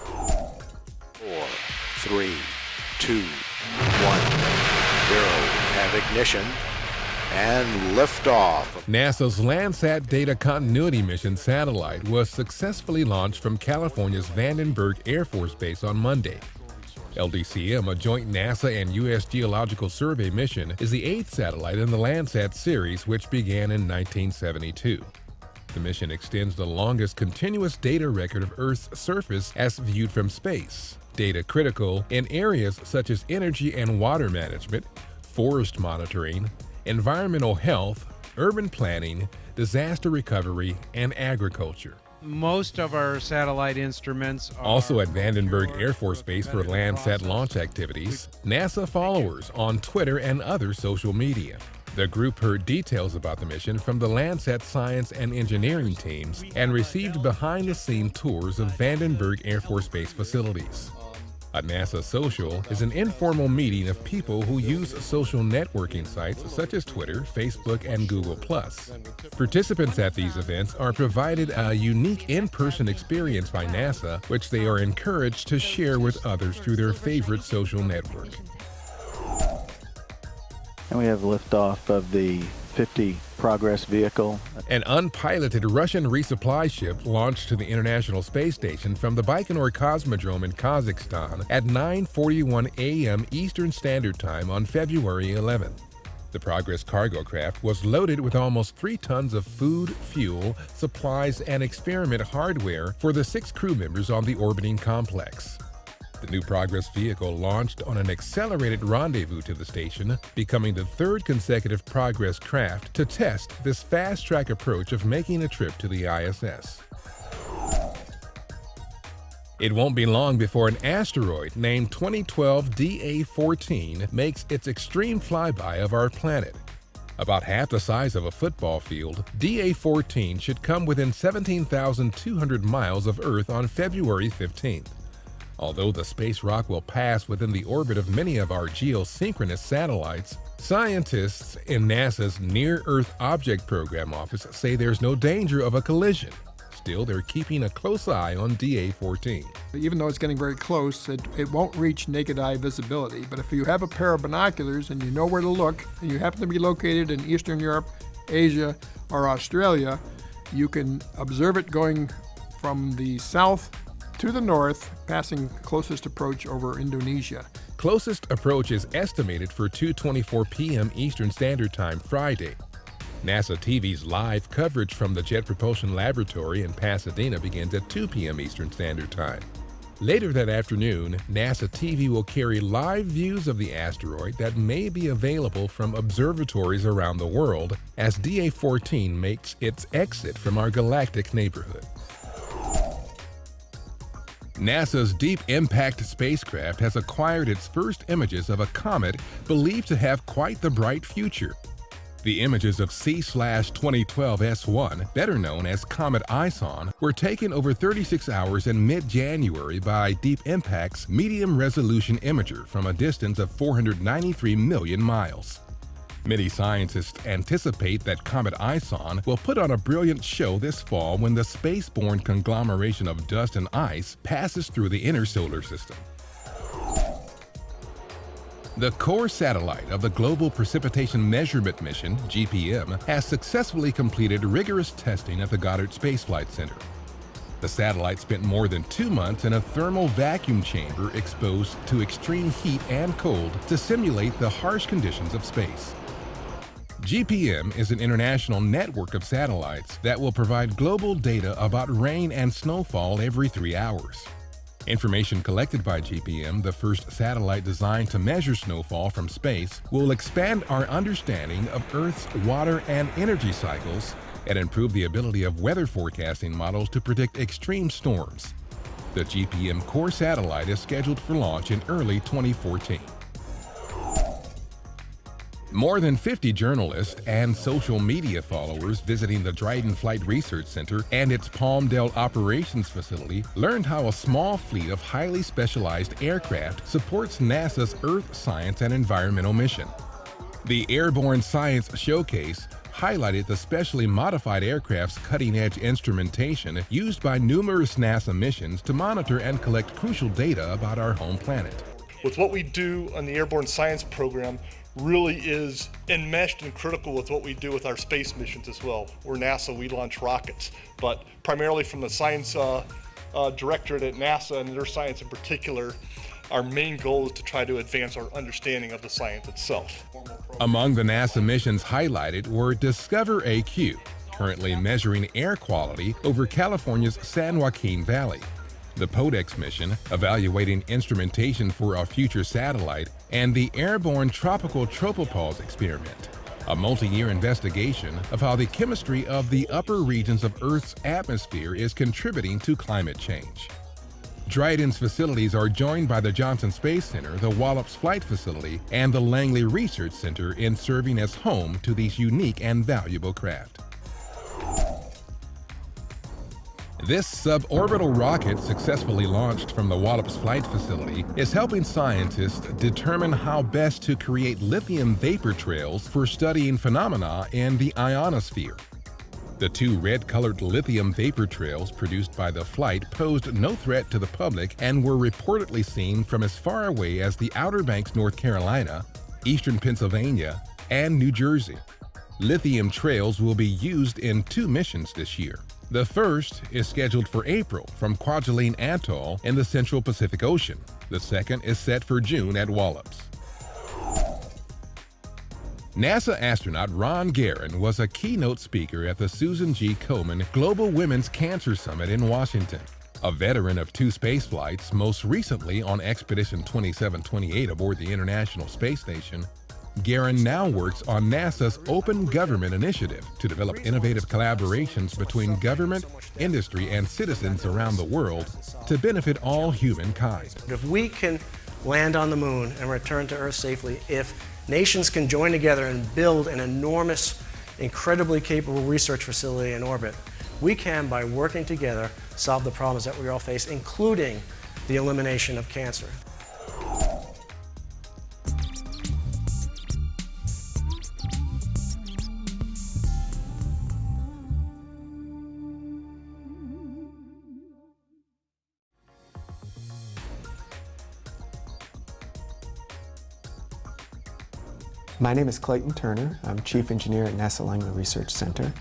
4, 3, 2, 1, 0. Have ignition and liftoff. NASA's Landsat Data Continuity Mission satellite was successfully launched from California's Vandenberg Air Force Base on Monday. LDCM, a joint NASA and U.S. Geological Survey mission, is the 8th satellite in the Landsat series, which began in 1972. The mission extends the longest continuous data record of Earth's surface as viewed from space, data critical in areas such as energy and water management, forest monitoring, environmental health, urban planning, disaster recovery, and agriculture. Most of our satellite instruments are Also at Vandenberg Air Force Base for Landsat launch activities, NASA followers on Twitter and other social media. The group heard details about the mission from the Landsat science and engineering teams and received behind-the-scenes tours of Vandenberg Air Force Base facilities. A NASA Social is an informal meeting of people who use social networking sites such as Twitter, Facebook, and Google+. Participants at these events are provided a unique in-person experience by NASA, which they are encouraged to share with others through their favorite social network. And we have liftoff of the 50 Progress vehicle. An unpiloted Russian resupply ship launched to the International Space Station from the Baikonur Cosmodrome in Kazakhstan at 9:41 a.m. Eastern Standard Time on February 11. The Progress cargo craft was loaded with almost 3 tons of food, fuel, supplies, and experiment hardware for the 6 crew members on the orbiting complex. The new Progress vehicle launched on an accelerated rendezvous to the station, becoming the 3rd consecutive Progress craft to test this fast-track approach of making a trip to the ISS. It won't be long before an asteroid named 2012 DA14 makes its extreme flyby of our planet. About half the size of a football field, DA14 should come within 17,200 miles of Earth on February 15th. Although the space rock will pass within the orbit of many of our geosynchronous satellites, scientists in NASA's Near-Earth Object Program Office say there's no danger of a collision. Still, they're keeping a close eye on DA14. Even though it's getting very close, it won't reach naked eye visibility. But if you have a pair of binoculars and you know where to look, and you happen to be located in Eastern Europe, Asia, or Australia, you can observe it going from the south to the north, passing closest approach over Indonesia. Closest approach is estimated for 2:24 p.m. Eastern Standard Time Friday. NASA TV's live coverage from the Jet Propulsion Laboratory in Pasadena begins at 2 p.m. Eastern Standard Time. Later that afternoon, NASA TV will carry live views of the asteroid that may be available from observatories around the world as DA14 makes its exit from our galactic neighborhood. NASA's Deep Impact spacecraft has acquired its first images of a comet believed to have quite the bright future. The images of C/2012 S1, better known as Comet ISON, were taken over 36 hours in mid-January by Deep Impact's medium-resolution imager from a distance of 493 million miles. Many scientists anticipate that Comet ISON will put on a brilliant show this fall when the space-borne conglomeration of dust and ice passes through the inner solar system. The core satellite of the Global Precipitation Measurement Mission, GPM, has successfully completed rigorous testing at the Goddard Space Flight Center. The satellite spent more than 2 months in a thermal vacuum chamber exposed to extreme heat and cold to simulate the harsh conditions of space. GPM is an international network of satellites that will provide global data about rain and snowfall every 3 hours. Information collected by GPM, the first satellite designed to measure snowfall from space, will expand our understanding of Earth's water and energy cycles and improve the ability of weather forecasting models to predict extreme storms. The GPM core satellite is scheduled for launch in early 2014. More than 50 journalists and social media followers visiting the Dryden Flight Research Center and its Palmdale Operations Facility learned how a small fleet of highly specialized aircraft supports NASA's Earth Science and Environmental Mission. The Airborne Science Showcase highlighted the specially modified aircraft's cutting-edge instrumentation used by numerous NASA missions to monitor and collect crucial data about our home planet. With what we do on the Airborne Science program really is enmeshed and critical with what we do with our space missions as well. We're NASA, we launch rockets, but primarily from the science directorate at NASA and their science in particular, our main goal is to try to advance our understanding of the science itself. Among the NASA missions highlighted were Discover AQ, currently measuring air quality over California's San Joaquin Valley, the PODEX mission, evaluating instrumentation for a future satellite, and the Airborne Tropical Tropopause experiment. a multi-year investigation of how the chemistry of the upper regions of Earth's atmosphere is contributing to climate change. Dryden's facilities are joined by the Johnson Space Center, the Wallops Flight Facility, and the Langley Research Center in serving as home to these unique and valuable craft. This suborbital rocket, successfully launched from the Wallops Flight Facility, is helping scientists determine how best to create lithium vapor trails for studying phenomena in the ionosphere. The two red-colored lithium vapor trails produced by the flight posed no threat to the public and were reportedly seen from as far away as the Outer Banks, North Carolina, eastern Pennsylvania, and New Jersey. Lithium trails will be used in 2 missions this year. The first is scheduled for April from Kwajalein Atoll in the Central Pacific Ocean. The second is set for June at Wallops. NASA astronaut Ron Garan was a keynote speaker at the Susan G. Komen Global Women's Cancer Summit in Washington. A veteran of 2 space flights, most recently on Expedition 2728 aboard the International Space Station, Garan now works on NASA's Open Government Initiative to develop innovative collaborations between government, industry, and citizens around the world to benefit all humankind. If we can land on the moon and return to Earth safely, if nations can join together and build an enormous, incredibly capable research facility in orbit, we can, by working together, solve the problems that we all face, including the elimination of cancer. My name is Clayton Turner. I'm Chief Engineer at NASA Langley Research Center.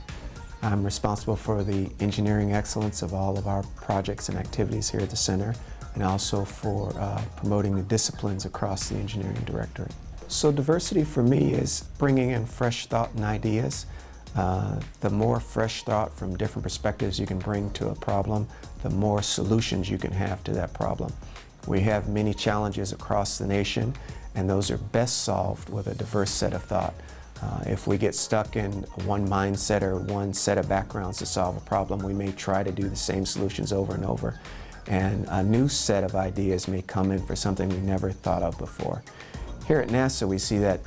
I'm responsible for the engineering excellence of all of our projects and activities here at the center, and also for promoting the disciplines across the engineering directorate. So diversity for me is bringing in fresh thought and ideas. The more fresh thought from different perspectives you can bring to a problem, the more solutions you can have to that problem. We have many challenges across the nation, and those are best solved with a diverse set of thought. If we get stuck in one mindset or one set of backgrounds to solve a problem, we may try to do the same solutions over and over. And a new set of ideas may come in for something we never thought of before. Here at NASA, we see that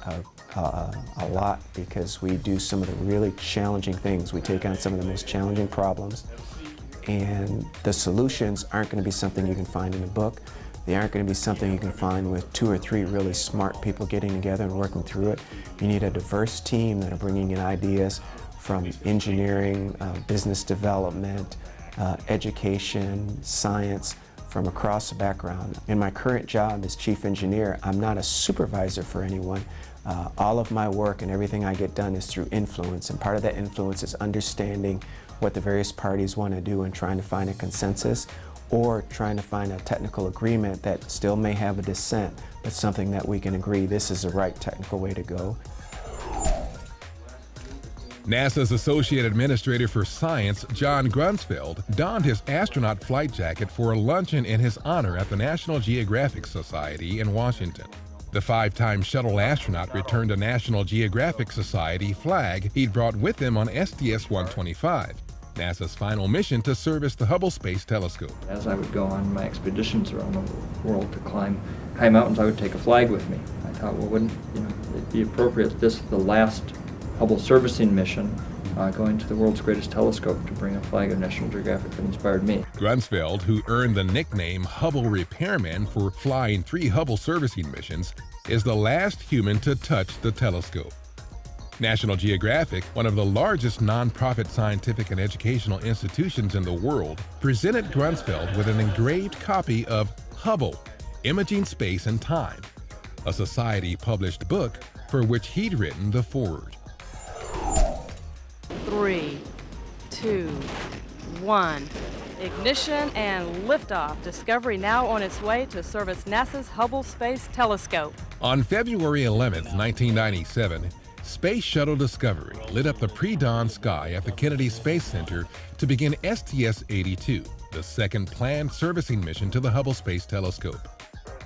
a lot because we do some of the really challenging things. We take on some of the most challenging problems, and the solutions aren't going to be something you can find in a book. They aren't going to be something you can find with 2 or 3 really smart people getting together and working through it. You need a diverse team that are bringing in ideas from engineering, business development, education, science, from across the background. In my current job as chief engineer, I'm not a supervisor for anyone. All of my work and everything I get done is through influence, and part of that influence is understanding what the various parties want to do and trying to find a consensus, or trying to find a technical agreement that still may have a dissent, but something that we can agree this is the right technical way to go. NASA's Associate Administrator for Science, John Grunsfeld, donned his astronaut flight jacket for a luncheon in his honor at the National Geographic Society in Washington. The 5-time shuttle astronaut returned a National Geographic Society flag he'd brought with him on STS-125, NASA's final mission to service the Hubble Space Telescope. As I would go on my expeditions around the world to climb high mountains, I would take a flag with me. I thought, well, wouldn't it be appropriate? This is the last Hubble servicing mission going to the world's greatest telescope to bring a flag of National Geographic that inspired me. Grunsfeld, who earned the nickname Hubble Repairman for flying 3 Hubble servicing missions, is the last human to touch the telescope. National Geographic, one of the largest nonprofit scientific and educational institutions in the world, presented Grunsfeld with an engraved copy of Hubble, Imaging Space and Time, a society-published book for which he'd written the foreword. 3, 2, 1. Ignition and liftoff. Discovery now on its way to service NASA's Hubble Space Telescope. On February 11, 1997, Space Shuttle Discovery lit up the pre-dawn sky at the Kennedy Space Center to begin STS-82, the second planned servicing mission to the Hubble Space Telescope.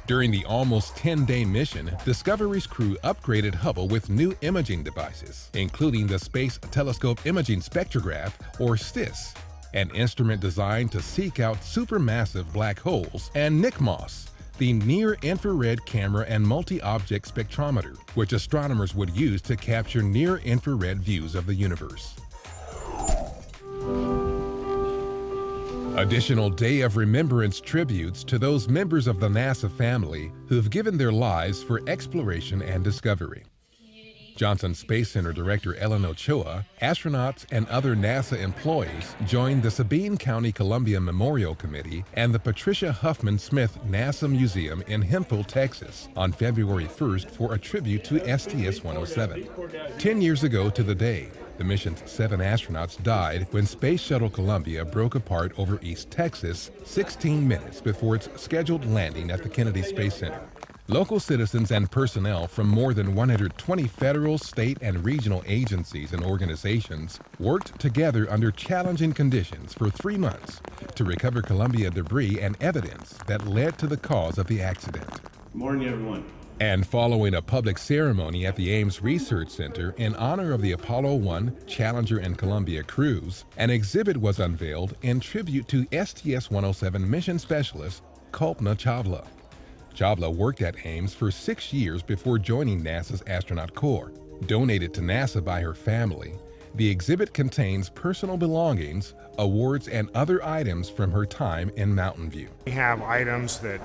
During the almost 10-day mission, Discovery's crew upgraded Hubble with new imaging devices, including the Space Telescope Imaging Spectrograph, or STIS, an instrument designed to seek out supermassive black holes, and NICMOS, the Near-Infrared Camera and Multi-Object Spectrometer, which astronomers would use to capture near-infrared views of the universe. Additional Day of Remembrance tributes to those members of the NASA family who've given their lives for exploration and discovery. Johnson Space Center Director Ellen Ochoa, astronauts, and other NASA employees joined the Sabine County Columbia Memorial Committee and the Patricia Huffman Smith NASA Museum in Hemphill, Texas on February 1st for a tribute to STS-107. 10 years ago to the day, the mission's 7 astronauts died when Space Shuttle Columbia broke apart over East Texas 16 minutes before its scheduled landing at the Kennedy Space Center. Local citizens and personnel from more than 120 federal, state, and regional agencies and organizations worked together under challenging conditions for 3 months to recover Columbia debris and evidence that led to the cause of the accident. Good morning, everyone. And following a public ceremony at the Ames Research Center in honor of the Apollo 1, Challenger, and Columbia crews, an exhibit was unveiled in tribute to STS-107 mission specialist Kalpana Chawla. Chawla worked at Ames for 6 years before joining NASA's astronaut corps. Donated to NASA by her family, the exhibit contains personal belongings, awards, and other items from her time in Mountain View. We have items that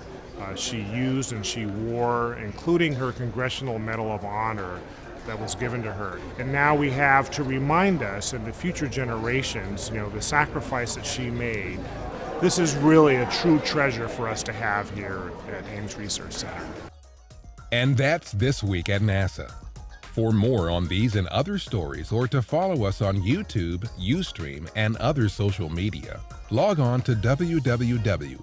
she used and she wore, including her Congressional Medal of Honor that was given to her. And now we have to remind us and the future generations, the sacrifice that she made. This is really a true treasure for us to have here at Ames Research Center. And that's This Week at NASA. For more on these and other stories, or to follow us on YouTube, Ustream, and other social media, log on to www.nasa.gov.